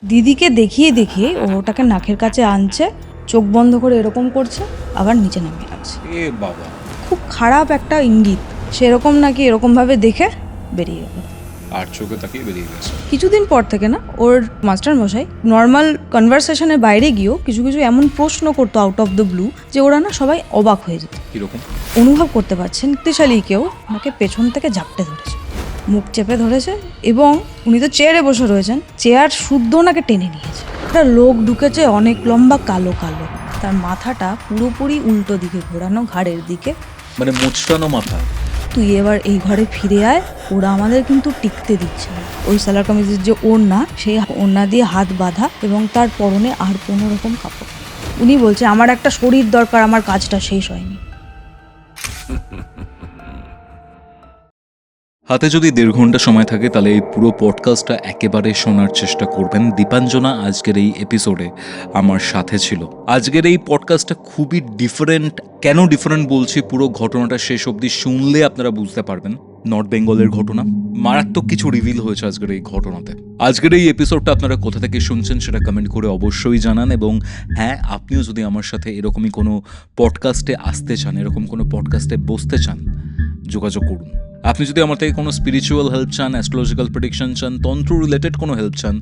দিদিকে দেখিয়ে দেখিয়ে ওটাকে নাকের কাছে আনছে, চোখ বন্ধ করে এরকম করছে, আবার নিচে নামিয়ে রাখছে। এ বাবা, খুব খারাপ একটা ইঙ্গিত। সেরকম নাকি এরকমভাবে দেখে বেরিয়ে গেল। আর চোখে তাকিয়ে বেরিয়ে গেছে। কিছুদিন পর থেকে না ওর মাস্টার মশাই নর্মাল কনভারসেশনের বাইরে গিয়েও কিছু কিছু এমন প্রশ্ন করতো আউট অফ দ্য ব্লু যে ওরা না সবাই অবাক হয়ে যেত। কিরকম? অনুভব করতে পারছেন শক্তিশালী কেউ ওনাকে পেছন থেকে ঝাপটে ধরেছে, মুখ চেপে ধরেছে, এবং উনি তো চেয়ারে বসে রয়েছেন, চেয়ার শুদ্ধ ওনাকে টেনে নিয়েছে। একটা লোক ঢুকেছে অনেক লম্বা, কালো কালো, তার মাথাটা পুরোপুরি উল্টো দিকে ঘোরানো, ঘাড়ের দিকে, মানে মুচড়ানো মাথা। তুই এবার এই ঘরে ফিরে আয়, ওরা আমাদের কিন্তু টিকতে দিচ্ছে না। ওই সালোয়ার কামিজের যে ওড়না, সেই ওড়না দিয়ে হাত বাঁধা এবং তার পরনে আর কোনো রকম কাপড়। উনি বলছে আমার একটা শরীর দরকার, আমার কাজটা শেষ হয়নি। হাতে যদি 1.5 ঘন্টা সময় থাকে তাহলে এই পুরো পডকাস্টটা একেবারে শোনার চেষ্টা করবেন। দীপাঞ্জনা আজকের এই এপিসোডে আমার সাথে ছিল। আজকের এই পডকাস্টটা খুবই ডিফারেন্ট। কেন ডিফারেন্ট বলছি, পুরো ঘটনাটা শেষ অবধি শুনলে আপনারা বুঝতে পারবেন। নর্থ বেঙ্গলের ঘটনা, মারাত্মক কিছু রিভিল হয়েছে আজকের এই ঘটনাতে। আজকের এই এপিসোডটা আপনারা কোথা থেকে শুনছেন সেটা কমেন্ট করে অবশ্যই জানান। এবং হ্যাঁ, আপনিও যদি আমার সাথে এরকমই কোনো পডকাস্টে আসতে চান, এরকম কোনো পডকাস্টে বসতে চান, যোগাযোগ করুন। আপনি যদি আমার থেকে কোনো স্পিরিচুয়াল হেল্প চান, অ্যাস্ট্রোলজিক্যাল প্রেডিকশন চান, তন্ত্র রিলেটেড কোনো হেল্প চান,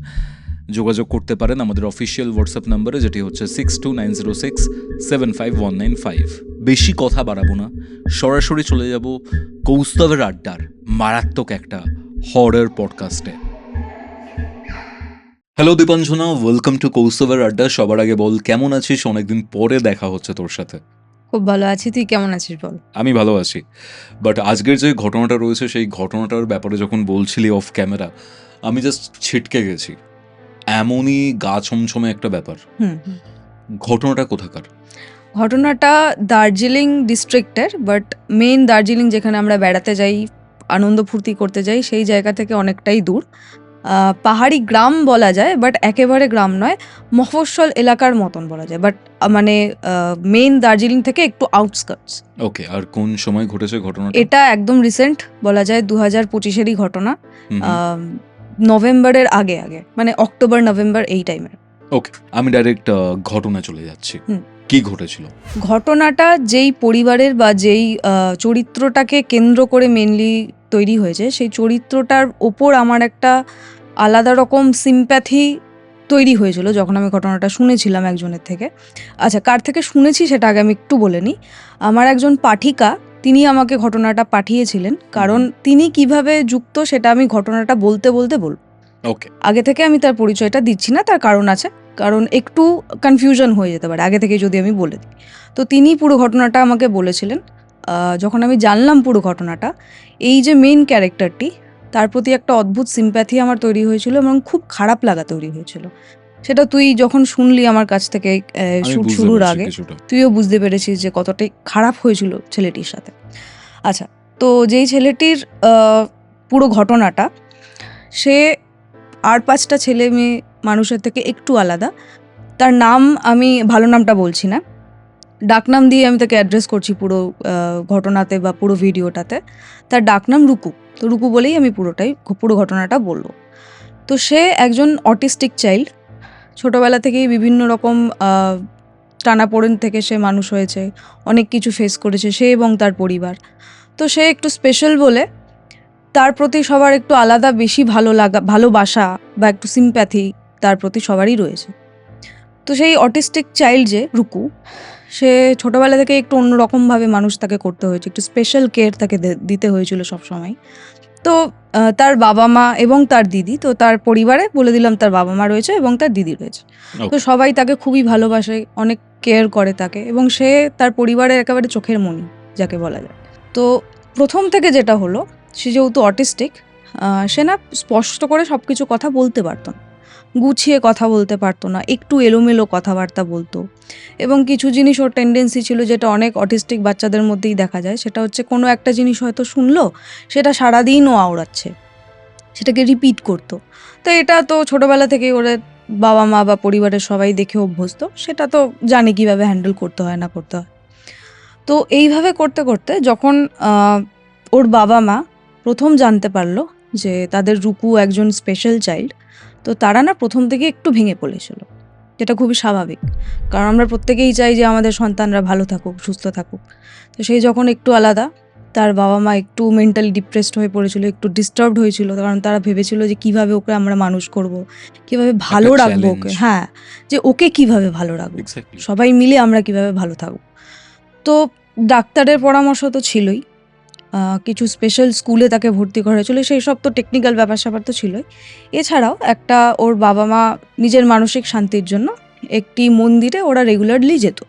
যোগাযোগ করতে পারেন আমাদের অফিসিয়াল হোয়াটসঅ্যাপ নাম্বারে, যেটি হচ্ছে 6290675195। বেশি কথা বাড়াবো না, সরাসরি চলে যাব কৌস্তবের আড্ডার মারাত্মক একটা হরর পডকাস্টে। হ্যালো দীপাঞ্জনা, ওয়েলকাম টু কৌস্তবের আড্ডা। সবার আগে বল, কেমন আছিস? অনেকদিন পরে দেখা হচ্ছে তোর সাথে। খুব ভালো আছি, তুই কেমন আছিস বল? আমি ভালো আছি, বাট আজকের যে ঘটনাটা রয়েছে সেই ঘটনাটার ব্যাপারে যখন বলছিলি অফ ক্যামেরা, আমি জাস্ট ছিটকে গেছি। এমনই গা ছমছমে একটা ব্যাপার। ঘটনাটা কোথাকার? ঘটনাটা দার্জিলিং ডিস্ট্রিক্টের, বাট মেইন দার্জিলিং যেখানে আমরা বেড়াতে যাই, আনন্দ ফুর্তি করতে যাই, সেই জায়গা থেকে অনেকটাই দূর। পাহাড়ি গ্রাম বলা যায়, বাট একেবারে গ্রাম নয়, মফস্বল এলাকার মতন বলা যায়, বাট মানে মেইন দার্জিলিং থেকে একটু আউটস্কার্টস। ওকে, আর কোন সময় ঘটেছে ঘটনাটা? এটা একদম রিসেন্ট বলা যায়, 2025-এরই ঘটনা। নভেম্বরের আগে আগে, মানে অক্টোবর নভেম্বর এই টাইমে। ওকে, আমি ডাইরেক্ট ঘটনা চলে যাচ্ছি। কি ঘটেছিল? ঘটনাটা যেই পরিবারের বা যেই চরিত্রটাকে কেন্দ্র করে মেনলি তৈরি হয়েছে, সেই চরিত্রটার ওপর আমার একটা আলাদা রকম সিম্প্যাথি তৈরি হয়েছিল যখন আমি ঘটনাটা শুনেছিলাম একজনের থেকে। আচ্ছা, কার থেকে শুনেছি সেটা আগে আমি একটু বলে নিই। আমার একজন পাঠিকা, তিনি আমাকে ঘটনাটা পাঠিয়েছিলেন, কারণ তিনি কিভাবে যুক্ত সেটা আমি ঘটনাটা বলতে বলতে বলব। ওকে, আগে থেকে আমি তার পরিচয়টা দিচ্ছি না, তার কারণ আছে, কারণ একটু কনফিউশন হয়ে যেতে পারে আগে থেকে যদি আমি বলে দিই। তো তিনি পুরো ঘটনাটা আমাকে বলেছিলেন। যখন আমি জানলাম পুরো ঘটনাটা, এই যে মেইন ক্যারেক্টারটি, তার প্রতি একটা অদ্ভুত সিম্প্যাথি আমার তৈরি হয়েছিল এবং খুব খারাপ লাগা তৈরি হয়েছিল। সেটা তুই যখন শুনলি আমার কাছ থেকে শুট শুরুর আগে, তুইও বুঝতে পেরেছিস যে কতটাই খারাপ হয়েছিল ছেলেটির সাথে। আচ্ছা, তো যেই ছেলেটির পুরো ঘটনাটা, সে আর 5টা ছেলে মেয়ে মানুষের থেকে একটু আলাদা। তার নাম আমি ভালো নামটা বলছি না, ডাকনাম দিয়ে আমি তাকে অ্যাড্রেস করছি পুরো ঘটনাতে বা পুরো ভিডিওটাতে। তার ডাকনাম রুকু। তো রুকু বলেই আমি পুরো ঘটনাটা বলবো। তো সে একজন অটিস্টিক চাইল্ড। ছোটোবেলা থেকেই বিভিন্ন রকম টানাপোড়েন থেকে সে মানুষ হয়েছে, অনেক কিছু ফেস করেছে সে এবং তার পরিবার। তো সে একটু স্পেশাল বলে তার প্রতি সবার একটু আলাদা বেশি ভালোবাসা বা একটু সিম্প্যাথি তার প্রতি সবারই রয়েছে। তো সেই অটিস্টিক চাইল্ড যে রুকু, সে ছোটোবেলা থেকে একটু অন্যরকমভাবে মানুষ তাকে করতে হয়েছে, একটু স্পেশাল কেয়ার তাকে দিতে হয়েছিল সবসময়। তো তার বাবা মা এবং তার দিদি, তো তার পরিবারে বলে দিলাম তার বাবা মা রয়েছে এবং তার দিদি রয়েছে। তো সবাই তাকে খুবই ভালোবাসে, অনেক কেয়ার করে তাকে, এবং সে তার পরিবারের একেবারে চোখের মণি যাকে বলা যায়। তো প্রথম থেকে যেটা হলো, সে যেহেতু অটিস্টিক, সে না স্পষ্ট করে সব কিছু কথা বলতে পারতো না, গুছিয়ে কথা বলতে পারতো না, একটু এলোমেলো কথাবার্তা বলতো। এবং কিছু জিনিস ওর টেন্ডেন্সি ছিল যেটা অনেক অটিস্টিক বাচ্চাদের মধ্যেই দেখা যায়, সেটা হচ্ছে কোনো একটা জিনিস হয়তো শুনলো, সেটা সারাদিন ও আওড়াচ্ছে, সেটাকে রিপিট করতো। তো এটা তো ছোটোবেলা থেকেই ওদের বাবা মা বা পরিবারের সবাই দেখে অভ্যস্ত, সেটা তো জানে কীভাবে হ্যান্ডেল করতে হয় না করতে হয়। তো এইভাবে করতে করতে যখন ওর বাবা মা প্রথম জানতে পারলো যে তাদের রুকু একজন স্পেশাল চাইল্ড, তো তারা না প্রথম থেকে একটু ভেঙে পড়েছিল, যেটা খুবই স্বাভাবিক, কারণ আমরা প্রত্যেকেই চাই যে আমাদের সন্তানরা ভালো থাকুক, সুস্থ থাকুক। তো সেই যখন একটু আলাদা, তার বাবা মা একটু মেন্টালি ডিপ্রেসড হয়ে পড়েছিল, একটু ডিস্টার্বড হয়েছিল, কারণ তারা ভেবেছিল যে কিভাবে ওকে আমরা মানুষ করব, কিভাবে ভালো একটা রাখবো ওকে, challenge। হ্যাঁ, যে ওকে কিভাবে ভালো রাখবো, Exactly. সবাই মিলে আমরা কিভাবে ভালো থাকবো। তো ডাক্তারের পরামর্শ তো ছিলই, কিছু স্পেশাল স্কুলে তাকে ভর্তি করা হয়েছিল, সেই সব তো টেকনিক্যাল ব্যাপার স্যাপার তো ছিলই। এছাড়াও একটা ওর বাবা মা নিজের মানসিক শান্তির জন্য একটি মন্দিরে ওরা রেগুলারলি যেত,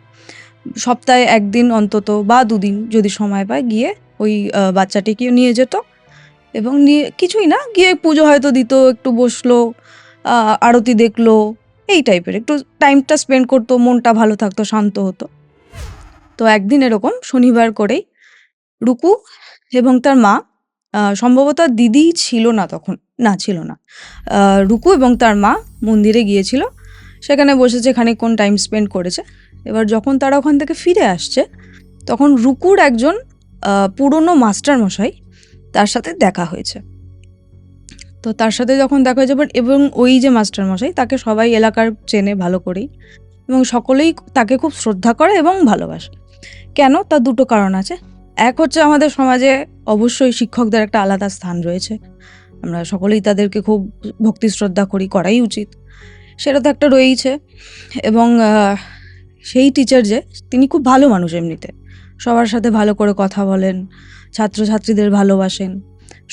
সপ্তাহে 1 দিন অন্তত বা 2 দিন যদি সময় পায় গিয়ে ওই বাচ্চাটিকে নিয়ে যেত, এবং নিয়ে কিছুই না, গিয়ে পুজো হয়তো দিত, একটু বসলো, আরতি দেখলো, এই টাইপের একটু টাইমটা স্পেন্ড করতো, মনটা ভালো থাকতো, শান্ত হতো। তো একদিন এরকম শনিবার করেই রুকু এবং তার মা, সম্ভবত আর দিদি ছিল না তখন, না ছিল না, রুকু এবং তার মা মন্দিরে গিয়েছিল, সেখানে বসেছে, খানিকক্ষণ টাইম স্পেন্ড করেছে। এবার যখন তারা ওখান থেকে ফিরে আসছে, তখন রুকুর একজন পুরনো মাস্টার মশাই, তার সাথে দেখা হয়েছে। তো তার সাথে যখন দেখা হয়েছে, এবং ওই যে মাস্টার মশাই, তাকে সবাই এলাকার চেনে ভালো করেই, এবং সকলেই তাকে খুব শ্রদ্ধা করে এবং ভালোবাসে। কেন? তার দুটো কারণ আছে। এক হচ্ছে, আমাদের সমাজে অবশ্যই শিক্ষকদের একটা আলাদা স্থান রয়েছে, আমরা সকলেই তাদেরকে খুব ভক্তি শ্রদ্ধা করি, করাই উচিত, সেটা তো একটা রয়েইছে। এবং সেই টিচার যে, তিনি খুব ভালো মানুষ, এমনিতে সবার সাথে ভালো করে কথা বলেন, ছাত্রছাত্রীদের ভালোবাসেন,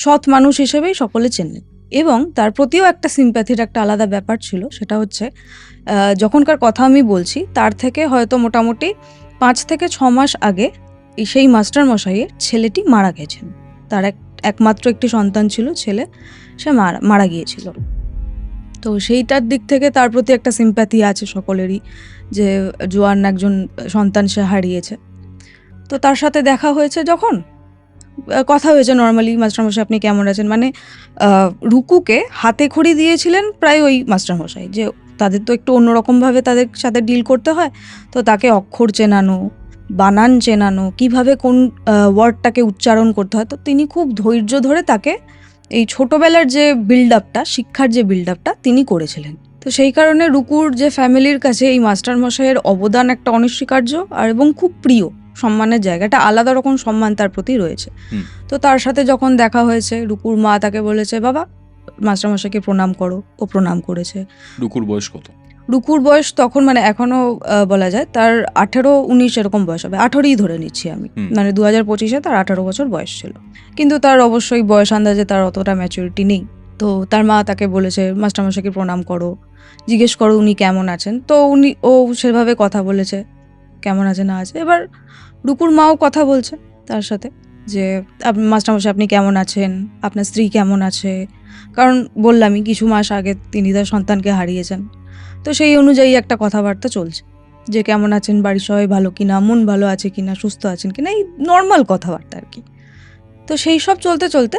সৎ মানুষ হিসেবেই সকলে চেনেন। এবং তার প্রতিও একটা সিম্প্যাথির একটা আলাদা ব্যাপার ছিল, সেটা হচ্ছে যখনকার কথা আমি বলছি, তার থেকে হয়তো মোটামুটি 5 থেকে 6 মাস আগে সেই মাস্টার মশাইয়ের ছেলেটি মারা গেছেন। তার একমাত্র একটি সন্তান ছিল, ছেলে, সে মারা গিয়েছিল। তো সেইটার দিক থেকে তার প্রতি একটা সিম্প্যাথি আছে সকলেরই, যে জোয়ান একজন সন্তান সে হারিয়েছে। তো তার সাথে দেখা হয়েছে যখন, কথা হয়েছে নর্মালি, মাস্টারমশাই আপনি কেমন আছেন, মানে রুকুকে হাতে খড়ি দিয়েছিলেন প্রায় ওই মাস্টারমশাই, যে তাদের তো একটু অন্যরকমভাবে তাদের সাথে ডিল করতে হয়, তো তাকে অক্ষর চেনানো, বানান চেনানো, কিভাবে কোন ওয়ার্ডটাকে উচ্চারণ করতে হয়, তো তিনি খুব ধৈর্য ধরে তাকে এই ছোটোবেলার যে বিল্ড আপটা, শিক্ষার যে বিল্ড আপটা তিনি করেছিলেন। তো সেই কারণে রুকুর যে ফ্যামিলির কাছে এই মাস্টারমশাইয়ের অবদান একটা অনস্বীকার্য, আর এবং খুব প্রিয়, সম্মানের জায়গাটা, আলাদা রকম সম্মান তার প্রতি রয়েছে। তো তার সাথে যখন দেখা হয়েছে, রুকুর মা তাকে বলেছে, বাবা মাস্টারমশাইকে প্রণাম করো, ও প্রণাম করেছে। রুকুর বয়স কত? রুকুর বয়স তখন, মানে এখনো বলা যায় তার 18-19 এরকম বয়স হবে, 18ই ধরে নিচ্ছি আমি, মানে 2025-এ তার 18 বছর বয়স ছিল, কিন্তু তার অবশ্যই বয়স আন্দাজে তার অতটা ম্যাচুরিটি নেই। তো তার মা তাকে বলেছে, মাস্টারমশাইকে প্রণাম করো, জিজ্ঞেস করো উনি কেমন আছেন। তো ও সেভাবে কথা বলেছে, কেমন আছে না আছে। এবার রুকুর মাও কথা বলছে তার সাথে, যে মাস্টারমশাই আপনি কেমন আছেন, আপনার স্ত্রী কেমন আছে, কারণ বললামই কিছু মাস আগে তিনি তার সন্তানকে হারিয়েছেন। তো সেই অনুযায়ী একটা কথাবার্তা চলছে, যে কেমন আছেন, বাড়ির সবাই ভালো কিনা, মন ভালো আছে কিনা, সুস্থ আছেন কিনা, এই নর্মাল কথাবার্তা আর কি। তো সেই সব চলতে চলতে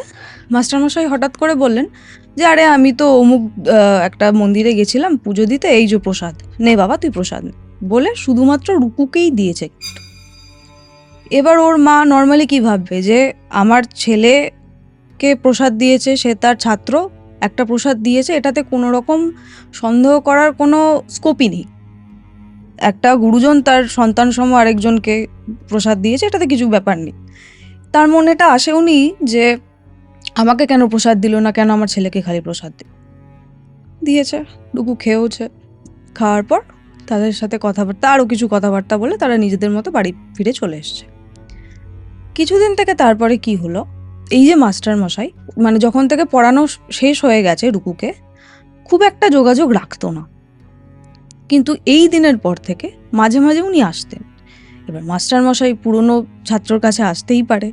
মাস্টারমশাই হঠাৎ করে বললেন যে, আরে আমি তো অমুক একটা মন্দিরে গেছিলাম পুজো দিতে, এই যে প্রসাদ নে বাবা, তুই প্রসাদ নে, বলে শুধুমাত্র রুকুকেই দিয়েছে। এবার ওর মা নর্মালি কি ভাববে, যে আমার ছেলেকে প্রসাদ দিয়েছে, সে তার ছাত্র, একটা প্রসাদ দিয়েছে, এটাতে কোনো রকম সন্দেহ করার কোনো স্কোপই নেই। একটা গুরুজন তার সন্তান সম আরেকজনকে প্রসাদ দিয়েছে, এটাতে কিছু ব্যাপার নেই। তার মনে এটা আসেও নি যে আমাকে কেন প্রসাদ দিল না, কেন আমার ছেলেকে খালি প্রসাদ দিয়েছে। রুকু খেয়েওছে, খাওয়ার পর তাদের সাথে কথাবার্তা, আরও কিছু কথাবার্তা বলে তারা নিজেদের মতো বাড়ি ফিরে চলে এসছে। কিছুদিন থেকে তারপরে কি হলো, এই যে মাস্টার মশাই, মানে যখন থেকে পড়ানো শেষ হয়ে গেছে রুকুকে, খুব একটা যোগাযোগ রাখতো না, কিন্তু এই দিনের পর থেকে মাঝে মাঝে উনি আসতেন। এবার মাস্টার মশাই পুরনো ছাত্রর কাছে আসতেই পারে।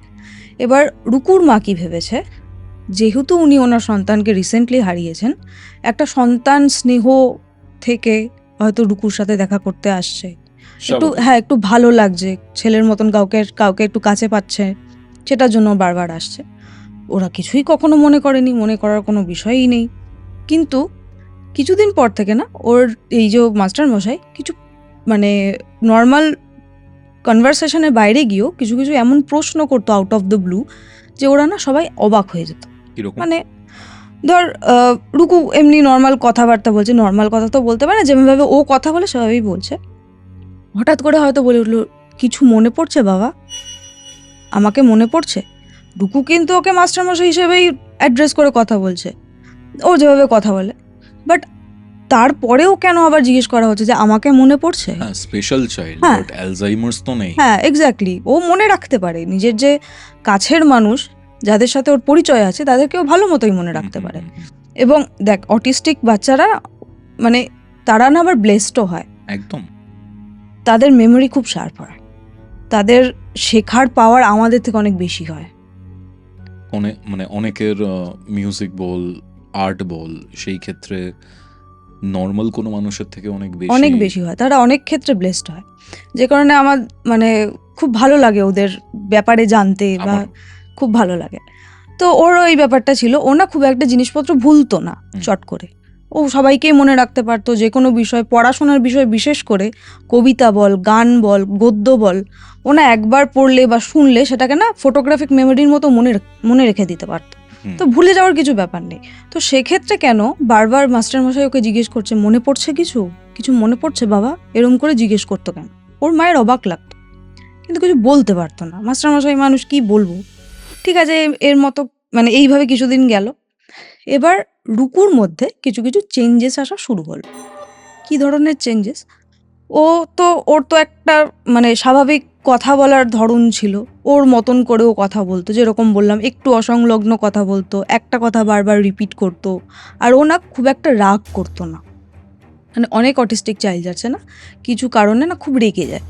এবার রুকুর মা কি ভেবেছে, যেহেতু উনি ওনার সন্তানকে রিসেন্টলি হারিয়েছেন, একটা সন্তান স্নেহ থেকে হয়তো রুকুর সাথে দেখা করতে আসছে, একটু একটু ভালো লাগছে, ছেলের মতন কাউকে একটু কাছে পাচ্ছে, সেটার জন্য বারবার আসছে। ওরা কিছুই কখনো মনে করেনি, মনে করার কোনো বিষয়ই নেই। কিন্তু কিছুদিন পর থেকে না, ওর এই যে মাস্টার মশাই কিছু, মানে নর্মাল কনভারসেশনের বাইরে গিয়েও কিছু কিছু এমন প্রশ্ন করতো আউট অফ দ্য ব্লু, যে ওরা না সবাই অবাক হয়ে যেত। মানে ধর রুকু এমনি নর্মাল কথাবার্তা বলছে, নর্মাল কথা তো বলতে পারে না, যেভাবে ও কথা বলে সেভাবেই বলছে। হঠাৎ করে হয়তো বলে উঠলো, কিছু মনে পড়ছে বাবা, আমাকে মনে পড়ছে। রুকু কিন্তু ওকে মাস্টারমশাই হিসেবেই অ্যাড্রেস করে কথা বলছে, ও যেভাবে কথা বলে। বাট তারপরেও কেন আবার জিজ্ঞেস করা হচ্ছে যে আমাকে মনে পড়ছে? হ্যাঁ, স্পেশাল চাইল্ড, হ্যাঁ। বাট অ্যালজাইমার্স তো নেই। হ্যাঁ, এক্স্যাক্টলি, ও মনে রাখতে পারে নিজের যে কাছের মানুষ যাদের সাথে ওর পরিচয় আছে তাদেরকেও ভালো মতোই মনে রাখতে পারে। এবং দেখ, অটিস্টিক বাচ্চারা মানে তারা না আবার ব্লেসডও হয়, একদম। তাদের মেমোরি খুব শার্প হয়, তাদের শেখার পাওয়ার আমাদের থেকে অনেক বেশি হয়। মানে অনেকের মিউজিক বল, আর্ট বল, সেই ক্ষেত্রে নর্মাল কোনো মানুষের থেকে অনেক বেশি হয়, তারা অনেক ক্ষেত্রে ব্লেসড হয়, যে কারণে আমার মানে খুব ভালো লাগে ওদের ব্যাপারে জানতে, বা খুব ভালো লাগে। তো ওর ওই ব্যাপারটা ছিল, ও না খুব একটা জিনিসপত্র ভুলতো না চট করে, ও সবাইকেই মনে রাখতে পারতো, যে কোনো বিষয়, পড়াশোনার বিষয় বিশেষ করে, কবিতা বল, গান বল, গদ্য বল, ও না একবার পড়লে বা শুনলে সেটাকে না ফটোগ্রাফিক মেমোরির মতো মনে রেখে দিতে পারতো। তো ভুলে যাওয়ার কিছু ব্যাপার নেই। তো সেক্ষেত্রে কেন বারবার মাস্টারমশাই ওকে জিজ্ঞেস করছে, মনে পড়ছে কিছু, কিছু মনে পড়ছে বাবা, এরম করে জিজ্ঞেস করতো কেন? ওর মায়ের অবাক লাগতো, কিন্তু কিছু বলতে পারতো না। মাস্টারমশাই মানুষ, কি বলবো। ঠিক আছে, এর মতো মানে এইভাবে কিছুদিন গেল। এবার রুকুর মধ্যে কিছু কিছু চেঞ্জেস আসা শুরু হলো। কি ধরনের চেঞ্জেস? ওর তো একটা মানে স্বাভাবিক কথা বলার ধরন ছিল, ওর মতন করেও কথা বলতো, যেরকম বললাম একটু অসংলগ্ন কথা বলতো, একটা কথা বারবার রিপিট করতো। আর ও না খুব একটা রাগ করতো না, মানে অনেক অটিস্টিক চাইল্ড আছে না, কিছু কারণে না খুব রেগে যায়,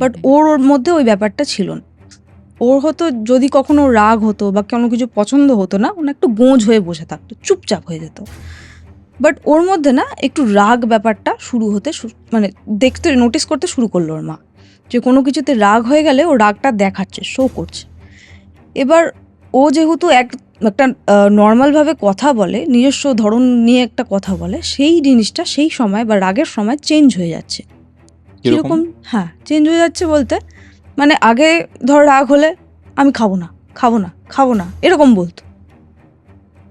বাট ওর মধ্যে ওই ব্যাপারটা ছিল না। ওর হতো যদি কখনো রাগ হতো বা কোনো কিছু পছন্দ হতো না, ও না একটু গোঁজ হয়ে বসে থাকতো, চুপচাপ হয়ে যেত। বাট ওর মধ্যে না একটু রাগ ব্যাপারটা শুরু হতে মানে দেখতে নোটিস করতে শুরু করলো ওর মা, যে কোনো কিছুতে রাগ হয়ে গেলে ও রাগটা দেখাচ্ছে, শো করছে। এবার ও যেহেতু একটা নর্মালভাবে কথা বলে, নিজস্ব ধরন নিয়ে একটা কথা বলে, সেই জিনিসটা সেই সময় বা রাগের সময় চেঞ্জ হয়ে যাচ্ছে। কিরকম? হ্যাঁ, চেঞ্জ হয়ে যাচ্ছে বলতে, মানে আগে ধর রাগ হলে আমি খাবো না, খাবো না, খাবো না, এরকম বলতো।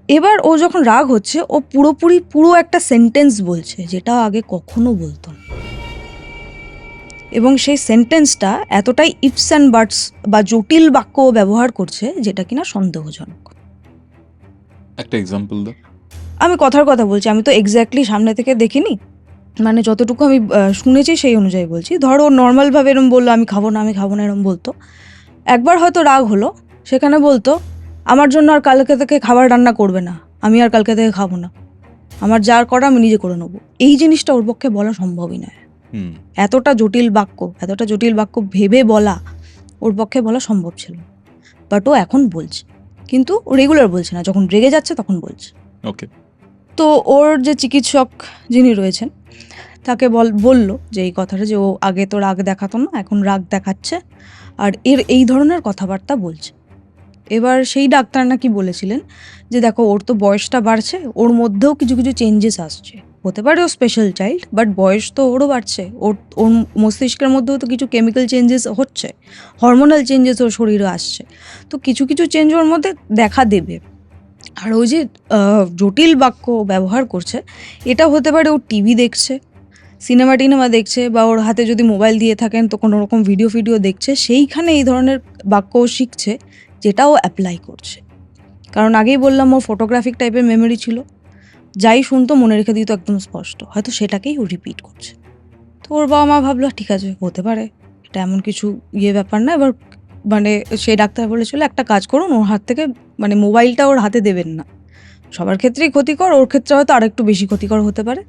এবার ও যখন রাগ হচ্ছে, ও পুরো একটা সেন্টেন্স বলছে, যেটা আগে কখনো বলতো না। এবং সেই সেন্টেন্সটা এতটাই ইফস অ্যান্ড বাটস বা জটিল বাক্য ব্যবহার করছে, যেটা কিনা সন্দেহজনক। একটা এক্সাম্পল দাও। আমি কথার কথা বলছি, আমি তো এক্স্যাক্টলি সামনে থেকে দেখিনি, মানে যতটুকু আমি শুনেছি সেই অনুযায়ী বলছি। ধরো নর্মালভাবে এরম বললো, আমি খাবো না, আমি খাবো না, এরম বলতো। একবার হয়তো রাগ হলো, সেখানে বলতো, আমার জন্য আর কালকে থেকে খাবার রান্না করবে না, আমি আর কালকে থেকে খাবো না, আমার যা করা আমি নিজে করে নেবো। এই জিনিসটা ওর পক্ষে বলা সম্ভবই নয়। এতটা জটিল বাক্য ভেবে বলা ওর পক্ষে বলা সম্ভব ছিল, বাট ও এখন বলছে, কিন্তু ও রেগুলার বলছে না, যখন রেগে যাচ্ছে তখন বলছে। ওকে। তো ওর যে চিকিৎসক যিনি রয়েছেন, তাকে বললো যে এই কথাটা, যে ও আগে তো রাগ দেখাতো না, এখন রাগ দেখাচ্ছে, আর এই ধরনের কথাবার্তা বলছে। এবার সেই ডাক্তার নাকি বলেছিলেন যে দেখো, ওর তো বয়সটা বাড়ছে, ওর মধ্যেও কিছু কিছু চেঞ্জেস আসছে, হতে পারে ও স্পেশাল চাইল্ড, বাট বয়স তো ওরও বাড়ছে, ওর মস্তিষ্কের মধ্যেও তো কিছু কেমিক্যাল চেঞ্জেস হচ্ছে, হরমোনাল চেঞ্জেস ওর শরীরে আসছে, তো কিছু কিছু চেঞ্জ ওর মধ্যে দেখা দেবে। আর ওই যে জটিল বাক্য ব্যবহার করছে, এটা হতে পারে ও টিভি দেখছে, সিনেমা দেখছে, বা ওর হাতে যদি মোবাইল দিয়ে থাকেন তো কোনো রকম ভিডিও দেখছে, সেইখানে এই ধরনের বাক্য ও শিখছে, যেটা ও অ্যাপ্লাই করছে। কারণ আগেই বললাম, ওর ফটোগ্রাফিক টাইপের মেমোরি ছিল, যাই শুনতো মনে রেখে দিত একদম স্পষ্ট, হয়তো সেটাকেই ও রিপিট করছে। তো ওর বাবা মা ভাবলো ঠিক আছে, হতে পারে, এটা এমন কিছু ব্যাপার না। এবার মানে সেই ডাক্তার বলেছিল, একটা কাজ করুন, ওর হাত থেকে মানে মোবাইলটা ওর হাতে দেবেন না, সবার ক্ষেত্রেই ক্ষতিকর, ওর ক্ষেত্রে হয়তো আরেকটু বেশি ক্ষতিকর হতে পারে,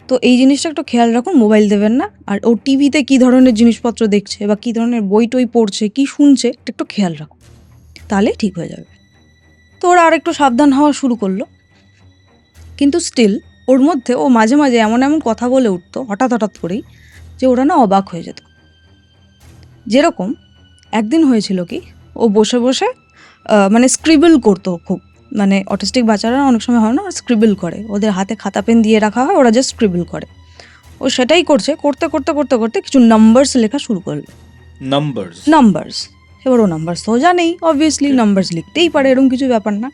তো এই জিনিসটা একটু খেয়াল রাখুন, মোবাইল দেবেন না। আর ও টিভিতে কী ধরনের জিনিসপত্র দেখছে বা কী ধরনের বই টই পড়ছে, কী শুনছে, একটু খেয়াল রাখুন, তাহলে ঠিক হয়ে যাবে। তো ওরা আরেকটু সাবধান হওয়া শুরু করলো, কিন্তু স্টিল ওর মধ্যে ও মাঝে মাঝে এমন কথা বলে উঠতো হঠাৎ করেই, যে ওরা না অবাক হয়ে যেত। যেরকম একদিন হয়েছিল কি, ও বসে বসে মানে স্ক্রিবল করতো খুব, মানে অটিস্টিক বাচ্চারা অনেক সময় হয় না, স্ক্রিবল করে, ওদের হাতে খাতা পেন দিয়ে রাখা হয়, ওরা জাস্ট স্ক্রিবল করে। ও সেটাই করতে কিছু নাম্বারস লেখা শুরু করলো। নাম্বারস এবার ও নাম্বারস তো জানেই, অবভিয়াসলি নাম্বারস লিখতেই পারে, এরকম কিছু ব্যাপার না।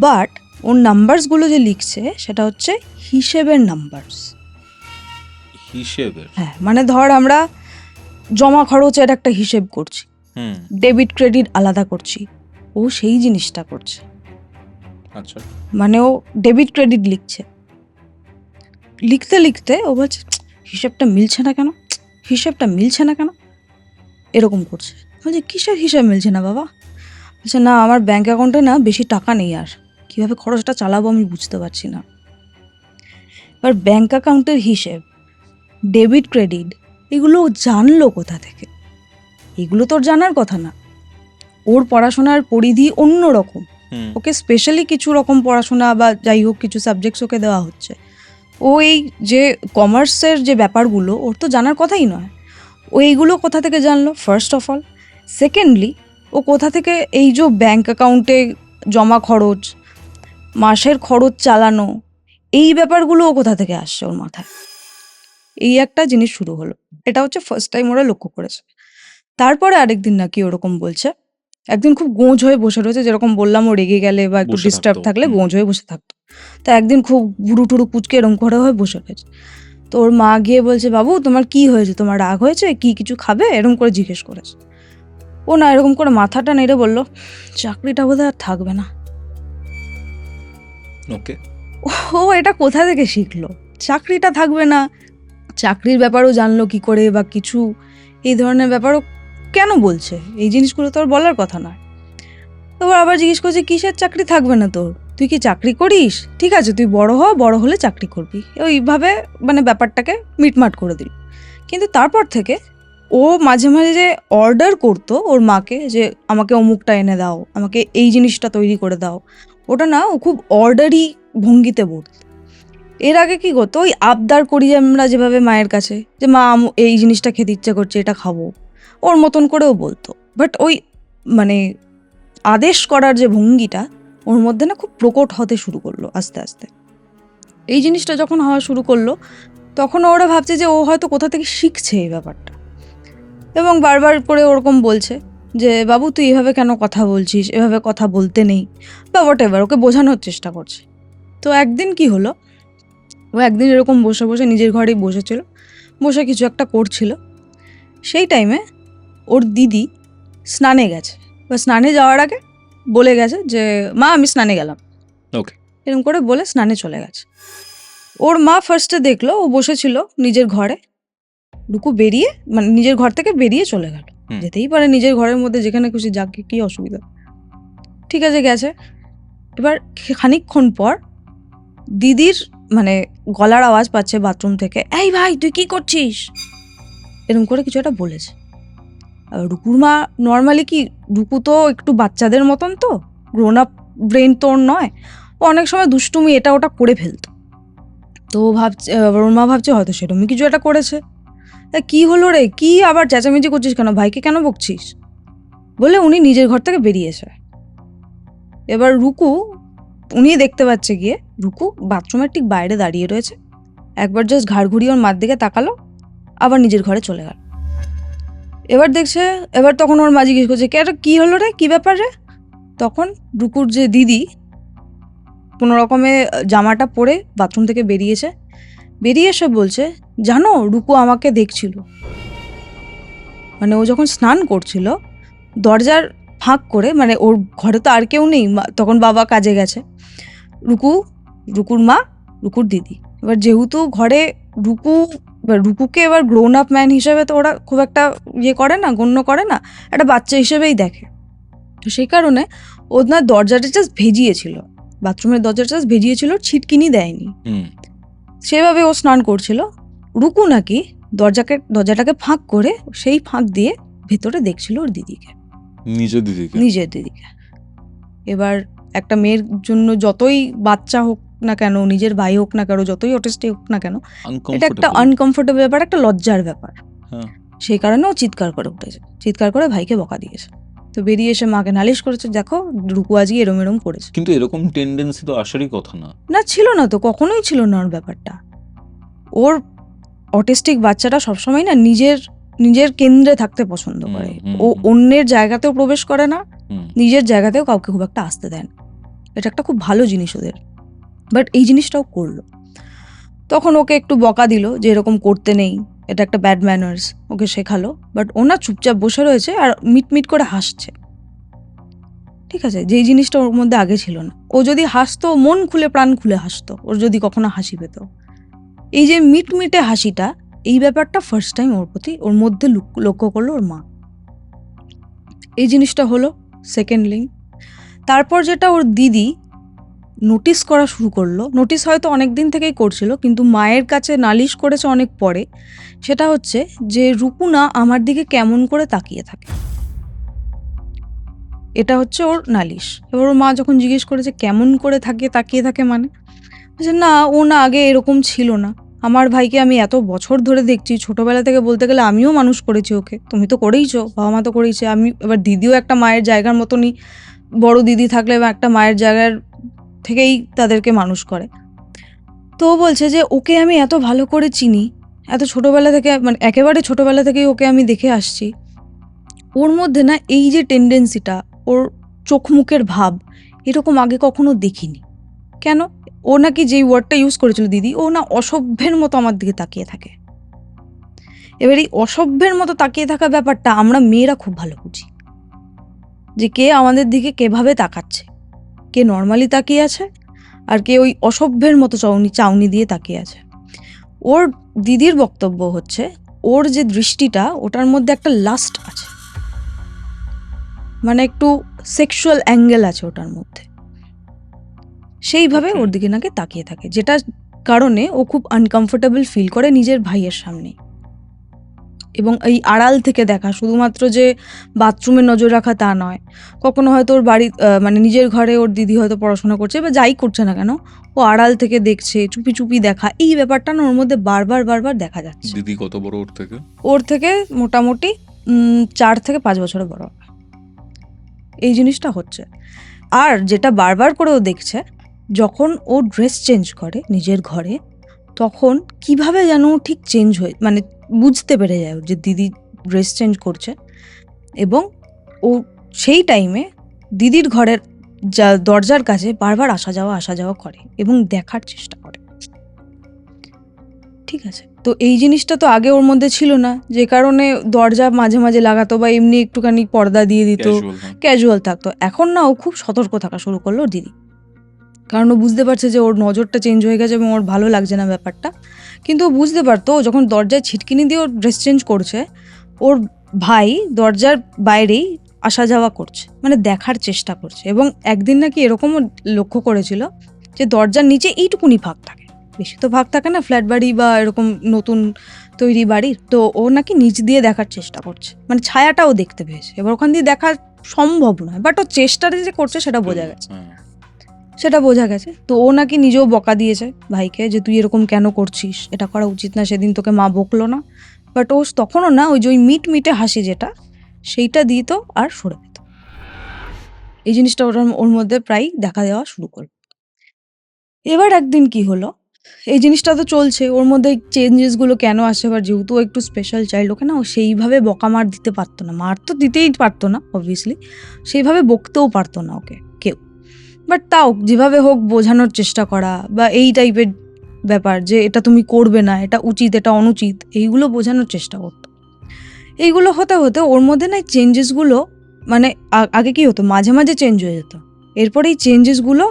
বাট ও ওর নাম্বারসগুলো যে লিখছে সেটা হচ্ছে হিসেবের নাম্বারস। হিসেবের? হ্যাঁ, মানে ধর আমরা জমা খরচের একটা হিসেব করছি, ডেবিট ক্রেডিট আলাদা করছি, ও সেই জিনিসটা করছে। আচ্ছা। মানে ও ডেবিট ক্রেডিট লিখছে, লিখতে লিখতে ও বলছে হিসেবটা মিলছে না কেন, হিসেবটা মিলছে না কেন, এরকম করছে। বলছে কিসের হিসেব মিলছে না বাবা? বলছে না, আমার ব্যাঙ্ক অ্যাকাউন্টে না বেশি টাকা নেই, আর কীভাবে খরচটা চালাবো আমি বুঝতে পারছি না। এবার ব্যাঙ্ক অ্যাকাউন্টের হিসেব, ডেবিট ক্রেডিট, এগুলো ও জানলো কোথা থেকে? এগুলো তোর জানার কথা না। ওর পড়াশোনার পরিধি অন্য রকম, ওকে স্পেশালি কিছু রকম পড়াশোনা বা যাই হোক কিছু সাবজেক্টস ওকে দেওয়া হচ্ছে। ও এই যে কমার্সের যে ব্যাপারগুলো ওর তো জানার কথাই নয়, ও এইগুলো কোথা থেকে জানলো ফার্স্ট অফ অল। সেকেন্ডলি, ও কোথা থেকে এই যে ব্যাঙ্ক অ্যাকাউন্টে জমা খরচ, মাসের খরচ চালানো, এই ব্যাপারগুলো ও কোথা থেকে আসছে ওর মাথায়? এই একটা জিনিস শুরু হলো। এটা হচ্ছে ফার্স্ট টাইম ওরা লক্ষ্য করেছে। তারপরে আরেকদিন নাকি ওরকম বলছে, একদিন খুব গোঁজ হয়ে বসে রয়েছে, যেরকম বললাম ও রেগে গেলে বা একটু বসে ডিস্টার্ব থাকতো। থাকলে গোঁজ হয়ে বসে থাকতো। তা একদিন খুব বুড়ু টুরু কুচকে এরকম করে হয়ে বসে রয়েছে। তো ওর মা গিয়ে বলছে, বাবু তোমার কি হয়েছে, তোমার রাগ হয়েছে, কি কিছু খাবে, এরকম করে জিজ্ঞেস করেছে। ও না এরকম করে মাথাটা নেড়ে বলল, চাকরিটা বোধহয় আর থাকবে না। ওকে। ও এটা কোথা থেকে শিখলো? চাকরিটা থাকবে না, চাকরির ব্যাপারও জানলো কি করে, বা কিছু এই ধরনের ব্যাপারও কেন বলছে? এই জিনিসগুলো তো আর বলার কথা নয়। তো আবার জিজ্ঞেস করছে, কিসের চাকরি থাকবে না তোর, তুই কি চাকরি করিস? ঠিক আছে তুই বড় হ, বড় হলে চাকরি করবি। ওইভাবে মানে ব্যাপারটাকে মিটমাট করে দিল। কিন্তু তারপর থেকে ও মাঝে মাঝে যে অর্ডার করতো ওর মাকে, যে আমাকে অমুকটা এনে দাও, আমাকে এই জিনিসটা তৈরি করে দাও, ওটা না ও খুব অর্ডারি ভঙ্গিতে বলত। এর আগে কি করতো, ওই আবদার করি আমরা যেভাবে মায়ের কাছে, যে মা এই জিনিসটা খেতে ইচ্ছে করছে, এটা খাবো, ওর মতন করেও বলতো। বাট ওই মানে আদেশ করার যে ভঙ্গিটা ওর মধ্যে না খুব প্রকট হতে শুরু করলো আস্তে আস্তে। এই জিনিসটা যখন হওয়া শুরু করলো তখন ওরা ভাবছে যে ও হয়তো কোথা থেকে শিখছে এই ব্যাপারটা, এবং বারবার করে ওরকম বলছে যে বাবু তুই এভাবে কেন কথা বলছিস, এভাবে কথা বলতে নেই, বা হোয়াট এভার, ওকে বোঝানোর চেষ্টা করছে। তো একদিন কি হলো, ও একদিন এরকম বসে বসে নিজের ঘরেই বসেছিল, বসে কিছু একটা করছিল। সেই টাইমে ওর দিদি স্নানে গেছে, বা স্নানে যাওয়ার আগে বলে গেছে যে মা আমি স্নানে গেলাম, ওকে। এরকম করে বলে স্নানে চলে গেছে। ওর মা ফার্স্টে দেখলো ও বসেছিল নিজের ঘরে, রুকু বেরিয়ে মানে নিজের ঘর থেকে বেরিয়ে চলে গেল। যেতেই পারে নিজের ঘরের মধ্যে, যেখানে খুশি যাক, কি অসুবিধা। ঠিক আছে গেছে। এবার খানিকক্ষণ পর দিদির মানে গলার আওয়াজ পাচ্ছে বাথরুম থেকে, এই ভাই তুই কি করছিস, এরকম করে কিছু একটা বলেছে। রুকুর মা নর্মালি কি, রুকু তো একটু বাচ্চাদের মতন, তো গ্রোন আপ ব্রেন তো ওর নয়, ও অনেক সময় দুষ্টুমি এটা ওটা করে ফেলতো। তো ভাবছে, ওর মা ভাবছে হয়তো সেরকমই কিছু একটা করেছে। কি হলো রে, কি আবার চেঁচামেচি করছিস কেন, ভাইকে কেন বকছিস, বলে উনি নিজের ঘর থেকে বেরিয়েছে। এবার রুকু, উনি দেখতে পাচ্ছে গিয়ে রুকু বাথরুমের ঠিক বাইরে দাঁড়িয়ে রয়েছে, একবার জাস্ট ঘাড় ঘুরিয়ে ওর মার দিকে তাকালো, আবার নিজের ঘরে চলে গেল। এবার দেখছে, এবার তখন ওর মা জিজ্ঞেস করছে, কি হলো রে, কি ব্যাপার রে? তখন রুকুর যে দিদি কোনো রকমে জামাটা পরে বাথরুম থেকে বেরিয়েছে, বেরিয়ে এসে বলছে, জানো রুকু আমাকে দেখছিল। মানে ও যখন স্নান করছিল দরজার ফাঁক করে, মানে ওর ঘরে তো আর কেউ নেই, তখন বাবা কাজে গেছে, রুকুর মা, রুকুর দিদি। এবার যেহেতু ঘরে রুকুকে এবার গ্রোন আপ ম্যান হিসেবে তো ওরা খুব একটা করে না, গণ্য করে না, একটা বাচ্চা হিসেবেই দেখে। তো সেই কারণে ওনার দরজাটা জাস্ট ভেজিয়েছিল, বাথরুমের দরজাটা জাস্ট ভেজিয়েছিল, ছিটকিনি দেয়নি। সেভাবে ও স্নান করছিল। রুকু নাকি দরজাটাকে ফাঁক করে সেই ফাঁক দিয়ে ভেতরে দেখছিল ওর দিদিকে, নিজের দিদিকে। এবার একটা মেয়ের জন্য যতই বাচ্চা হোক না কেন, নিজের ভাই হোক না কেন, যতই অটিস্টিক হোক না কেন, এটা একটা আনকমফোর্টেবল ব্যাপার, একটা লজ্জার ব্যাপার। সেই কারণে ও চিৎকার করে উঠেছে, চিৎকার করে ভাইকে বকা দিয়েছে। তো বেরিয়ে এসে মাকে নালিশ করেছে, দেখো রুকু আজকে এরম এরম করেছে। কিন্তু এরকম টেন্ডেন্সি তো আসারই কথা না। না, ছিল না তো, কখনোই ছিল না ওর ব্যাপারটা। ওর অটিস্টিক বাচ্চাটা সবসময় না নিজের কেন্দ্রে থাকতে পছন্দ করে, ও অন্যের জায়গাতেও প্রবেশ করে না, নিজের জায়গাতেও কাউকে খুব একটা আসতে দেয় না। এটা একটা খুব ভালো জিনিস ওদের, বাট এই জিনিসটাও করলো। তখন ওকে একটু বকা দিল যে এরকম করতে নেই, এটা একটা ব্যাড ম্যানার্স, ওকে শেখালো। বাট ও না চুপচাপ বসে রয়েছে আর মিটমিট করে হাসছে, ঠিক আছে, যেই জিনিসটা ওর মধ্যে আগে ছিল না। ও যদি হাসতো, মন খুলে প্রাণ খুলে হাসতো, ওর যদি কখনো হাসি পেত। এই যে মিটমিটে হাসিটা, এই ব্যাপারটা ফার্স্ট টাইম ওর প্রতি ওর মধ্যে লক্ষ্য করলো ওর মা। এই জিনিসটা হলো সেকেন্ড লিঙ্ক। তারপর যেটা ওর দিদি নোটিস করা শুরু করলো, নোটিস হয়তো অনেক দিন থেকেই করছিল, কিন্তু মায়ের কাছে নালিশ করেছে অনেক পরে, সেটা হচ্ছে যে রুকুনা আমার দিকে কেমন করে তাকিয়ে থাকে। এটা হচ্ছে ওর নালিশ। এবার ওর মা যখন জিজ্ঞেস করেছে কেমন করে তাকিয়ে থাকে মানে, বলছে না, ও না আগে এরকম ছিল না, আমার ভাইকে আমি এত বছর ধরে দেখছি, ছোটবেলা থেকে বলতে গেলে আমিও মানুষ করেছি ওকে, তুমি তো করেইছো, বাবা মা তো করেইছে, আমি এবার দিদিও একটা মায়ের জায়গার মতনই, বড় দিদি থাকলে বা একটা মায়ের জায়গার থেকেই তাদেরকে মানুষ করে। তো ও বলছে যে ওকে আমি এত ভালো করে চিনি, এত ছোটবেলা থেকে, মানে একেবারে ছোটবেলা থেকেই ওকে আমি দেখে আসছি, ওর মধ্যে না এই যে টেন্ডেন্সিটা, ওর চোখ মুখের ভাব, এরকম আগে কখনো দেখিনি। কেন? ও নাকি যেই ওয়ার্ডটা ইউজ করেছিল দিদি, ও না অসভ্যের মতো আমার দিকে তাকিয়ে থাকে। এবার এই অসভ্যের মতো তাকিয়ে থাকা ব্যাপারটা আমরা মেয়েরা খুব ভালো বুঝি, যে কে আমাদের দিকে কেভাবে তাকাচ্ছে, কে নর্মালি তাকিয়ে আছে আর কে ওই অসভ্যের মতো চাউনি দিয়ে তাকিয়ে আছে। ওর দিদির বক্তব্য হচ্ছে ওর যে দৃষ্টিটা, ওটার মধ্যে একটা লাস্ট আছে, মানে একটু সেক্সুয়াল অ্যাঙ্গেল আছে ওটার মধ্যে, সেইভাবে ওর দিকে নাকি তাকিয়ে থাকে, যেটা কারণে ও খুব আনকমফোর্টেবল ফিল করে নিজের ভাইয়ের সামনে। এবং এই আড়াল থেকে দেখা, শুধুমাত্র যে বাথরুমে নজর রাখা তা নয়, কখনো হয়তো ওর বাড়ি মানে নিজের ঘরে ওর দিদি হয়তো পড়াশোনা করছে বা যাই করছে না কেন, ও আড়াল থেকে দেখছে, চুপি চুপি দেখা, এই ব্যাপারটা না ওর মধ্যে বারবার দেখা যাচ্ছে। দিদি কত বড় ওর থেকে? ওর থেকে মোটামুটি 4 থেকে 5 বছরের বড়। এই জিনিসটা হচ্ছে। আর যেটা বারবার করে ও দেখছে, যখন ও ড্রেস চেঞ্জ করে নিজের ঘরে, তখন কিভাবে যেন ঠিক চেঞ্জ হয়ে, মানে বুঝতে পেরে যায় যে দিদি ড্রেস চেঞ্জ করছে, এবং ও সেই টাইমে দিদির ঘরের দরজার কাছে বারবার আসা যাওয়া করে এবং দেখার চেষ্টা করে, ঠিক আছে। তো এই জিনিসটা তো আগে ওর মধ্যে ছিল না, যে কারণে দরজা মাঝে মাঝে লাগাতো বা এমনি একটুখানি পর্দা দিয়ে দিত, ক্যাজুয়াল থাকতো। এখন না ও খুব সতর্ক থাকা শুরু করলো ওর দিদি, কারণ ও বুঝতে পারছে যে ওর নজরটা চেঞ্জ হয়ে গেছে এবং ওর ভালো লাগছে না ব্যাপারটা। কিন্তু ও বুঝতে পারতো যখন দরজায় ছিটকিনি দিয়ে ওর ড্রেস চেঞ্জ করছে, ওর ভাই দরজার বাইরেই আসা যাওয়া করছে, মানে দেখার চেষ্টা করছে। এবং একদিন নাকি এরকমও লক্ষ্য করেছিল যে দরজার নিচে এইটুকুনি ভাগ থাকে, বেশি তো ভাগ থাকে না ফ্ল্যাট বাড়ি বা এরকম নতুন তৈরি বাড়ির, তো ও নাকি নিচ দিয়ে দেখার চেষ্টা করছে, মানে ছায়াটাও দেখতে পেয়েছে। এবার ওখান দিয়ে দেখা সম্ভব নয়, বাট ও চেষ্টাটা যে করছে সেটা বোঝা গেছে। তো ও নাকি নিজেও বকা দিয়েছে ভাইকে, যে তুই এরকম কেন করছিস, এটা করা উচিত না, সেদিন তোকে মা বকলো না। বাট ও তখনও না ওই যে ওই মিটমিটে হাসি যেটা, সেইটা দিত আর সরে যেত। এই জিনিসটা ওর মধ্যে প্রায় দেখা দেওয়া শুরু করলো। এবার একদিন কি হলো, এই জিনিসটা তো চলছে, ওর মধ্যে চেঞ্জেসগুলো কেন আসে, এবার যেহেতু ও একটু স্পেশাল চাইল্ড, ওকে না ও সেইভাবে বকা মার দিতে পারতো না, মার তো দিতেই পারতো না অবভিয়াসলি, সেইভাবে বকতেও পারতো না ওকে কেউ। বাট তাও যেভাবে হোক বোঝানোর চেষ্টা করা, বা এই টাইপের ব্যাপার যে এটা তুমি করবে না, এটা উচিত, এটা অনুচিত, এইগুলো বোঝানোর চেষ্টা করতো। এইগুলো হতে হতে ওর মধ্যে না চেঞ্জেসগুলো, মানে আগে কি হতো মাঝে মাঝে চেঞ্জ হয়ে যেত, এরপরে এই চেঞ্জেসগুলো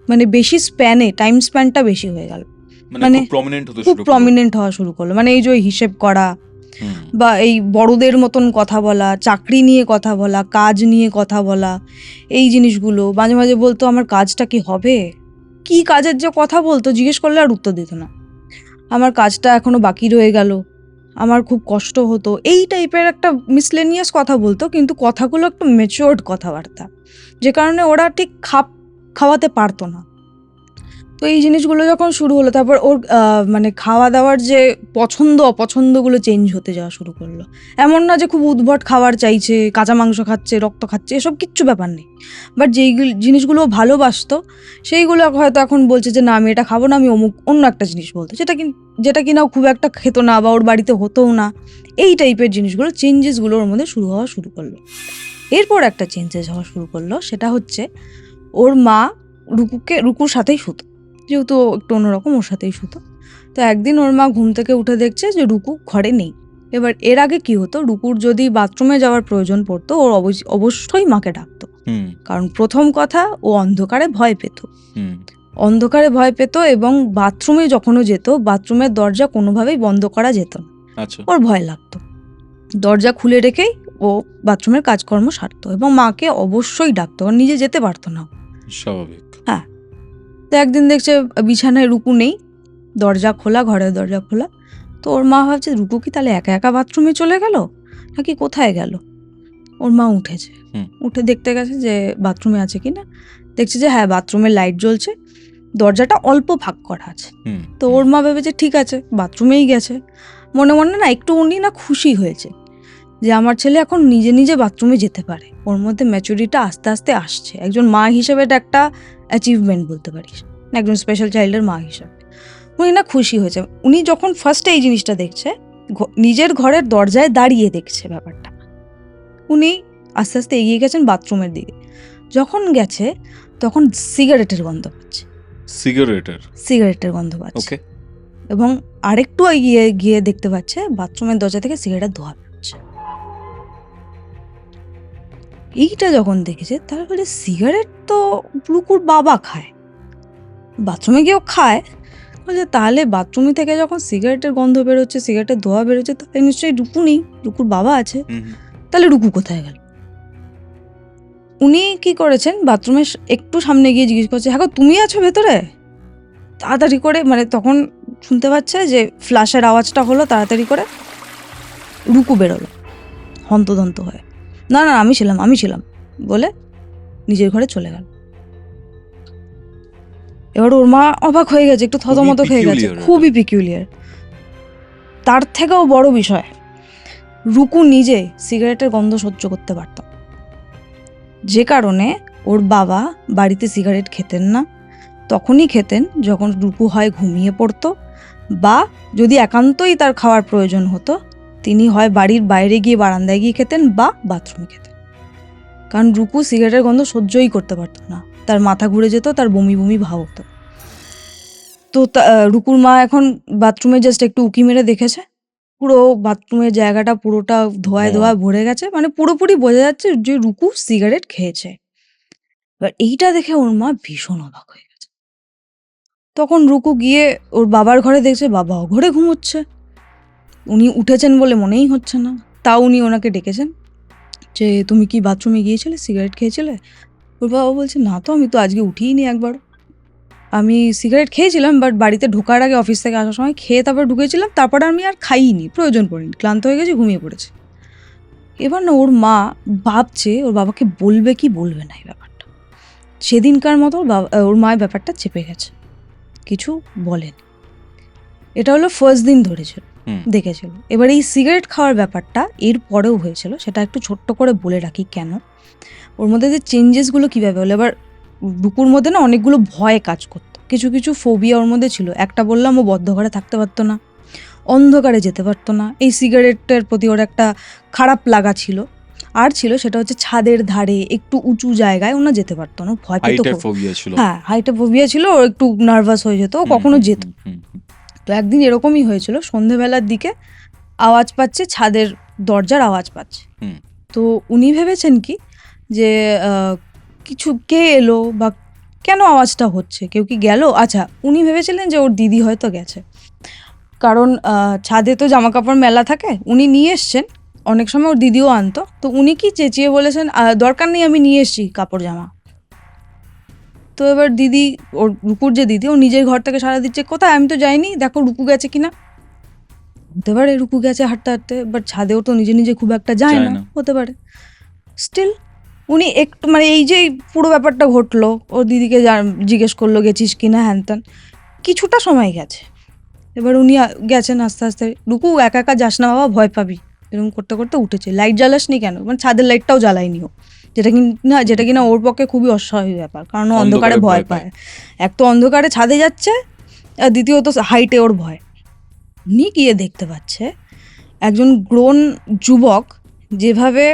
মানে বেশি স্প্যানে, টাইম স্প্যানটা বেশি হয়ে গেল, মানে খুব প্রমিনেন্ট হওয়া শুরু করলো। মানে এই যে হিসেব করা, বা এই বড়দের মতন কথা বলা, চাকরি নিয়ে কথা বলা, কাজ নিয়ে কথা বলা, এই জিনিসগুলো মাঝে মাঝে বলতো আমার কাজটা কি হবে, কি কাজের যে কথা বলতো, জিজ্ঞেস করলে আর উত্তর দিত না, আমার কাজটা এখনো বাকি রয়ে গেল, আমার খুব কষ্ট হতো, এই টাইপের একটা মিসলেনিয়াস কথা বলতো, কিন্তু কথাগুলো একটু ম্যাচিওর্ড কথাবার্তা, যে কারণে ওরা ঠিক খাওয়াতে পারতো না। তো এই জিনিসগুলো যখন শুরু হলো, তারপর ওর মানে খাওয়া দাওয়ার যে পছন্দ অপছন্দগুলো চেঞ্জ হতে যাওয়া শুরু করলো। এমন না যে খুব উদ্ভট খাবার চাইছে, কাঁচা মাংস খাচ্ছে, রক্ত খাচ্ছে, এসব কিচ্ছু ব্যাপার নেই, বাট যেই জিনিসগুলো ভালোবাসতো সেইগুলো হয়তো এখন বলছে যে না আমি এটা খাবো না, আমি অন্য একটা জিনিস বলতো, যেটা কিনা খুব একটা খেতো না বা ওর বাড়িতে হতোও না। এই টাইপের জিনিসগুলো, চেঞ্জেসগুলো ওর মধ্যে শুরু হওয়া শুরু করলো। এরপর একটা চেঞ্জেস হওয়া শুরু করলো, সেটা হচ্ছে ওর মা রুকুর সাথেই শুতো, যেহেতু ও একটু অন্যরকম, ওর সাথেই শুতো। তো একদিন ওর মা ঘুম থেকে উঠে দেখছে যে রুকু ঘরে নেই। এবার এর আগে কি হতো, রুকুর যদি বাথরুমে যাওয়ার প্রয়োজন পড়তো ওর অবশ্যই মাকে ডাকতো, কারণ প্রথম কথা ও অন্ধকারে ভয় পেত। অন্ধকারে ভয় পেত এবং বাথরুমে যখনও যেত বাথরুমের দরজা কোনোভাবেই বন্ধ করা যেত না, ওর ভয় লাগতো। দরজা খুলে রেখেই ও বাথরুমের কাজকর্ম সারতো এবং মাকে অবশ্যই ডাকতো, আর নিজে যেতে পারতো না। স্বাভাবিক। হ্যাঁ। তো একদিন দেখছে বিছানায় রুকু নেই, দরজা খোলা, ঘরের দরজা খোলা। তো ওর মা ভাবছে রুকু কি তাহলে একা একা বাথরুমে চলে গেল নাকি কোথায় গেল। ওর মা উঠেছে, উঠে দেখতে গেছে যে বাথরুমে আছে কিনা। দেখছে যে হ্যাঁ, বাথরুমের লাইট জ্বলছে, দরজাটা অল্প ফাঁক করা আছে। তো ওর মা ভেবেছে ঠিক আছে, বাথরুমেই গেছে। মনে মনে না একটু উনি না খুশি হয়েছে যে আমার ছেলে এখন নিজে নিজে বাথরুমে যেতে পারে, ওর মধ্যে ম্যাচুরিটিটা আস্তে আস্তে আসছে। একজন মা হিসেবে এটা একটা অ্যাচিভমেন্ট বলতে পারিস, একজন স্পেশাল চাইল্ডের মা হিসেবে উনি না খুশি হয়েছে। উনি যখন ফার্স্টে এই জিনিসটা দেখছে, নিজের ঘরের দরজায় দাঁড়িয়ে দেখছে ব্যাপারটা, উনি আস্তে আস্তে এগিয়ে গেছেন বাথরুমের দিকে। যখন গেছে তখন সিগারেটের গন্ধ পাচ্ছে, সিগারেটের গন্ধ পাচ্ছে। এবং আরেকটু এগিয়ে গিয়ে দেখতে পাচ্ছে বাথরুমের দরজা থেকে সিগারেটের ধোঁয়া বেরোচ্ছে। এইটা যখন দেখেছে তারপরে সিগারেট তো রুকুর বাবা খায়, বাথরুমে গিয়েও খায়, বলছে তাহলে বাথরুমে থেকে যখন সিগারেটের গন্ধ বেরোচ্ছে, সিগারেটের ধোঁয়া বেরোচ্ছে, তাহলে নিশ্চয়ই রুকু নেই, রুকুর বাবা আছে। তাহলে রুকু কোথায় গেল? উনি কি করেছেন, বাথরুমে একটু সামনে গিয়ে জিজ্ঞেস করছে হ্যাঁ তুমি আছো ভেতরে? তাড়াতাড়ি করে, মানে তখন শুনতে পাচ্ছে যে ফ্ল্যাশের আওয়াজটা হলো, তাড়াতাড়ি করে রুকু বেরোলো হন্তদন্ত হয়ে, না না আমি ছিলাম বলে নিজের ঘরে চলে গেল। এবার ওর মা অবাক হয়ে গেছে, একটু থতমত হয়ে গেছে, খুবই পিকিউলিয়ার। তার থেকেও বড় বিষয়, রুকু নিজে সিগারেটের গন্ধ সহ্য করতে পারত, যে কারণে ওর বাবা বাড়িতে সিগারেট খেতেন না। তখনই খেতেন যখন রুকু হয় ঘুমিয়ে পড়তো, বা যদি একান্তই তার খাওয়ার প্রয়োজন হতো তিনি হয় বাড়ির বাইরে গিয়ে বারান্দায় গিয়ে খেতেন বা বাথরুমে খেতেন। কারণ রুকু সিগারেটের গন্ধ সহ্যই করতে পারতো না, তার মাথা ঘুরে যেত, তার বমি বমি ভাব হতো। তো রুকুর মা এখন বাথরুমে জাস্ট একটু উকি মেরে দেখেছে, পুরো বাথরুমের জায়গাটা পুরোটা ধোয়ায় ভরে গেছে, মানে পুরোপুরি বোঝা যাচ্ছে যে রুকু সিগারেট খেয়েছে। এবার এইটা দেখে ওর মা ভীষণ অবাক হয়ে গেছে। তখন রুকু গিয়ে ওর বাবার ঘরে দেখছে বাবা ঘরে ঘুমোচ্ছে, উনি উঠেছেন বলে মনেই হচ্ছে না। তাও উনি ওনাকে ডেকেছেন যে তুমি কি বাথরুমে গিয়েছিলে, সিগারেট খেয়েছিলে? ওর বাবা বলছে না তো, আমি তো আজকে উঠিই নি একবার, আমি সিগারেট খেয়েছিলাম বাট বাড়িতে ঢোকার আগে অফিস থেকে আসার সময় খেয়ে তারপর ঢুকেছিলাম, তারপরে আমি আর খাইনি, প্রয়োজন পড়েনি, ক্লান্ত হয়ে গেছি, ঘুমিয়ে পড়েছে। এবার না ওর মা ভাবছে ওর বাবাকে বলবে কি বলবে না এই ব্যাপারটা। সেদিনকার মতো ওর মায়ের ব্যাপারটা চেপে গেছে, কিছু বলেন। এটা হলো ফার্স্ট দিন ধরেছিল, দেখেছিল। এবার এই সিগারেট খাওয়ার ব্যাপারটা এর পরেও হয়েছিল, সেটা একটু ছোট্ট করে বলে রাখি কেন, ওর মধ্যে যে চেঞ্জেসগুলো কীভাবে হলো। এবার রুকুর মধ্যে না অনেকগুলো ভয় কাজ করতো, কিছু কিছু ফোবিয়া ওর মধ্যে ছিল। একটা বললাম, ও বদ্ধ ঘরে থাকতে পারতো না, অন্ধকারে যেতে পারতো না, এই সিগারেটের প্রতি ওর একটা খারাপ লাগা ছিল। আর ছিল সেটা হচ্ছে ছাদের ধারে একটু উঁচু জায়গায় ওনা যেতে পারতো না, ভয় পেত। হ্যাঁ, হাইটের ফোবিয়া ছিল, ও একটু নার্ভাস হয়ে যেত, ও কখনো যেত। তো একদিন এরকমই হয়েছিল, সন্ধেবেলার দিকে আওয়াজ পাচ্ছে, ছাদের দরজার আওয়াজ পাচ্ছে। তো উনি ভেবেছেন কি যে কিছু কে এলো বা কেন আওয়াজটা হচ্ছে, কেউ কি গেল। আচ্ছা, উনি ভেবেছিলেন যে ওর দিদি হয়তো গেছে, কারণ ছাদে তো জামা কাপড় মেলা থাকে, উনি নিয়ে এসছেন, অনেক সময় ওর দিদিও আনতো। তো উনি কি চেঁচিয়ে বলেছেন দরকার নেই, আমি নিয়ে এসছি কাপড় জামা। তো এবার দিদি, ওর রুকুর যে দিদি, ও নিজের ঘর থেকে সাড়া দিচ্ছে, কোথায়, আমি তো যাইনি, দেখো রুকু গেছে কিনা। হতে পারে রুকু গেছে হাঁটতে হাঁটতে, বাট ছাদেও তো নিজে নিজে খুব একটা যায় না, হতে পারে। স্টিল উনি একটু, মানে এই যে পুরো ব্যাপারটা ঘটলো, ওর দিদিকে জিজ্ঞেস করলো গেছিস কিনা, হ্যান ত্যান, কিছুটা সময় গেছে। এবার উনি গেছেন আস্তে আস্তে, রুকু একা একা যাস না বাবা, ভয় পাবি, এরকম করতে করতে উঠেছে। লাইট জ্বালাসনি কেন, মানে ছাদের লাইটটাও জ্বালায়নি ও, যেটা কিনা ওর পক্ষে খুবই অস্বাভাবিক ব্যাপার, কারণ ও অন্ধকারে ভয় পায়। এক তো অন্ধকারে ছাদে যাচ্ছে, আর দ্বিতীয়ত হাইটে ওর ভয়। উনি গিয়ে দেখতে পাচ্ছে একজন গ্রোন যুবক যেভাবে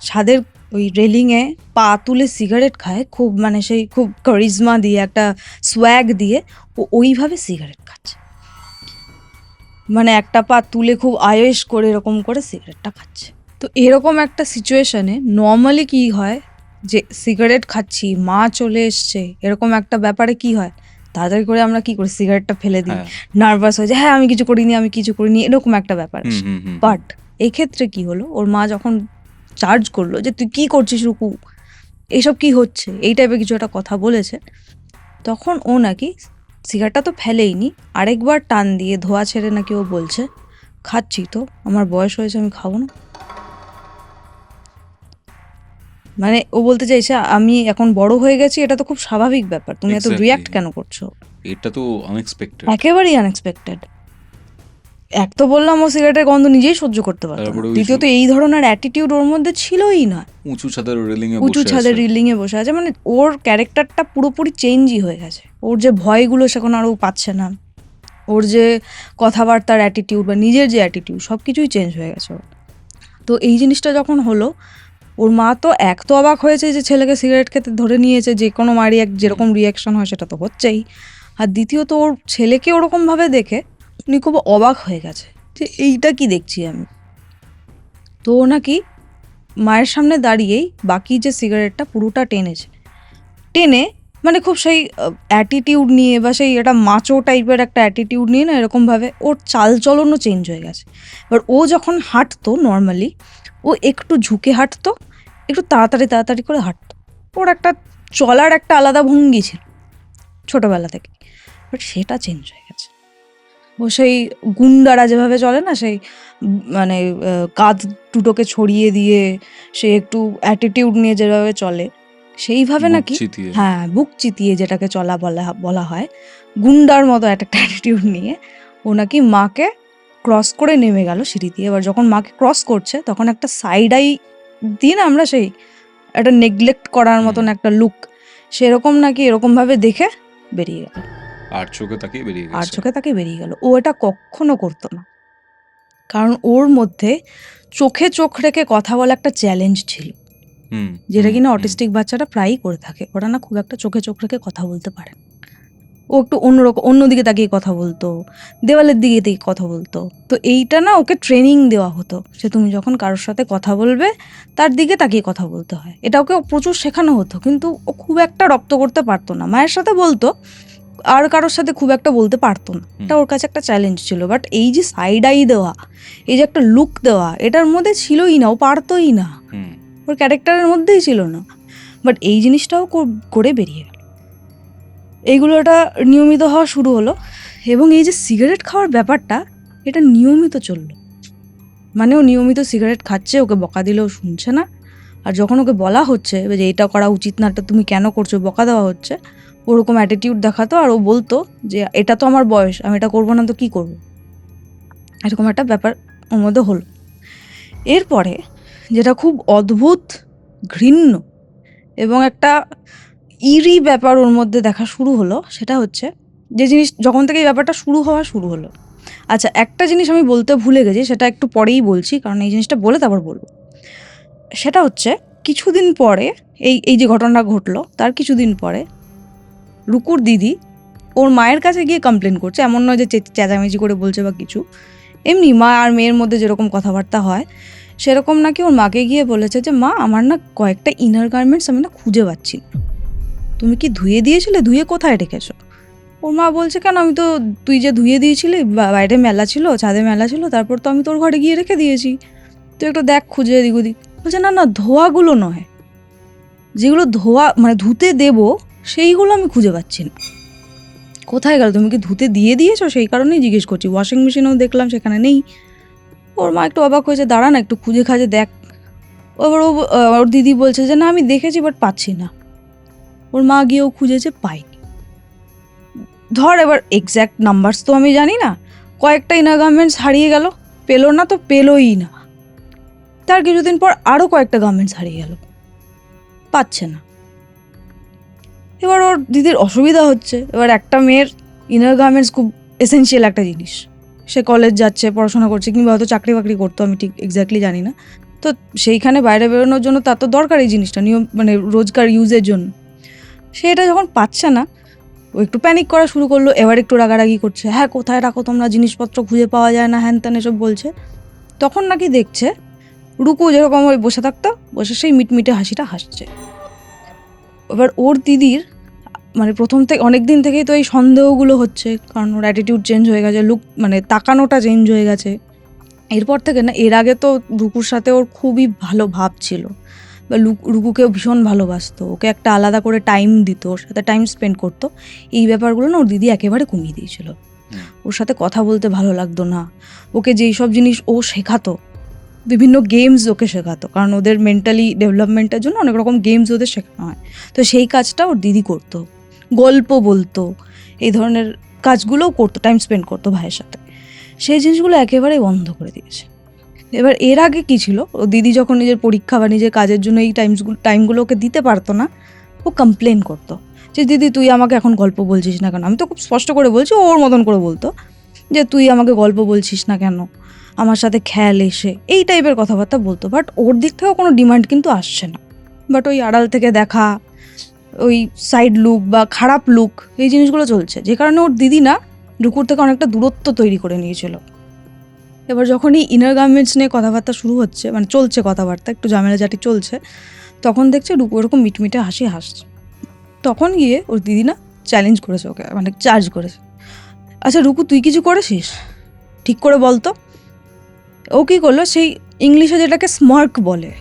ছাদের ওই রেলিংয়ে পা তুলে সিগারেট খায়, খুব মানে সেই খুব কারিজমা দিয়ে, একটা সোয়াগ দিয়ে ও ওইভাবে সিগারেট খাচ্ছে, মানে একটা পা তুলে খুব আয়েশ করে এরকম করে সিগারেটটা খাচ্ছে। তো এরকম একটা সিচুয়েশনে নর্মালি কি হয়, যে সিগারেট খাচ্ছি, মা চলে এসছে, এরকম একটা ব্যাপারে কি হয়, তাড়াতাড়ি করে আমরা কি করি, সিগারেটটা ফেলে দিই, হ্যাঁ। নার্ভাস হয়ে যায়, হ্যাঁ আমি কিছু করিনি, এরকম একটা ব্যাপার আসে। বাট এই ক্ষেত্রে কি হলো, ওর মা যখন চার্জ করলো যে তুই কি করছিস রুকু, এইসব কি হচ্ছে, এই টাইপের কিছু একটা কথা বলেছে, তখন ও নাকি সিগারেটটা তো ফেলেইনি, আরেকবার টান দিয়ে ধোয়া ছেড়ে নাকি ও বলছে, খাচ্ছি তো, আমার বয়স হয়েছে, আমি খাবো না। মানে ও বলতে চাইছে আমি এখন বড় হয়ে গেছি, এটা তো খুব স্বাভাবিক ব্যাপার, তুমি এত Exactly. রিয়াক্ট কেন করছো। এটা তো আনএক্সপেক্টেড। একেবারেই আনএক্সপেক্টেড। এক তো বললাম ও সিগারেটের গন্ধ নিজেই সহ্য করতে পারতো না, তারপরে ওই দ্বিতীয়ত এই ধরনের অ্যাটিটিউড ওর মধ্যে ছিলই না। উঁচু ছাদের রেলিংয়ে উঁচু ছাদের রিলিংয়ে বসে আছে, মানে ওর ক্যারেক্টারটা পুরোপুরি চেঞ্জই হয়ে গেছে। ওর যে ভয়গুলো সেখানে আর ও পাচ্ছে না, ওর যে কথাবার্তার অ্যাটিটিউড বা নিজের যে অ্যাটিটিউড, সব কিছুই চেঞ্জ হয়ে গেছে ওর। তো এই জিনিসটা যখন হলো, ওর মা তো এক তো অবাক হয়েছে যে ছেলেকে সিগারেট খেতে ধরে নিয়েছে, যে কোনো মারই যেরকম রিয়াকশন হয় সেটা তো হচ্ছেই, আর দ্বিতীয়ত ওর ছেলেকে ওরকমভাবে দেখে উনি খুব অবাক হয়ে গেছে যে এইটা কি দেখছি আমি। তো ও নাকি মায়ের সামনে দাঁড়িয়েই বাকি যে সিগারেটটা পুরোটা টেনে মানে খুব সেই অ্যাটিটিউড নিয়ে বা সেই একটা মাচো টাইপের একটা অ্যাটিটিউড নিয়ে না, এরকমভাবে ওর চালচলনও চেঞ্জ হয়ে গেছে। এবার ও যখন হাঁটতো নর্মালি, ও একটু ঝুঁকে হাঁটতো, একটু তাড়াতাড়ি করে হাঁটতো, ওর একটা চলার একটা আলাদা ভঙ্গি ছিল ছোটোবেলা থেকে, বাট সেটা চেঞ্জ হয়ে গেছে। ও সেই গুন্ডারা যেভাবে চলে না, সেই মানে কাঁধ দুটোকে ছড়িয়ে দিয়ে সে একটু অ্যাটিটিউড নিয়ে যেভাবে চলে, সেইভাবে নাকি, হ্যাঁ বুক চিতিয়ে যেটাকে চলা বলা হয়, গুন্ডার মতো একটা অ্যাটিটিউড নিয়ে ও নাকি মাকে ক্রস করে নেমে গেল সিঁড়ি দিয়ে। এবার যখন মাকে ক্রস করছে, তখন একটা সাইড আই দিয়ে না আমরা সেই একটা নেগলেক্ট করার মতন একটা লুক, সেরকম নাকি এরকমভাবে দেখে বেরিয়ে গেল, আর চোখে তাকে বেরিয়ে গেল। ও এটা কখনো করতো না, কারণ ওর মধ্যে চোখে চোখ রেখে কথা বলা একটা চ্যালেঞ্জ ছিল, যেটা কিনা অটিস্টিক বাচ্চারা প্রায়ই করে থাকে। ওরা না খুব একটা চোখে চোখ রেখে কথা বলতে পারে, ও একটু অন্যরকম, অন্যদিকে তাকিয়ে কথা বলতো, দেওয়ালের দিকে তাকিয়ে কথা বলতো। তো এইটা না ওকে ট্রেনিং দেওয়া হতো যে তুমি যখন কারোর সাথে কথা বলবে তার দিকে তাকিয়ে কথা বলতে হয়, এটা ওকে প্রচুর শেখানো হতো, কিন্তু ও খুব একটা রপ্ত করতে পারতো না। মায়ের সাথে বলতো, আর কারোর সাথে খুব একটা বলতে পারতো না, এটা ওর কাছে একটা চ্যালেঞ্জ ছিল। বাট এই যে সাইড আই দেওয়া, এই যে একটা লুক দেওয়া, এটার মধ্যে ছিলই না, ও পারতোই না, ওর ক্যারেক্টারের মধ্যেই ছিল না। বাট এই জিনিসটাও করে বেরিয়ে গেল। এইগুলো এটা নিয়মিত হওয়া শুরু হলো, এবং এই যে সিগারেট খাওয়ার ব্যাপারটা, এটা নিয়মিত চললো। মানে ও নিয়মিত সিগারেট খাচ্ছে, ওকে বকা দিলেও শুনছে না, আর যখন ওকে বলা হচ্ছে যে এটা করা উচিত না, এটা তুমি কেন করছো, বকা দেওয়া হচ্ছে, ওরকম অ্যাটিটিউড দেখাতো, আর ও বলতো যে এটা তো আমার বয়স, আমি এটা করবো না তো কি করবো, এরকম একটা ব্যাপার ওর মধ্যে হলো। এরপরে যেটা খুব অদ্ভুত, ঘৃণ্য এবং একটা ইরি ব্যাপার ওর মধ্যে দেখা শুরু হলো, সেটা হচ্ছে যে জিনিস যখন থেকে এই ব্যাপারটা শুরু হলো, আচ্ছা একটা জিনিস আমি বলতে ভুলে গেছি, সেটা একটু পরেই বলছি, কারণ এই জিনিসটা বলে তারপর বলবো। সেটা হচ্ছে কিছুদিন পরে, এই যে ঘটনাটা ঘটলো তার কিছুদিন পরে রুকুর দিদি ওর মায়ের কাছে গিয়ে কমপ্লেন করছে, এমন নয় যে চেঁচামেচি করে বলছে বা কিছু, এমনি মা আর মেয়ের মধ্যে যেরকম কথাবার্তা হয় সেরকম নাকি ওর মাকে গিয়ে বলেছে যে মা আমার না কয়েকটা ইনার গার্মেন্টস আমি না খুঁজে পাচ্ছি, তুমি কি ধুয়ে দিয়েছিলে, ধুয়ে কোথায় রেখেছো? ওর মা বলছে কেন, আমি তো তুই যে ধুয়ে দিয়েছিলি বাইরে মেলা ছিল, ছাদে মেলা ছিল, তারপর তো আমি তোর ঘরে গিয়ে রেখে দিয়েছি, তুই একটু দেখ খুঁজে এদিক ওদিক। বলছে না না, ধোয়াগুলো নয়, যেগুলো ধোয়া মানে ধুতে দেবো সেইগুলো আমি খুঁজে পাচ্ছি না, কোথায় গেল, তুমি কি ধুতে দিয়ে দিয়েছো, সেই কারণেই জিজ্ঞেস করছি, ওয়াশিং মেশিনেও দেখলাম সেখানে নেই। ওর মা একটু অবাক হয়েছে, দাঁড়া না একটু খুঁজে খাজে দেখ। ওর দিদি বলছে যে না আমি দেখেছি বাট পাচ্ছি না। ওর মা গিয়েও খুঁজেছে, পাইনি। ধর এবার এক্স্যাক্ট নাম্বারস তো আমি জানি না, কয়েকটা ইনার গার্মেন্টস হারিয়ে গেল, পেলো না তো পেলোই না, তার কিছুদিন পর আরও কয়েকটা গার্মেন্টস হারিয়ে গেল, পাচ্ছে না। এবার ওর দিদির অসুবিধা হচ্ছে, এবার একটা মেয়ের ইনার গার্মেন্টস খুব এসেনশিয়াল একটা জিনিস, সে কলেজ যাচ্ছে, পড়াশোনা করছে, কিংবা হয়তো চাকরি বাকরি করতো, আমি ঠিক এক্স্যাক্টলি জানি না, তো সেইখানে বাইরে বেরোনোর জন্য তার তো দরকার এই জিনিসটা, নিয়ম মানে রোজকার ইউজের জন্য। সে এটা যখন পাচ্ছে না, ও একটু প্যানিক করা শুরু করলো, এবার একটু রাগারাগি করছে, হ্যাঁ কোথায় রাখো তোমরা, জিনিসপত্র খুঁজে পাওয়া যায় না, হ্যান ত্যান এসব বলছে। তখন নাকি দেখছে রুকু যেরকম ওই বসে থাকতো, বসে সেই মিটমিটে হাসিটা হাসছে। এবার ওর দিদির মানে প্রথম থেকে অনেক দিন থেকেই তো এই সন্দেহগুলো হচ্ছে, কারণ ওর অ্যাটিটিউড চেঞ্জ হয়ে গেছে, লুক মানে তাকানোটা চেঞ্জ হয়ে গেছে। এরপর থেকে না, এর আগে তো রুকুর সাথে ওর খুবই ভালো ভাব ছিল, বা রুকুকেও ভীষণ ভালোবাসতো, ওকে একটা আলাদা করে টাইম দিত, ওর সাথে টাইম স্পেন্ড করতো। এই ব্যাপারগুলো না ওর দিদি একেবারে কমিয়ে দিয়েছিল। ওর সাথে কথা বলতে ভালো লাগতো না, ওকে যেই সব জিনিস ও শেখাতো, বিভিন্ন গেমস ওকে শেখাতো, কারণ ওদের মেন্টালি ডেভেলপমেন্টের জন্য অনেক রকম গেমস ওদের শেখানো হয়, তো সেই কাজটা ওর দিদি করতো, গল্প বলতো, এই ধরনের কাজগুলোও করতো, টাইম স্পেন্ড করতো ভাইয়ের সাথে। সেই জিনিসগুলো একেবারেই বন্ধ করে দিয়েছে। এবার এর আগে কী ছিল, ও দিদি যখন নিজের পরীক্ষা বা নিজের কাজের জন্য এই টাইমগুলো ওকে দিতে পারতো না, ও কমপ্লেন করতো যে দিদি তুই আমাকে এখন গল্প বলছিস না কেন। আমি তো খুব স্পষ্ট করে বলছি, ওর মতন করে বলতো যে তুই আমাকে গল্প বলছিস না কেন, আমার সাথে খেয়াল এসে, এই টাইপের কথাবার্তা বলতো। বাট ওর দিক থেকেও কোনো ডিমান্ড কিন্তু আসছে না, বাট ওই আড়াল থেকে দেখা, ওই সাইড লুক বা খারাপ লুক, এই জিনিসগুলো চলছে, যে কারণে ওর দিদি না রুকুর থেকে অনেকটা দূরত্ব তৈরি করে নিয়েছিল। এবার যখনই ইনার গার্মেন্টস নিয়ে কথাবার্তা শুরু হচ্ছে, মানে চলছে কথাবার্তা, একটু ঝামেলাঝাটি চলছে, তখন দেখছে রুকু এরকম মিটমিটে হাসি হাসছে। তখন গিয়ে ওর দিদি না চ্যালেঞ্জ করেছে ওকে, মানে চার্জ করেছে, আচ্ছা রুকু তুই কিছু করেছিস, ঠিক করে বলতো। ও কী করলো, সেই ইংলিশে যেটাকে স্মার্ক বলে,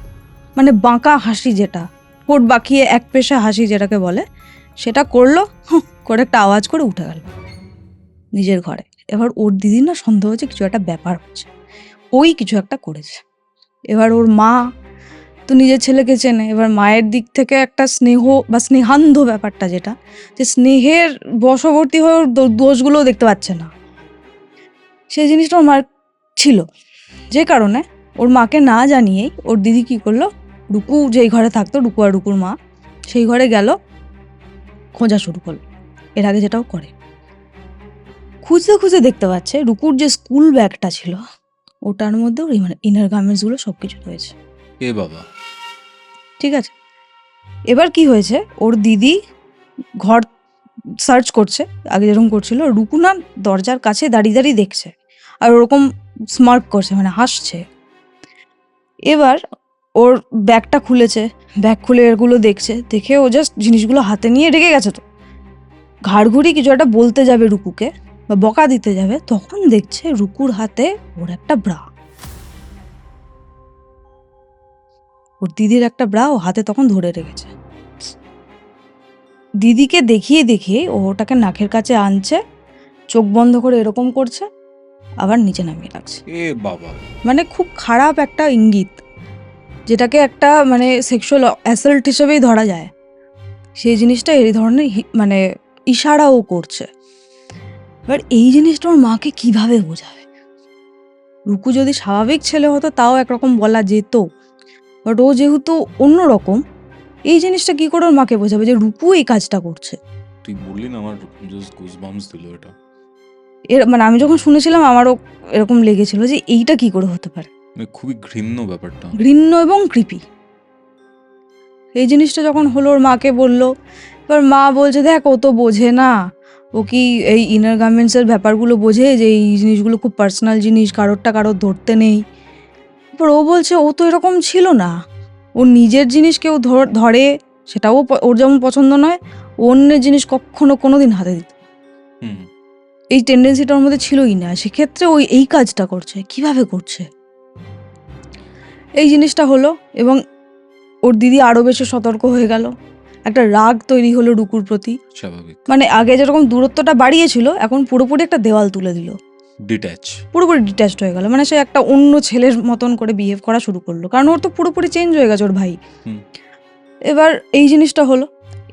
মানে বাঁকা হাসি, যেটা ঠোঁট বাঁকিয়ে এক পেশা হাসি যেটাকে বলে, সেটা করলো, করে একটা আওয়াজ করে উঠে গেল নিজের ঘরে। এবার ওর দিদির না সন্দেহ হচ্ছে কিছু একটা ব্যাপার হচ্ছে, ওই কিছু একটা করেছে। এবার ওর মা তো নিজের ছেলেকে চেনে, এবার মায়ের দিক থেকে একটা স্নেহ বা স্নেহান্ধ ব্যাপারটা, যেটা যে স্নেহের বশবর্তী হয়ে ওর দোষগুলোও দেখতে পাচ্ছে না, সেই জিনিসটা ওর মার ছিল। যে কারণে ওর মাকে না জানিয়েই ওর দিদি কী করলো, রুকু যেই ঘরে থাকতো, রুকু আর রুকুর মা, সেই ঘরে গেল, খোঁজা শুরু করলো, এর আগে যেটাও করে। খুঁজতে খুঁজতে দেখতে পাচ্ছে রুকুর যে স্কুল ব্যাগটা ছিল, ওটার মধ্যে ওর ইনার গার্মেন্টসগুলো সব কিছু রয়েছে। এ বাবা, ঠিক আছে, এবার কি হয়েছে, ওর দিদি ঘর সার্চ করছে, আগে যেরকম করছিল, রুকু না দরজার কাছে দাঁড়িয়ে দাঁড়িয়ে দেখছে, আর ওরকম স্মার্ট করছে, মানে হাসছে। এবার ওর ব্যাগটা খুলেছে, ব্যাগ খুলে এগুলো দেখছে, দেখে ও জাস্ট জিনিসগুলো হাতে নিয়ে রেগে গেছে, তো ঘাড়ঘুড়ি কিছু একটা বলতে যাবে রুকুকে বা বকা দিতে যাবে, তখন দেখছে রুকুর হাতে ওর একটা ব্রা, ওর দিদির একটা ব্রা ও হাতে তখন ধরে রেখেছে। দিদিকে দেখিয়ে দেখিয়ে ও ওটাকে নাকের কাছে আনছে, চোখ বন্ধ করে এরকম করছে, আবার নিচে নামিয়ে রাখছে। এ বাবা, মানে খুব খারাপ একটা ইঙ্গিত, যেটাকে একটা মানে সেক্সুয়াল অ্যাসাল্ট হিসেবেই ধরা যায়, সেই জিনিসটা এই ধরনের মানে ইশারাও করছে। এবার এই জিনিসটা ওর মাকে কিভাবে বোঝাবে? রুকু যদি স্বাভাবিক ছেলে হতো তাও একরকম বলা যেত, বাট ও যেহেতু অন্যরকম, এই জিনিসটা কি করে ওর মাকে বোঝাবে যে রুকু এই কাজটা করছে? তুই বললি না, আমার জাস্ট গুজবাম্পস দিল এটা। মানে আমি যখন শুনেছিলাম আমারও এরকম লেগেছিল যে এইটা কি করে হতে পারে, মানে খুবই ঘৃণ্য ব্যাপারটা। ঘৃণ্য এবং কৃপি। এই জিনিসটা যখন হলো, ওর মাকে বললো, এবার মা বলছে দেখ ও তো বোঝে না, ও কি এই ইনার গার্মেন্টসের ব্যাপারগুলো বোঝে, যে এই জিনিসগুলো খুব পার্সোনাল জিনিস, কারোরটা কারোর ধরতে নেই। এবার ও বলছে ও তো এরকম ছিল না, ওর নিজের জিনিস কেউ ধরে, সেটাও ওর যেমন পছন্দ নয়, অন্যের জিনিস কখনো কোনোদিন হাতে দিত, এই টেন্ডেন্সিটা ওর মধ্যে ছিলই না। সেক্ষেত্রে ওই এই কাজটা করছে, কিভাবে করছে, এই জিনিসটা হলো। এবং ওর দিদি আরও বেশি সতর্ক হয়ে গেল, একটা রাগ তৈরি হলো রুকুর প্রতি, স্বাভাবিক। মানে আগে যেরকম দূরত্বটা বাড়িয়েছিল, এখন পুরোপুরি একটা দেওয়াল তুলে দিল, পুরোপুরি ডিট্যাচড হয়ে গেল, মানে সে একটা অন্য ছেলের মতন করে বিহেভ করা শুরু করলো, কারণ ওর তো পুরোপুরি চেঞ্জ হয়ে গেছে ওর ভাই। এবার এই জিনিসটা হলো,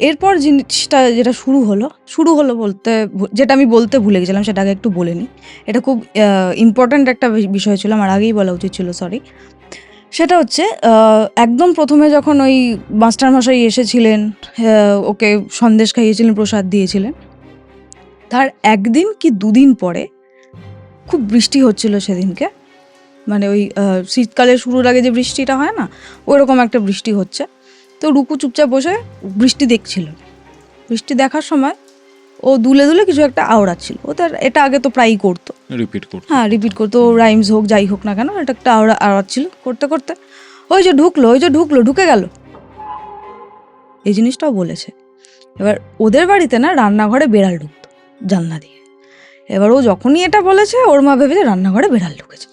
এরপর জিনিসটা যেটা শুরু হলো বলতে, যেটা আমি বলতে ভুলে গেছিলাম সেটা আগে একটু বলে নিই, এটা খুব ইম্পর্ট্যান্ট একটা বিষয় ছিল, আমার আগেই বলা উচিত ছিল, সরি। সেটা হচ্ছে একদম প্রথমে যখন ওই মাস্টারমশাই এসেছিলেন, ওকে সন্দেশ খাইয়েছিলেন, প্রসাদ দিয়েছিলেন, তার একদিন কি দুদিন পরে খুব বৃষ্টি হচ্ছিল সেদিনকে, মানে ওই শীতকালে শুরুর আগে যে বৃষ্টিটা হয় না, ওইরকম একটা বৃষ্টি হচ্ছে। তো রুকু চুপচাপ বসে বৃষ্টি দেখছিল। বৃষ্টি দেখার সময় ও দুলে দুলে কিছু একটা আওড়াচ্ছিল। ও তার এটা আগে তো প্রায়ই করতো, হ্যাঁ রিপিট করতো, রাইমস হোক যাই হোক না কেন, এটা একটা আওড়াচ্ছিল। করতে করতে ওই যে ঢুকলো ঢুকে গেল, এই জিনিসটাও বলেছে। এবার ওদের বাড়িতে না রান্নাঘরে বেড়াল ঢুকতো জানলা দিয়ে। এবার ও যখনই এটা বলেছে ওর মা ভেবেছে রান্নাঘরে বেড়াল ঢুকেছে।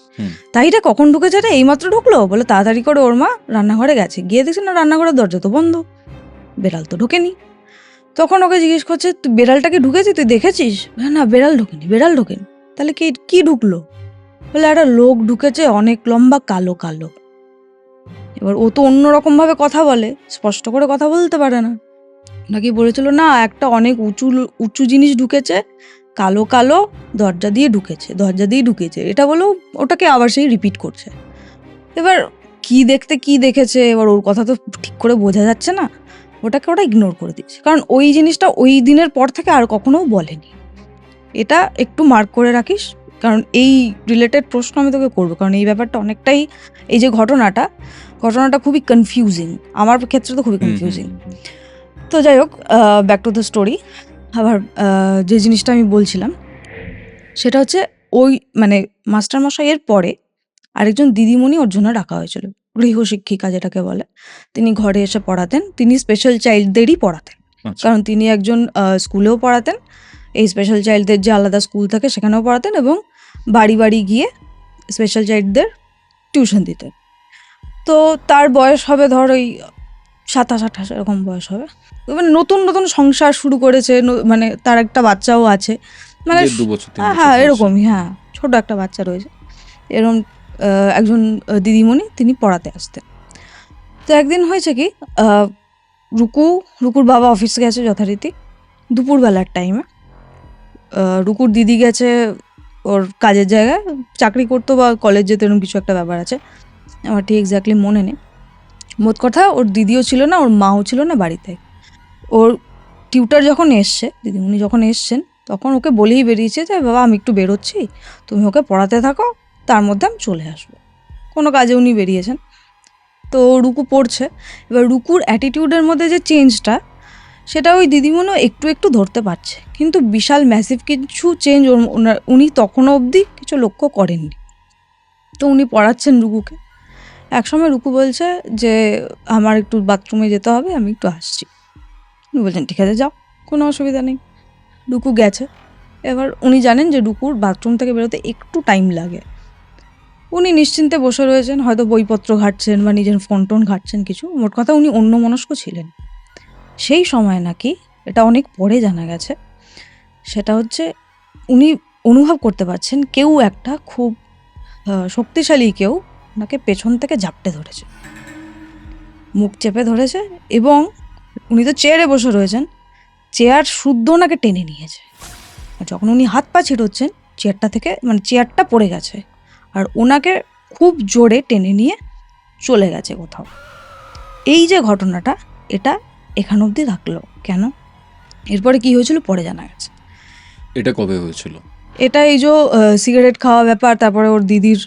তাই রে কখন ঢুকেছে রে, এইমাত্র ঢুকলো বলে তাড়াতাড়ি করে ওর মা রান্নাঘরে গেছে, গিয়ে দেখছে না রান্নাঘরের দরজা তো বন্ধ, বেড়াল তো ঢোকেনি। তখন ওকে জিজ্ঞেস করছে তুই বেড়ালটা কি ঢুকেছি, তুই দেখেছিস? না বেড়াল ঢোকেনি। তাহলে কি ঢুকলো? বলে একটা লোক ঢুকেছে, অনেক লম্বা, কালো কালো। এবার ও তো অন্যরকম ভাবে কথা বলে, স্পষ্ট করে কথা বলতে পারে না। নাকি বলেছিল না একটা অনেক উঁচু জিনিস ঢুকেছে, কালো কালো, দরজা দিয়ে ঢুকেছে, এটা বলেও ওটাকে আবার সেই রিপিট করছে। এবার কি দেখেছে, এবার ওর কথা তো ঠিক করে বোঝা যাচ্ছে না, ওটা ইগনোর করে দিচ্ছে। কারণ ওই জিনিসটা ওই দিনের পর থেকে আর কখনো বলেনি। এটা একটু মার্ক করে রাখিস, কারণ এই রিলেটেড প্রশ্ন আমি তোকে করবো, কারণ এই ব্যাপারটা অনেকটাই, এই যে ঘটনাটা খুবই কনফিউজিং, আমার ক্ষেত্রে তো খুবই কনফিউজিং। তো যাই হোক, ব্যাক টু দ্য স্টোরি। আবার যে জিনিসটা আমি বলছিলাম সেটা হচ্ছে ওই মানে মাস্টারমশাইয়ের পরে আরেকজন দিদিমণি ওর জন্য রাখা হয়েছিল, গৃহশিক্ষিকা যেটাকে বলে। তিনি ঘরে এসে পড়াতেন, তিনি স্পেশাল চাইল্ডদেরই পড়াতেন। কারণ তিনি একজন স্কুলেও পড়াতেন, এই স্পেশাল চাইল্ডদের যে আলাদা স্কুল থাকে সেখানেও পড়াতেন, এবং বাড়ি বাড়ি গিয়ে স্পেশাল চাইল্ডদের টিউশন দিতেন। তো তার বয়স হবে ধর ওই 27-28 এরকম বয়স হবে। মানে নতুন নতুন সংসার শুরু করেছে, মানে তার একটা বাচ্চাও আছে, মানে হ্যাঁ এরকমই, হ্যাঁ ছোট একটা বাচ্চা রয়েছে। এরকম একজন দিদিমণি তিনি পড়াতে আসতেন। তো একদিন হয়েছে কি, রুকুর বাবা অফিস গেছে যথারীতি দুপুরবেলার টাইমে। রুকুর দিদি গেছে ওর কাজের জায়গায়, চাকরি করতো বা কলেজ যেতে, এরকম কিছু একটা ব্যাপার আছে, আমার ঠিক এক্স্যাক্টলি মনে নেই। মোট কথা ওর দিদিও ছিল না, ওর মাও ছিল না বাড়িতে। ওর টিউটার যখন এসছে, দিদিমণি যখন এসছেন, তখন ওকে বলেই বেরিয়েছে যে বাবা আমি একটু বেরোচ্ছি, তুমি ওকে পড়াতে থাকো, তার মধ্যে আমি চলে আসবো। কোনো কাজে উনি বেরিয়েছেন। তো রুকু পড়ছে। এবার রুকুর অ্যাটিটিউডের মধ্যে যে চেঞ্জটা, সেটা ওই দিদিমণিও একটু একটু ধরতে পারছে, কিন্তু বিশাল ম্যাসিভ কিছু চেঞ্জ উনি তখনও অবধি কিছু লক্ষ্য করেননি। তো উনি পড়াচ্ছেন রুকুকে। একসময় রুকু বলছে যে আমার একটু বাথরুমে যেতে হবে, আমি একটু আসছি। উনি বলছেন ঠিক আছে যাও, কোনো অসুবিধা নেই। রুকু গেছে। এবার উনি জানেন যে রুকুর বাথরুম থেকে বেরোতে একটু টাইম লাগে। উনি নিশ্চিন্তে বসে রয়েছেন, হয়তো বইপত্র ঘাঁটছেন বা নিজের ফোন টোন ঘাঁটছেন কিছু, মোট কথা উনি অন্যমনস্ক ছিলেন। সেই সময় নাকি, এটা অনেক পরে জানা গেছে, সেটা হচ্ছে উনি অনুভব করতে পারছেন কেউ একটা খুব শক্তিশালী কেউ ওনাকে পেছন থেকে ঝাপটে ধরেছে, মুখ চেপে ধরেছে, এবং উনি তো চেয়ারে বসে রয়েছেন, চেয়ার শুদ্ধ ওনাকে টেনে নিয়েছে। আর যখন উনি হাত পা ছিটোচ্ছেন, চেয়ারটা থেকে মানে চেয়ারটা পড়ে গেছে, আর ওনাকে খুব জোরে টেনে নিয়ে চলে গেছে কোথাও। এই যে ঘটনাটা, এটা এখান অবধি থাকলো কেন, এরপরে কি হয়েছিল পরে জানা গেছে। এটা কবে হয়েছিল? এটা এই যে সিগারেট খাওয়া ব্যাপার, তারপরে ওর দিদির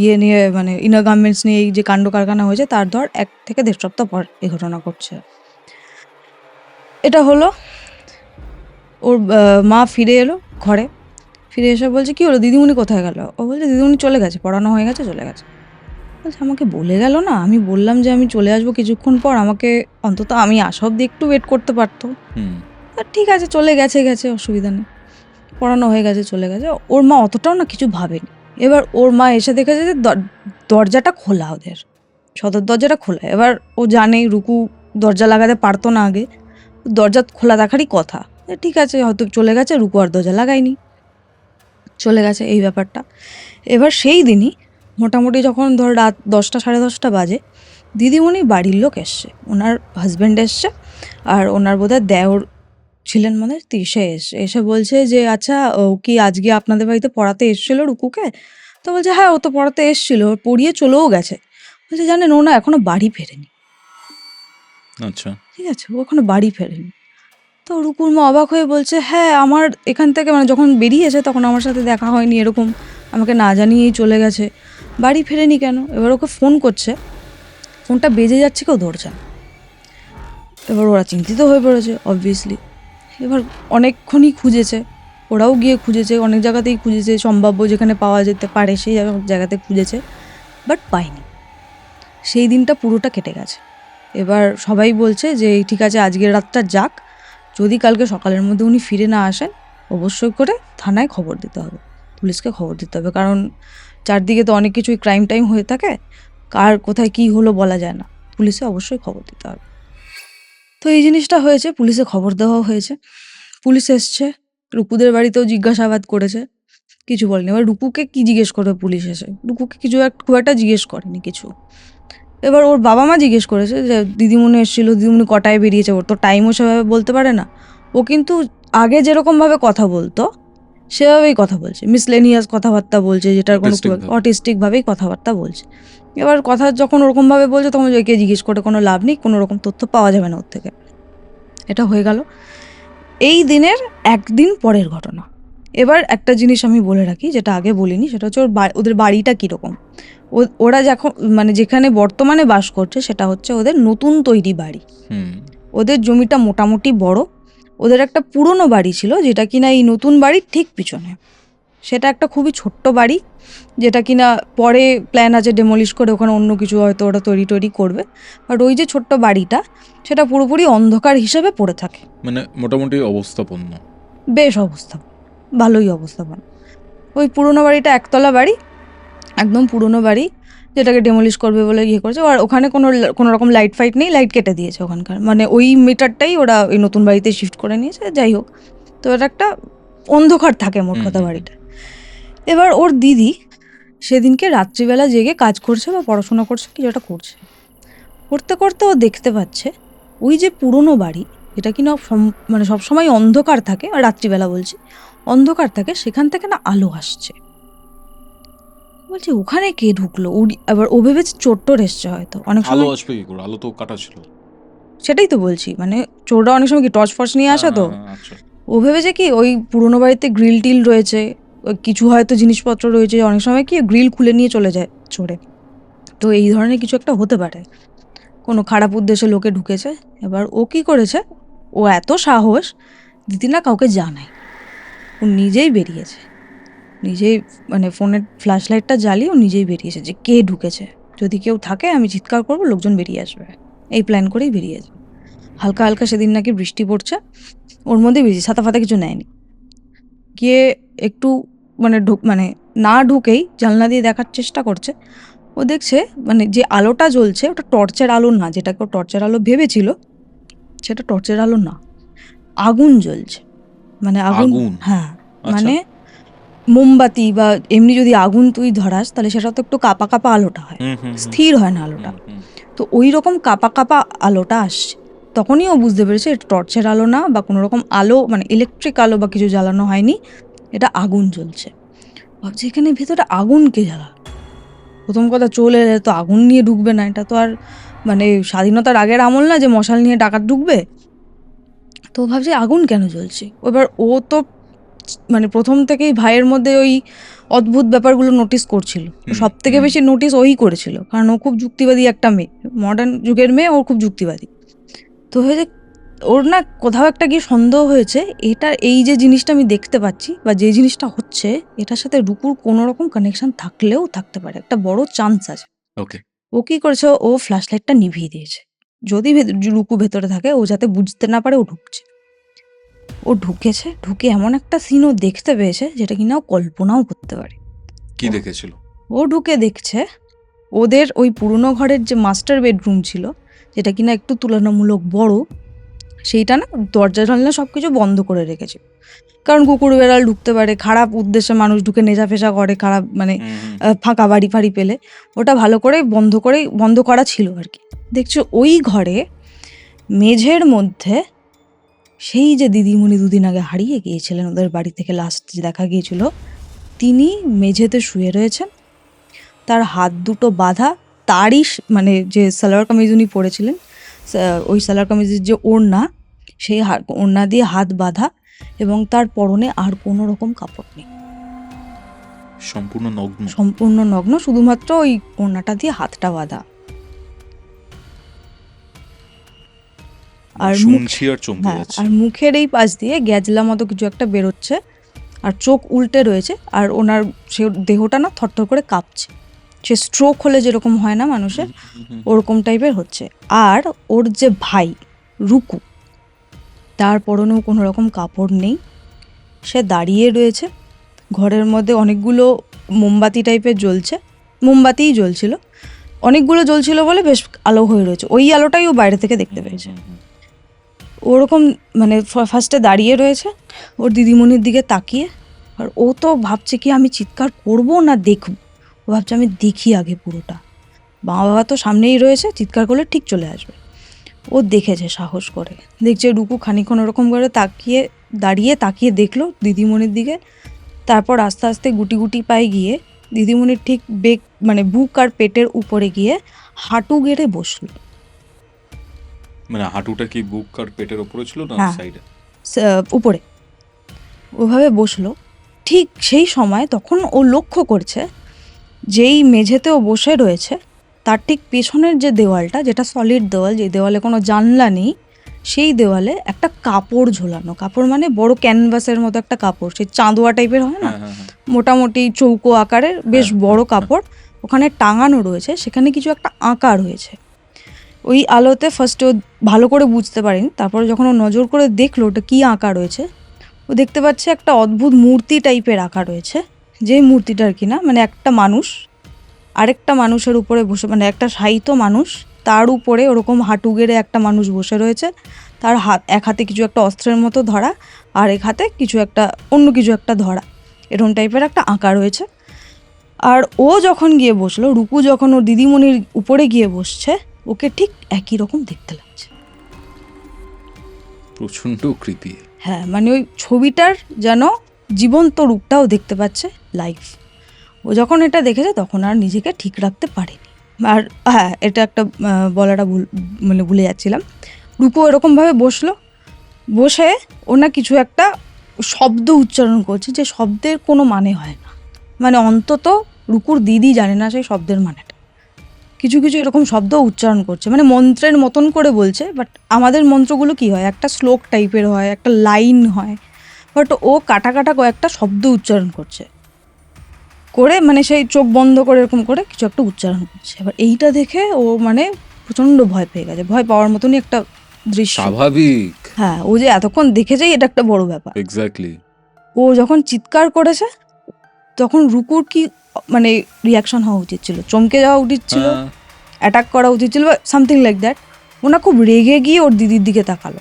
ইয়ে নিয়ে, মানে ইনার গার্মেন্টস নিয়ে এই যে কাণ্ড কারখানা হয়েছে, তার ধর 1 থেকে 1.5 সপ্তাহ পর এই ঘটনা ঘটছে। এটা হলো, ওর মা ফিরে এলো ঘরে, ফিরে এসে বলছে কি হলো, দিদিমণি কোথায় গেল? ও বলছে দিদিমণি চলে গেছে, পড়ানো হয়ে গেছে, চলে গেছে। বলছে আমাকে বলে গেল না, আমি বললাম যে আমি চলে আসবো কিছুক্ষণ পর, আমাকে অন্তত আমি আসা অব্দি একটু ওয়েট করতে পারতো। ঠিক আছে চলে গেছে, অসুবিধা নেই, পড়ানো হয়ে গেছে, চলে গেছে। ওর মা অতটাও না কিছু ভাবেনি। এবার ওর মা এসে দেখেছে যে দরজাটা খোলা, ওদের সদর দরজাটা খোলা। এবার ও জানেই রুকু দরজা লাগাতে পারতো না আগে, দরজা খোলা থাকারই কথা। ঠিক আছে হয়তো চলে গেছে, রুকু আর দরজা লাগায়নি, চলে গেছে এই ব্যাপারটা। এবার সেই দিনই মোটামুটি যখন ধর রাত 10টা 10:30 বাজে, দিদিমণি বাড়ির লোক এসছে, ওনার হাজব্যান্ড এসছে, আর ওনার বোধহয় দেওর ছিলেন, মানে সে এসে বলছে যে আচ্ছা ও কি আজকে আপনাদের বাড়িতে পড়াতে এসেছিল রুকুকে? তো বলছে হ্যাঁ ও তো পড়াতে এসেছিল, পড়িয়ে চলেও গেছে। বলছে জানেন ও না এখনো বাড়ি ফেরেনি। আচ্ছা, ঠিক আছে, ও এখনো বাড়ি ফেরেনি। তো রুকুর মা অবাক হয়ে বলছে হ্যাঁ আমার এখান থেকে, মানে যখন বেরিয়েছে তখন আমার সাথে দেখা হয়নি, এরকম আমাকে না জানিয়েই চলে গেছে, বাড়ি ফেরেনি কেন। এবার ওকে ফোন করছে, ফোনটা বেজে যাচ্ছে, কেউ ধরছে না। এবার ওরা চিন্তিত হয়ে পড়েছে অবভিয়াসলি। এবার অনেকক্ষণই খুঁজেছে, ওরাও গিয়ে খুঁজেছে, অনেক জায়গাতেই খুঁজেছে, সম্ভাব্য যেখানে পাওয়া যেতে পারে সেই জায়গাতে খুঁজেছে, বাট পায়নি। সেই দিনটা পুরোটা কেটে গেছে। এবার সবাই বলছে যে ঠিক আছে আজকের রাতটা যাক, যদি কালকে সকালের মধ্যে উনি ফিরে না আসেন অবশ্যই করে থানায় খবর দিতে হবে, পুলিশকে খবর দিতে হবে, কারণ চারদিকে তো অনেক কিছুই ক্রাইম টাইম হয়ে থাকে, কার কোথায় কী হলো বলা যায় না, পুলিশে অবশ্যই খবর দিতে হবে। তো এই জিনিসটা হয়েছে, পুলিশে খবর দেওয়া হয়েছে, পুলিশ এসছে, রুকুদের বাড়িতেও জিজ্ঞাসাবাদ করেছে, কিছু বলেনি। এবার রুকুকে কি জিজ্ঞেস করবে পুলিশ এসে, রুকুকে খুব একটা জিজ্ঞেস করেনি কিছু। এবার ওর বাবা মা জিজ্ঞেস করেছে যে দিদিমণি এসেছিলো, দিদিমণি কটায় বেরিয়েছে, ওর তো টাইমও সেভাবে বলতে পারে না। ও কিন্তু আগে যেরকমভাবে কথা বলতো সেভাবেই কথা বলছে, মিসলেনিয়াস কথাবার্তা বলছে, যেটার কোনো অটিস্টিকভাবেই কথাবার্তা বলছে। এবার কথা যখন ওরকমভাবে বলছে তখন একে জিজ্ঞেস করে কোনো লাভ নেই, কোনো রকম তথ্য পাওয়া যাবে না ওর থেকে। এটা হয়ে গেল এই দিনের একদিন পরের ঘটনা। এবার একটা জিনিস আমি বলে রাখি যেটা আগে বলিনি, সেটা হচ্ছে ওদের বাড়িটা কীরকম। ওরা যখন মানে যেখানে বর্তমানে বাস করছে সেটা হচ্ছে ওদের নতুন তৈরি বাড়ি। ওদের জমিটা মোটামুটি বড়। ওদের একটা পুরনো বাড়ি ছিল যেটা কিনা এই নতুন বাড়ির ঠিক পিছনে, সেটা একটা খুবই ছোট্ট বাড়ি, যেটা কিনা পরে প্ল্যান আছে ডেমলিশ করে ওখানে অন্য কিছু হয়তো ওরা তৈরি করবে। বাট ওই যে ছোট্ট বাড়িটা সেটা পুরোপুরি অন্ধকার হিসেবে পড়ে থাকে, মানে মোটামুটি অবস্থাপন্ন, বেশ অবস্থাপন্ন, ভালোই অবস্থাপন্ন। ওই পুরনো বাড়িটা একতলা বাড়ি, একদম পুরনো বাড়ি, যেটাকে ডেমলিশ করবে বলে করেছে। আর ওখানে কোনো রকম লাইট ফাইট নেই, লাইট কেটে দিয়েছে ওখানকার, মানে ওই মিটারটাই ওরা ওই নতুন বাড়িতে শিফট করে নিয়েছে। যাই হোক, তো এটা একটা অন্ধকার থাকে মোট কথা বাড়িটা। এবার ওর দিদি সেদিনকে রাত্রিবেলা জেগে কাজ করছে বা পড়াশোনা করছে, কিছু একটা করছে, করতে করতে ও দেখতে পাচ্ছে ওই যে পুরনো বাড়ি, যেটা কিনা মানে সবসময় অন্ধকার থাকে, আর রাত্রিবেলা বলছি অন্ধকার থাকে, সেখান থেকে না আলো আসছে। বলছে ওখানে কে ঢুকলো, আবার ও ভেবেছে চোর এসছে হয়তো। অনেক সময় আসবে কি করে, আলো তো কাটা ছিল। সেটাই তো বলছি, মানে চোররা অনেক সময় কি টর্চ ফর্চ নিয়ে আসে, তো ও ভেবেছে কি ওই পুরোনো বাড়িতে গ্রিল টিল রয়েছে, কিছু হয়তো জিনিসপত্র রয়েছে, অনেক সময় কি গ্রিল খুলে নিয়ে চলে যায় চোরে, তো এই ধরনের কিছু একটা হতে পারে, কোনো খারাপ উদ্দেশ্যে লোকে ঢুকেছে। এবার ও কি করেছে, ও এত সাহস দিদি না কাউকে জানায়, ও নিজেই বেরিয়েছে, নিজেই মানে ফোনের ফ্ল্যাশ লাইটটা জ্বালিয়ে ও নিজেই বেরিয়েছে যে কে ঢুকেছে, যদি কেউ থাকে আমি চিৎকার করবো, লোকজন বেরিয়ে আসবে, এই প্ল্যান করেই বেরিয়েছে। হালকা হালকা সেদিন নাকি বৃষ্টি পড়ছে, ওর মধ্যে বেরিয়েছে, ছাতা ফাতা কিছু নেয়নি, গিয়ে একটু মানে না ঢুকেই জানলা দিয়ে দেখার চেষ্টা করছে। ও দেখছে মানে যে আলোটা জ্বলছে ওটা টর্চের আলো না, যেটাকে ও টর্চের আলো ভেবেছিল সেটা টর্চের আলো না, আগুন জ্বলছে, মানে আগুন। হ্যাঁ, মানে মোমবাতি বা এমনি যদি আগুন তুই ধরাস তাহলে সেটা তো একটু কাপা কাপা আলোটা হয়, স্থির হয় না আলোটা, তো ওই রকম কাপা কাপা আলোটা আসছে। তখনই ও বুঝতে পেরেছে এটা টর্চের আলো না বা কোনো রকম আলো, মানে ইলেকট্রিক আলো বা কিছু জ্বালানো হয়নি, এটা আগুন জ্বলছে। ভাবছি এখানে ভেতরে আগুন কে জ্বালা, প্রথম কথা চলে এলে তো আগুন নিয়ে ঢুকবে না, এটা তো আর মানে স্বাধীনতার আগের আমল না যে মশাল নিয়ে ডাকাত ঢুকবে। তো ভাবছি আগুন কেন জ্বলছে। এবার ও তো মানে প্রথম থেকেই ভাইয়ের মধ্যে ওই অদ্ভুত ব্যাপারগুলো নোটিস করছিল, সব থেকে বেশি নোটিস ওই করেছিল, কারণ ও খুব যুক্তিবাদী একটা মেয়ে, মডার্ন যুগের মেয়ে, ও খুব যুক্তিবাদী। তো হয়েছে ওর না কোথাও একটা গিয়ে সন্দেহ হয়েছে, এটা এই যে জিনিসটা আমি দেখতে পাচ্ছি বা যে জিনিসটা হচ্ছে এটার সাথে রুকুর কোনো রকম কানেকশন থাকলেও থাকতে পারে, একটা বড় চান্স আছে। ওকে, ও কি করেছে, ও ফ্ল্যাশ লাইটটা নিভিয়ে দিয়েছে, যদি রুকু ভেতরে থাকে ও যাতে বুঝতে না পারে ও ঢুকছে। ও ঢুকেছে, ঢুকে এমন একটা সিন ও দেখতে পেয়েছে যেটা কিনা ও কল্পনাও করতে পারে। কি দেখেছিল? ও ঢুকে দেখছে ওদের ওই পুরনো ঘরের যে মাস্টার বেডরুম ছিল, যেটা কিনা একটু তুলনামূলক বড়, সেইটা না দরজা জানলা সব কিছু বন্ধ করে রেখেছে, কারণ কুকুর বেড়াল ঢুকতে পারে, খারাপ উদ্দেশ্যে মানুষ ঢুকে নেশা ফেশা করে, খারাপ মানে ফাঁকা বাড়ি ফাড়ি পেলে, ওটা ভালো করে বন্ধ করা ছিল আর কি। দেখছো ওই ঘরে মেঝের মধ্যে সেই যে দিদিমণি দুদিন আগে হারিয়ে গিয়েছিলেন, ওদের বাড়ি থেকে লাস্ট দেখা গিয়েছিল, তিনি মেঝেতে শুয়ে রয়েছেন, তার হাত দুটো বাঁধা, তারই মানে যে সালোয়ার কামিজ উনি পরেছিলেন, ওই সালোয়ার কামিজের যে ওড়না, সেই ওড়না দিয়ে হাত বাঁধা, এবং তার পরনে আর কোনো রকম কাপড় নেই। সম্পূর্ণ নগ্ন। সম্পূর্ণ নগ্ন, শুধুমাত্র ওই ওড়নাটা দিয়ে হাতটা বাঁধা। আর শুনছি আর চমকে হ্যাঁ, যাচ্ছে। আর মুখের এই পাশ দিয়ে গ্যাজলা মতো কিছু একটা বেরোচ্ছে, আর চোখ উল্টে রয়েছে, আর ওনার সে দেহটা না থরথর করে কাঁপছে, সে স্ট্রোক হলে যেরকম হয় না মানুষের, ওরকম টাইপের হচ্ছে। আর ওর যে ভাই রুকু, তার পরনেও কোনো রকম কাপড় নেই, সে দাঁড়িয়ে রয়েছে। ঘরের মধ্যে অনেকগুলো মোমবাতি টাইপের জ্বলছে, মোমবাতিই জ্বলছিল, অনেকগুলো জ্বলছিল বলে বেশ আলো হয়ে রয়েছে, ওই আলোটাই ও বাইরে থেকে দেখতে পেয়েছে। ওরকম মানে ফার্স্টে দাঁড়িয়ে রয়েছে ওর দিদিমণির দিকে তাকিয়ে, আর ও তো ভাবছে কি আমি চিৎকার করব না দেখব, ও ভাবছে আমি দেখি আগে পুরোটা, মা বাবা তো সামনেই রয়েছে, চিৎকার করলে ঠিক চলে আসবে। ও দেখেছে, সাহস করে দেখছে রুকু খানিক্ষণ ওরকম করে দাঁড়িয়ে তাকিয়ে দেখলো দিদিমণির দিকে, তারপর আস্তে আস্তে গুটি গুটি পায়ে গিয়ে দিদিমণির ঠিক মানে বুক আর পেটের উপরে গিয়ে হাঁটু গেড়ে বসলো। মানে হাঁটুটা কি বুক আর পেটের উপরে ছিল না হ্যাঁ। সাইডে? উপরে ওভাবে বসলো। ঠিক সেই সময় তখন ও লক্ষ্য করছে যেই মেঝেতে ও বসে রয়েছে তার ঠিক পেছনের যে দেওয়ালটা, যেটা সলিড দেওয়াল, যে দেওয়ালে কোনো জানলা নেই, সেই দেওয়ালে একটা কাপড় ঝোলানো, কাপড় মানে বড় ক্যানভাসের মতো একটা কাপড়, সেই চাঁদোয়া টাইপের হয় না, মোটামুটি চৌকো আকারের বেশ বড় কাপড়, ওখানে টাঙানো রয়েছে, সেখানে কিছু একটা আঁকা রয়েছে। ওই আলোতে ফার্স্টে ও ভালো করে বুঝতে পারেনি, তারপরে যখন ও নজর করে দেখলো ওটা কী আঁকা রয়েছে, ও দেখতে পাচ্ছে একটা অদ্ভুত মূর্তি টাইপের আঁকা রয়েছে, যেই মূর্তিটার কিনা মানে একটা মানুষ আরেকটা মানুষের উপরে বসে, মানে একটা শায়িত মানুষ, তার উপরে ওরকম হাঁটু গেড়ে একটা মানুষ বসে রয়েছে, তার এক হাতে কিছু একটা অস্ত্রের মতো ধরা, আর এক হাতে কিছু একটা অন্য কিছু একটা ধরা, এরকম টাইপের একটা আঁকা রয়েছে। আর ও যখন গিয়ে বসলো, রুকু যখন ওর দিদিমণির উপরে গিয়ে বসছে, ওকে ঠিক একই রকম দেখতে লাগছে। প্রচন্ড ক্রিপি। হ্যাঁ, মানে ওই ছবিটার যেন জীবন্ত রূপটাও দেখতে পাচ্ছে লাইভ। ও যখন এটা দেখেছে তখন আর নিজেকে ঠিক রাখতে পারেনি। আর হ্যাঁ, এটা একটা বলাটা ভুলে যাচ্ছিলাম, রুকু এরকমভাবে বসে ও না কিছু একটা শব্দ উচ্চারণ করছে, যে শব্দের কোনো মানে হয় না, মানে অন্তত রুকুর দিদি জানে না সেই শব্দের মানেটা, কিছু কিছু এরকম শব্দ উচ্চারণ করছে, মানে মন্ত্রের মতন করে বলছে, বাট আমাদের মন্ত্রগুলো কি হয়, একটা শ্লোক টাইপের হয়, একটা লাইন হয়, বাট ও কাটা কাটা কয়েকটা শব্দ উচ্চারণ করে মানে সেই চোখ বন্ধ করে এরকম করে কিছু একটা উচ্চারণ করছে। এবার এইটা দেখে ও মানে প্রচণ্ড ভয় পেয়ে গেছে, ভয় পাওয়ার মতনই একটা দৃশ্য। স্বাভাবিক। হ্যাঁ, ও যে এতক্ষণ দেখেছেই এটা একটা বড় ব্যাপার। এক্স্যাক্টলি। ও যখন চিৎকার করেছে তখন রুকুর কি মানে রিয়াকশন হওয়া উচিত ছিল, চমকে যাওয়া উচিত ছিল, অ্যাটাক করা উচিত ছিল, সামথিং লাইক দ্যাট। ওনা খুব রেগে গিয়ে ওর দিদির দিকে তাকালো,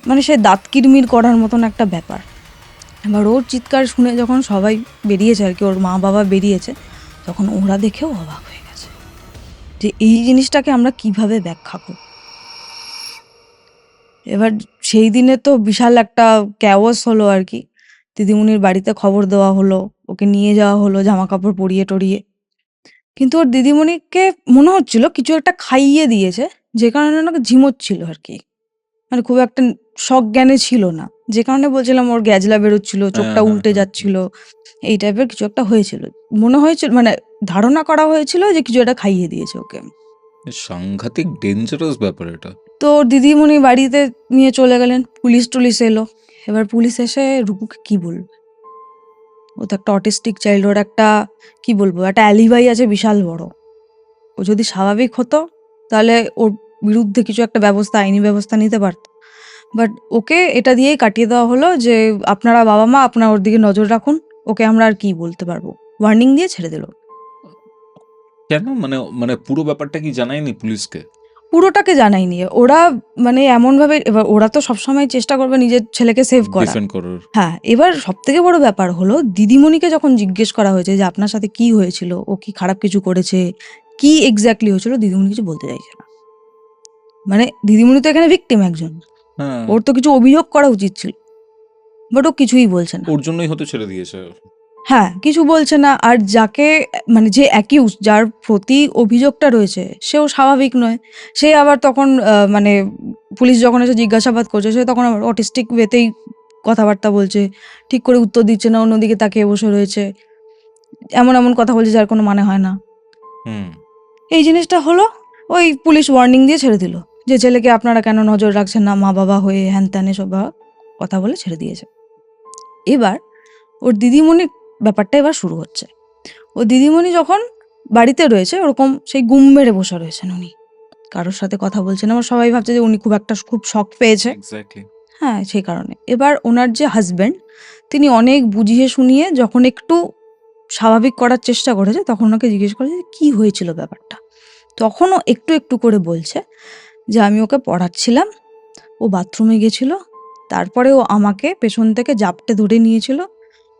মানে সে দাঁত কিরমির করার মতন একটা ব্যাপার। এবার ওর চিৎকার শুনে যখন সবাই বেরিয়েছে আর কি, ওর মা বাবা বেরিয়েছে, তখন ওরা দেখেও অবাক হয়ে গেছে যে এই জিনিসটাকে আমরা কিভাবে ব্যাখ্যা করব। এবার সেই দিনে তো বিশাল একটা ক্যাওয়াস হলো আর কি, দিদিমণির বাড়িতে খবর দেওয়া হলো, ওকে নিয়ে যাওয়া হলো জামা কাপড় পরিয়ে টরিয়ে, কিন্তু ওর দিদিমণিকে মনে হচ্ছিল কিছু একটা খাইয়ে দিয়েছে, যে কারণে ওনাকে ঝিমোচ্ছিল আর কি, মানে খুব একটা সজ্ঞানে ছিল না, যে কারণে বলছিলাম ওর গ্যাজলা বেরোচ্ছিল, চোখটা উল্টে যাচ্ছিল, এই টাইপের কিছু একটা হয়েছিল, মনে হয়েছিল, মানে ধারণা করা হয়েছিল যে কিছু একটা খাইয়ে দিয়েছে ওকে। সাংঘাতিক ডেঞ্জারাস ব্যাপার এটা। তো ওর দিদিমণি বাড়িতে নিয়ে চলে গেলেন, পুলিশ এলো। এবার পুলিশ এসে রুকুকে কি বলবে, ও তো একটা অটিস্টিক চাইল্ড, ওর একটা কি বলবো একটা অ্যালিবাই আছে বিশাল বড়, ও যদি স্বাভাবিক হতো তাহলে ওর বিরুদ্ধে কিছু একটা আইনি ব্যবস্থা নিতে পারত, বাট ওকে এটা দিয়েই কাটিয়ে দেওয়া হলো যে আপনারা বাবা মা আপনারা ওর দিকে নজর রাখুন, ওকে আমরা আর কি বলতে পারবো, ওয়ার্নিং দিয়ে ছেড়ে দিল। কেন? মানে মানে পুরো ব্যাপারটা কি জানায়নি পুলিশকে? পুরোটাকে জানাইনি ওরা, মানে এমনভাবে, এবার ওরা তো সবসময় চেষ্টা করবে নিজের ছেলেকে সেভ করা। ডিফেন্ড করার। হ্যাঁ, এবার সব থেকে বড় ব্যাপার হলো দিদিমণিকে যখন জিজ্ঞেস করা হয়েছে যে আপনার সাথে কি হয়েছিল, ও কি খারাপ কিছু করেছে, কি এক্স্যাক্টলি হয়েছিল, দিদিমণি কিছু বলতে চাইছে না। মানে দিদিমণি তো এখানে ভিকটিম একজন, হ্যাঁ, ওর তো কিছু অভিযোগ করা উচিত ছিল, বাট ও কিছুই বলছে না। ওর জন্যই হতে ছেড়ে দিয়েছে। হ্যাঁ, কিছু বলছে না। আর যাকে মানে যে অ্যাকিউজ, যার প্রতি অভিযোগটা রয়েছে, সেও স্বাভাবিক নয়। সে আবার তখন মানে পুলিশ যখন এসে জিজ্ঞাসাবাদ করছে, সে তখন আবার অটিস্টিক ওয়েতেই কথাবার্তা বলছে, ঠিক করে উত্তর দিচ্ছে না, অন্যদিকে তাকিয়ে বসে রয়েছে। এমন এমন কথা বলছে যার কোনো মানে হয় না। হুম এই জিনিসটা হলো, ওই পুলিশ ওয়ার্নিং দিয়ে ছেড়ে দিল যে ছেলেকে আপনারা কেন নজর রাখছেন না, মা বাবা হয়ে হ্যান ত্যান এসব কথা বলে ছেড়ে দিয়েছে। এবার ওর দিদিমণি ব্যাপারটা এবার শুরু হচ্ছে। ও দিদিমণি যখন বাড়িতে রয়েছে ওরকম সেই গুম মেরে বসে রয়েছেন উনি, কারোর সাথে কথা বলছেন। আমার সবাই ভাবছে যে উনি খুব শক পেয়েছে। এক্স্যাক্টলি। হ্যাঁ, সেই কারণে এবার ওনার যে হাজব্যান্ড, তিনি অনেক বুঝিয়ে শুনিয়ে যখন একটু স্বাভাবিক করার চেষ্টা করেছে, তখন ওনাকে জিজ্ঞেস করেছে যে কী হয়েছিল ব্যাপারটা। তখনও একটু একটু করে বলছে যে আমি ওকে পড়াচ্ছিলাম, ও বাথরুমে গেছিল, তারপরে ও আমাকে পেছন থেকে জাপটে ধরে নিয়েছিল,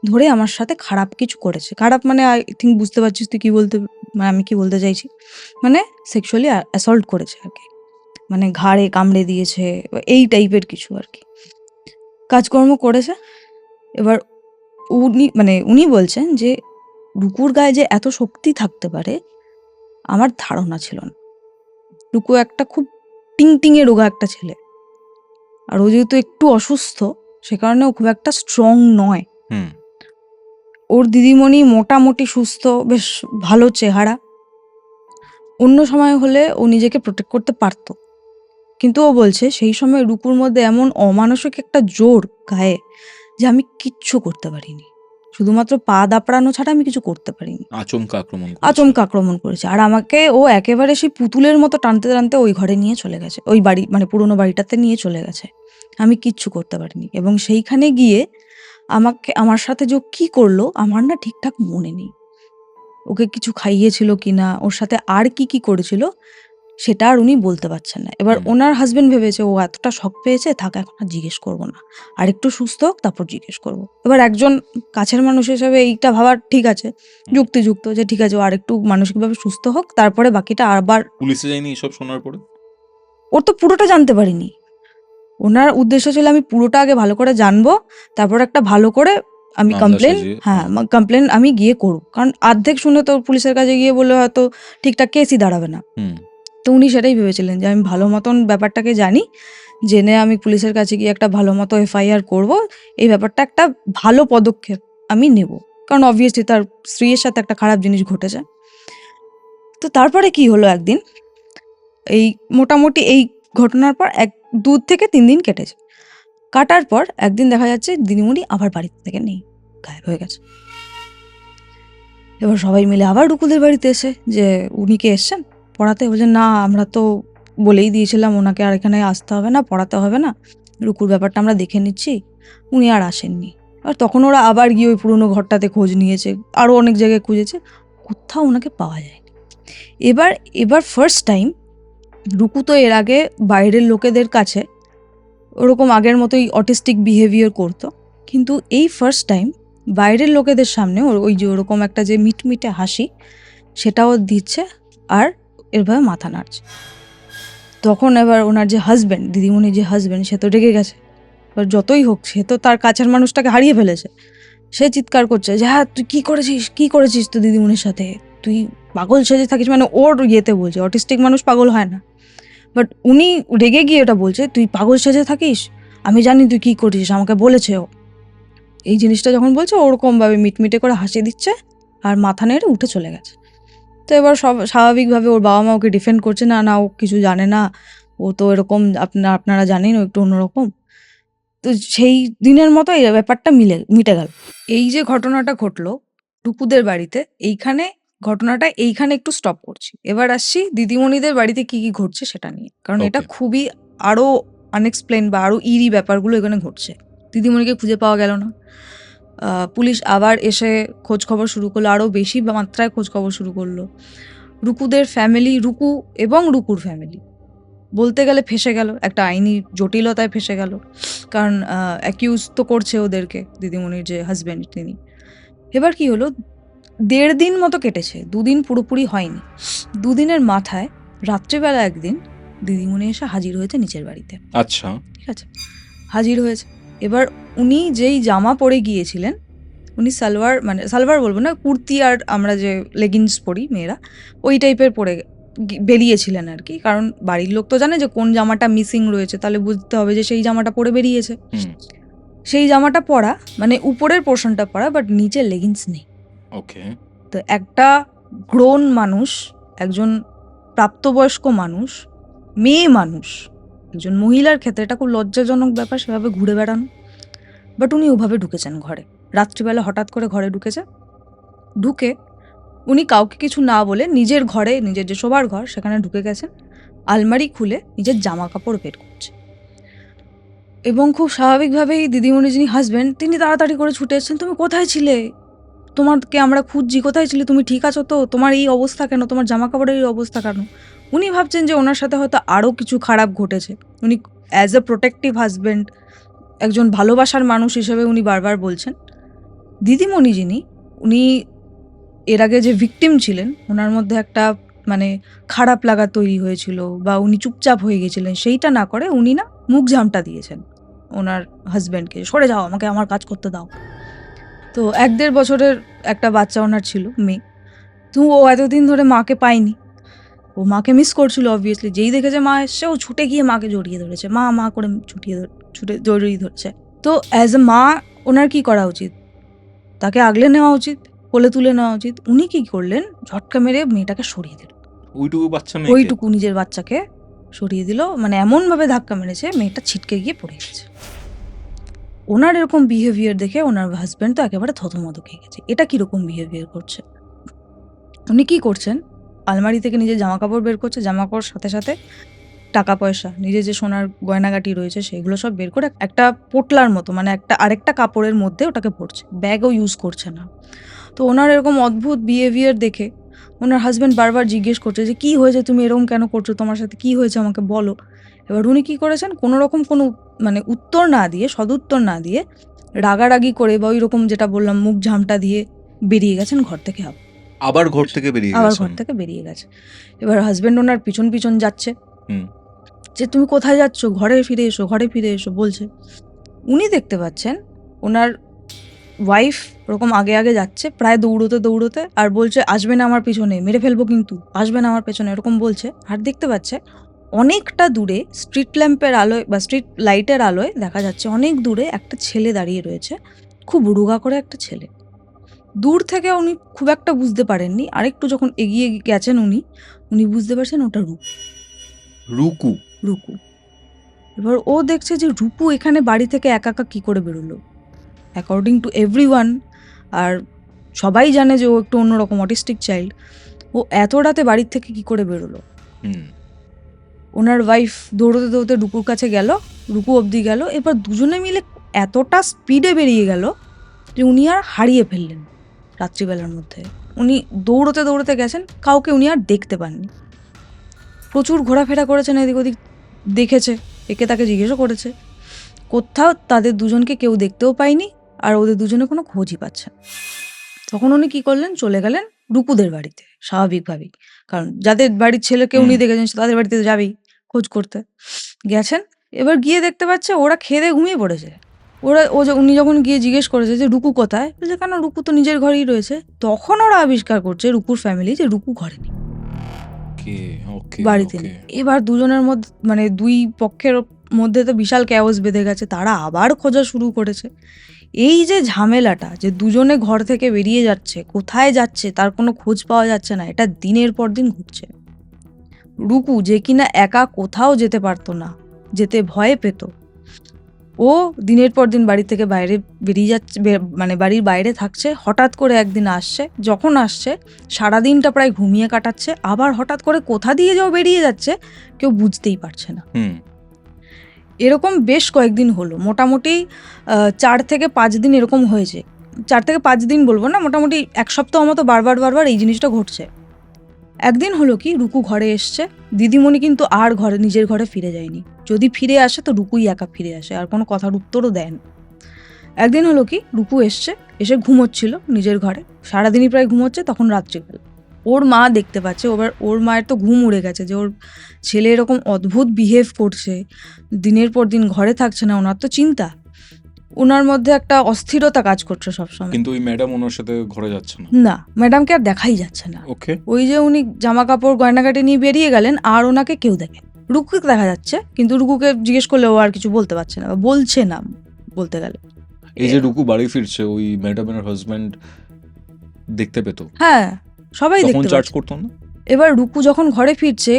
ধরে আমার সাথে খারাপ কিছু করেছে। খারাপ মানে আই থিঙ্ক বুঝতে পারছিস তুই কী বলতে, মানে আমি কী বলতে চাইছি, মানে সেক্সুয়ালি অ্যাসল্ট করেছে আর কি, মানে ঘাড়ে কামড়ে দিয়েছে, এই টাইপের কিছু আর কি কাজকর্ম করেছে। এবার উনি বলছেন যে রুকুর গায়ে যে এত শক্তি থাকতে পারে আমার ধারণা ছিল না। রুকু একটা খুব টিংটিঙে রোগা একটা ছেলে, আর ও যেহেতু একটু অসুস্থ, সে কারণে ও খুব একটা স্ট্রং নয়। হুম ওর দিদিমণি মোটামুটি সুস্থ, বেশ ভালো চেহারা, অন্য সময় হলে ও নিজেকে প্রোটেক্ট করতে পারতো, কিন্তু ও বলছে সেই সময় রুকুর মধ্যে এমন অমানসিক একটা জোর গায়ে যে আমি কিচ্ছু করতে পারিনি, শুধুমাত্র পা দাপড়ানো ছাড়া আমি কিছু করতে পারিনি। আচমকা আক্রমণ করেছে, আর আমাকে ও একেবারে সেই পুতুলের মতো টানতে টানতে ওই ঘরে নিয়ে চলে গেছে, ওই বাড়ি মানে পুরোনো বাড়িটাতে নিয়ে চলে গেছে, আমি কিচ্ছু করতে পারিনি। এবং সেইখানে গিয়ে আমার সাথে যে কি করলো আমার না ঠিকঠাক মনে নেই, ওকে কিছু খাইয়েছিল কিনা, ওর সাথে আর কি করেছিল সেটা আর উনি বলতে পারছেন না। এবার ওনার হাজবেন্ড ভেবেছে ও এতটা শক পেয়েছে, থাক এখন আর জিজ্ঞেস করবো না, আর একটু সুস্থ হোক তারপর জিজ্ঞেস করবো। এবার একজন কাছের মানুষ হিসেবে এইটা ভাবার ঠিক আছে, যুক্তিযুক্ত, যে ঠিক আছে ও আর একটু মানসিকভাবে সুস্থ হোক, তারপরে বাকিটা আবার। পুলিশে যায়নি এসব শোনার পরে? ওর তো পুরোটা জানতে পারিনি, ওনার উদ্দেশ্য ছিল আমি পুরোটা আগে ভালো করে জানবো, তারপর একটা ভালো করে আমি মামলা কমপ্লেন, সাজিয়ে, হ্যাঁ কমপ্লেন আমি গিয়ে করব, কারণ অর্ধেক শুনে তো পুলিশের কাছে গিয়ে বলে হয়তো ঠিকঠাক কেসই দাঁড়াবে না। তো উনি সেটাই ভেবেছিলেন যে আমি ভালো মতন ব্যাপারটাকে জানি, জেনে আমি পুলিশের কাছে গিয়ে একটা ভালো মতো এফআইআর করব, এই ব্যাপারটা একটা ভালো পদক্ষেপ আমি নেব, কারণ অবভিয়াসলি তার স্ত্রীর সাথে একটা খারাপ জিনিস ঘটেছে। তো তারপরে কি হলো, একদিন এই মোটামুটি এই ঘটনার পর 2 থেকে 3 দিন কেটেছে, কাটার পর একদিন দেখা যাচ্ছে দিদিমণি আবার বাড়ি থেকে নেই, গায়েব হয়ে গেছে। এবার সবাই মিলে আবার রুকুদের বাড়িতে এসে যে উনি কে এসছেন পড়াতে, বলছেন না আমরা তো বলেই দিয়েছিলাম ওনাকে আর এখানে আসতে হবে না, পড়াতে হবে না, রুকুর ব্যাপারটা আমরা দেখে নিচ্ছি, উনি আর আসেননি। আর তখন ওরা আবার গিয়ে ওই পুরোনো ঘরটাতে খোঁজ নিয়েছে, আরও অনেক জায়গায় খুঁজেছে, কোথাও ওনাকে পাওয়া যায়নি। এবার ফার্স্ট টাইম, রুকু তো এর আগে বাইরের লোকেদের কাছে ওরকম আগের মতোই অটিস্টিক বিহেভিয়ার করতো, কিন্তু এই ফার্স্ট টাইম বাইরের লোকেদের সামনে ওই যে ওরকম একটা যে মিটমিটে হাসি সেটাও দিচ্ছে, আর এরভাবে মাথা নাড়ছে। তখন এবার ওনার যে হাজব্যান্ড, দিদিমণির যে হাজব্যান্ড, সে তো রেগে গেছে। এবার যতই হোক সে তো তার কাছের মানুষটাকে হারিয়ে ফেলেছে, সে চিৎকার করছে যে হ্যাঁ তুই কী করেছিস তো দিদিমণির সাথে, তুই পাগল সেজে থাকিস, মানে ওর ইয়েতে বলছে, অটিস্টিক মানুষ পাগল হয় না, বাট উনি রেগে গিয়ে ওটা বলছে তুই পাগল সেজে থাকিস, আমি জানি তুই কী করেছিস, আমাকে বলেছে ও। এই জিনিসটা যখন বলছে ওরকমভাবে মিটমিটে করে হাসি দিচ্ছে আর মাথা নেড়ে উঠে চলে গেছে। তো এবার সব স্বাভাবিকভাবে ওর বাবা মা ওকে ডিফেন্ড করছে, না না ও কিছু জানে না, ও তো এরকম আপনারা জানেন ও একটু অন্যরকম। তো সেই দিনের মতো এই ব্যাপারটা মিটে গেল। এই যে ঘটনাটা ঘটলো টুকুদের বাড়িতে, ঘটনাটা এইখানে একটু স্টপ করছি, এবার আসছি দিদিমণিদের বাড়িতে কি কি ঘটছে সেটা নিয়ে, কারণ এটা খুবই আরো আনএক্সপ্লেন বা আরো ইরি ব্যাপারগুলো এখানে ঘটছে। দিদিমণিকে খুঁজে পাওয়া গেল না, পুলিশ আবার এসে খোঁজ খবর শুরু করলো, আরও বেশি মাত্রায় খোঁজ খবর শুরু করলো। রুকুদের ফ্যামিলি, রুকু এবং রুকুর ফ্যামিলি বলতে গেলে ফেসে গেল, একটা আইনি জটিলতায় ফেসে গেল, কারণ অ্যাকিউজ তো করছে ওদেরকে, দিদিমণির যে হাজব্যান্ড তিনি। এবার কি হলো, 1.5 দিন মতো কেটেছে, 2 দিন পুরোপুরি হয়নি। 2 দিনের মাথায় রাত্রেবেলা একদিন দিদিমণি এসে হাজির হয়েছে নিচের বাড়িতে। আচ্ছা, ঠিক আছে, হাজির হয়েছে। এবার উনি যেই জামা পরে গিয়েছিলেন, উনি সালোয়ার বলবো না, কুর্তি আর আমরা যে লেগিংস পরি মেয়েরা, ওই টাইপের পরে বেরিয়েছিলেন আর কি, কারণ বাড়ির লোক তো জানে যে কোন জামাটা মিসিং রয়েছে, তাহলে বুঝতে হবে যে সেই জামাটা পরে বেরিয়েছে। সেই জামাটা পরা, মানে উপরের পোর্শনটা পরা, বাট নিচে লেগিংস নেই। ওকে। তো একটা গ্রোন মানুষ, একজন প্রাপ্তবয়স্ক মানুষ, মেয়ে মানুষ, একজন মহিলার ক্ষেত্রে এটা খুব লজ্জাজনক ব্যাপার সেভাবে ঘুরে বেড়ানো। বাট উনি ওভাবে ঢুকেছেন ঘরে, রাত্রিবেলা হঠাৎ করে ঘরে ঢুকেছে। ঢুকে উনি কাউকে কিছু না বলে নিজের ঘরে, নিজের যে শোবার ঘর সেখানে ঢুকে গেছেন, আলমারি খুলে নিজের জামা কাপড় বের করছে। এবং খুব স্বাভাবিকভাবেই দিদিমণি যিনি হাজব্যান্ড তিনি তাড়াতাড়ি করে ছুটে এসেছেন, তুমি কোথায় ছিলে, তোমাকে আমরা খুঁজছি, কোথায় ছিলে তুমি, ঠিক আছো তো, তোমার এই অবস্থা কেন, তোমার জামা কাপড়ের এই অবস্থা কেন। উনি ভাবছেন যে ওনার সাথে হয়তো আরও কিছু খারাপ ঘটেছে। উনি অ্যাজ এ প্রোটেক্টিভ হাজব্যান্ড, একজন ভালোবাসার মানুষ হিসেবে উনি বারবার বলছেন। দিদিমণি যিনি, উনি এর আগে যে ভিকটিম ছিলেন ওনার মধ্যে একটা মানে খারাপ লাগা তৈরি হয়েছিল বা উনি চুপচাপ হয়ে গেছিলেন, সেইটা না করে উনি না মুখ ঝামটা দিয়েছেন ওনার হাজব্যান্ডকে, সরে যাও, আমাকে আমার কাজ করতে দাও। তো 1-1.5 বছরের একটা বাচ্চা ওনার ছিল, মেয়ে। তো ও এতদিন ধরে মাকে পায়নি, ও মাকে মিস করছিল অবভিয়াসলি। যেই দেখেছে মা এসছে ও ছুটে গিয়ে মাকে জড়িয়ে ধরেছে, মা মা করে ছুটে জড়িয়ে ধরেছে। তো অ্যাজ এ মা ওনার কি করা উচিত, তাকে আগলে নেওয়া উচিত, কোলে তুলে নেওয়া উচিত। উনি কি করলেন, ঝটকা মেরে মেয়েটাকে সরিয়ে দিল, ওইটুকু বাচ্চা মেয়েকে? ওইটুকু নিজের বাচ্চাকে সরিয়ে দিল, মানে এমনভাবে ধাক্কা মেরেছে মেয়েটা ছিটকে গিয়ে পড়ে গেছে। ওনার এরকম বিহেভিয়ার দেখে ওনার হাজব্যান্ড তো একেবারে থতমত খেয়ে গেছে, এটা কীরকম বিহেভিয়ার করছে। উনি কী করছেন, আলমারি থেকে নিজের জামা কাপড় বের করছে, জামা কাপড় সাথে সাথে টাকা পয়সা, নিজের যে সোনার গয়নাগাটি রয়েছে সেগুলো সব বের করে একটা পোটলার মতো, মানে একটা আরেকটা কাপড়ের মধ্যে ওটাকে পরছে, ব্যাগও ইউজ করছে না। তো ওনার এরকম অদ্ভুত বিহেভিয়ার দেখে ওনার হাজব্যান্ড বারবার জিজ্ঞেস করছে যে কী হয়েছে, তুমি এরকম কেন করছো, তোমার সাথে কী হয়েছে আমাকে বলো। এবার উনি কী করেছেন, কোনো রকম কোনো মানে উত্তর না দিয়ে, সদুত্তর না দিয়ে, রাগারাগি করে বা ওই রকম যেটা বললাম মুখ ঝামটা দিয়ে বেরিয়ে গেছেন ঘর থেকে। আবার ঘর থেকে বেরিয়ে আবার গেছেন? ঘর থেকে বেরিয়ে গেছে। এবার হাজব্যান্ড ওনার পিছন পিছন যাচ্ছে হুম। যে তুমি কোথায় যাচ্ছ, ঘরে ফিরে এসো, ঘরে ফিরে এসো বলছে। উনি দেখতে পাচ্ছেন ওনার ওয়াইফ ওরকম আগে আগে যাচ্ছে, প্রায় দৌড়োতে দৌড়োতে, আর বলছে আসবে না আমার পিছনে, মেরে ফেলবো কিন্তু, আসবে না আমার পেছনে, এরকম বলছে। আর দেখতে পাচ্ছে অনেকটা দূরে স্ট্রিট ল্যাম্পের আলোয় বা স্ট্রিট লাইটের আলোয় দেখা যাচ্ছে অনেক দূরে একটা ছেলে দাঁড়িয়ে রয়েছে, খুব রোগা করে একটা ছেলে। দূর থেকে উনি খুব একটা বুঝতে পারেননি, আরেকটু যখন এগিয়ে গেছেন উনি বুঝতে পারছেন ওটা রুকু? রুকু। এবার ও দেখছে যে রুকু এখানে বাড়ি থেকে একা একা কী করে বেরোলো, অ্যাকর্ডিং টু এভরিওয়ান। আর সবাই জানে যে ও একটু অন্যরকম অটিস্টিক চাইল্ড, ও এত রাতে বাড়ির থেকে কী করে বেরোলো। ওনার ওয়াইফ দৌড়তে দৌড়তে রুকুর কাছে গেল, রুকু অবধি গেল। এবার দুজনে মিলে এতটা স্পিডে বেরিয়ে গেল যে উনি আর হারিয়ে ফেললেন রাত্রিবেলার মধ্যে। উনি দৌড়তে দৌড়তে গেছেন, কাউকে উনি আর দেখতে পাননি। প্রচুর ঘোরাফেরা করেছেন, এদিক ওদিক দেখেছে, একে তাকে জিজ্ঞেসও করেছে, কোথাও তাদের দুজনকে কেউ দেখতেও পায়নি, আর ওদের দুজনে কোনো খোঁজই পাচ্ছে না। তখন উনি কী করলেন, চলে গেলেন রুকুদের বাড়িতে স্বাভাবিকভাবেই, কারণ যাদের বাড়ির ছেলেকে উনি দেখেছেন তাদের বাড়িতে যাবেই খোঁজ করতে। গেছেন, এবার গিয়ে দেখতে পাচ্ছে ওরা খেয়ে দিয়ে ঘুমিয়ে পড়েছে। উনি যখন গিয়ে জিজ্ঞেস করেছে যে রুকু কোথায়, বলছে কেন, রুকু তো নিজের ঘরেই রয়েছে। তখন ওরা আবিষ্কার করছে রুকুর ফ্যামিলি যে রুকু ঘরে নেই, বাড়িতে নেই। এবার দুজনের মধ্যে মানে দুই পক্ষের মধ্যে তো বিশাল ক্যাওস বেঁধে গেছে, তারা আবার খোঁজা শুরু করেছে। এই যে ঝামেলাটা, যে দুজনে ঘর থেকে বেরিয়ে যাচ্ছে, কোথায় যাচ্ছে তার কোনো খোঁজ পাওয়া যাচ্ছে না, এটা দিনের পর দিন ঘটছে। রুকু যে কিনা একা কোথাও যেতে পারতো না, যেতে ভয় পেত, ও দিনের পর দিন বাড়ি থেকে বাইরে বেরিয়ে যাচ্ছে, মানে বাড়ির বাইরে থাকছে। হঠাৎ করে একদিন আসছে, যখন আসছে সারাদিনটা প্রায় ঘুমিয়ে কাটাচ্ছে, আবার হঠাৎ করে কোথা দিয়ে যাও বেরিয়ে যাচ্ছে কেউ বুঝতেই পারছে না। এরকম বেশ কয়েকদিন হলো, মোটামুটি 4 থেকে 5 দিন এরকম হয়েছে। 4 থেকে 5 দিন বলবো না, মোটামুটি 1 সপ্তাহ মতো বারবার এই জিনিসটা ঘটছে। একদিন হলো কি, রুকু ঘরে এসছে, দিদিমণি কিন্তু আর নিজের ঘরে ফিরে যায়নি। যদি ফিরে আসে তো রুকুই একা ফিরে আসে, আর কোনো কথার উত্তরও দেন। একদিন হলো কি, রুকু এসে ঘুমোচ্ছিল নিজের ঘরে, সারাদিনই প্রায় ঘুমোচ্ছে। তখন রাত্রিবেলা ওর মা দেখতে পাচ্ছে, ওর মায়ের তো ঘুম উড়ে গেছে যে ওর ছেলে এরকম অদ্ভুত বিহেভ করছে, দিনের পর দিন ঘরে থাকছে না। ওনার তো চিন্তা, ওনার মধ্যে একটা অস্থিরতা কাজ করছে সবসময়। কিন্তু ওই ম্যাডাম ওনার সাথে ঘরে যাচ্ছে না? না, ম্যাডামকে আর দেখাই যাচ্ছে না। ওকে। ওই যে উনি জামা কাপড় গয়নাগাটি নিয়ে বেরিয়ে গেলেন, আর ওনাকে কেউ দেখে। রুকুকে দেখা যাচ্ছে, কিন্তু রুকুকে জিজ্ঞেস করলে ও আর কিছু বলতে পারছে না, বলছে না বলতে গেলে। এই যে রুকু বাড়ি ফিরছে, ওই ম্যাডামের হাজব্যান্ড দেখতে পেতো, হ্যাঁ সবাই তখন দেখতে চার্জ পাচ্ছে। করতো না? এবার রুকু যখন ঘরে ফিরছে,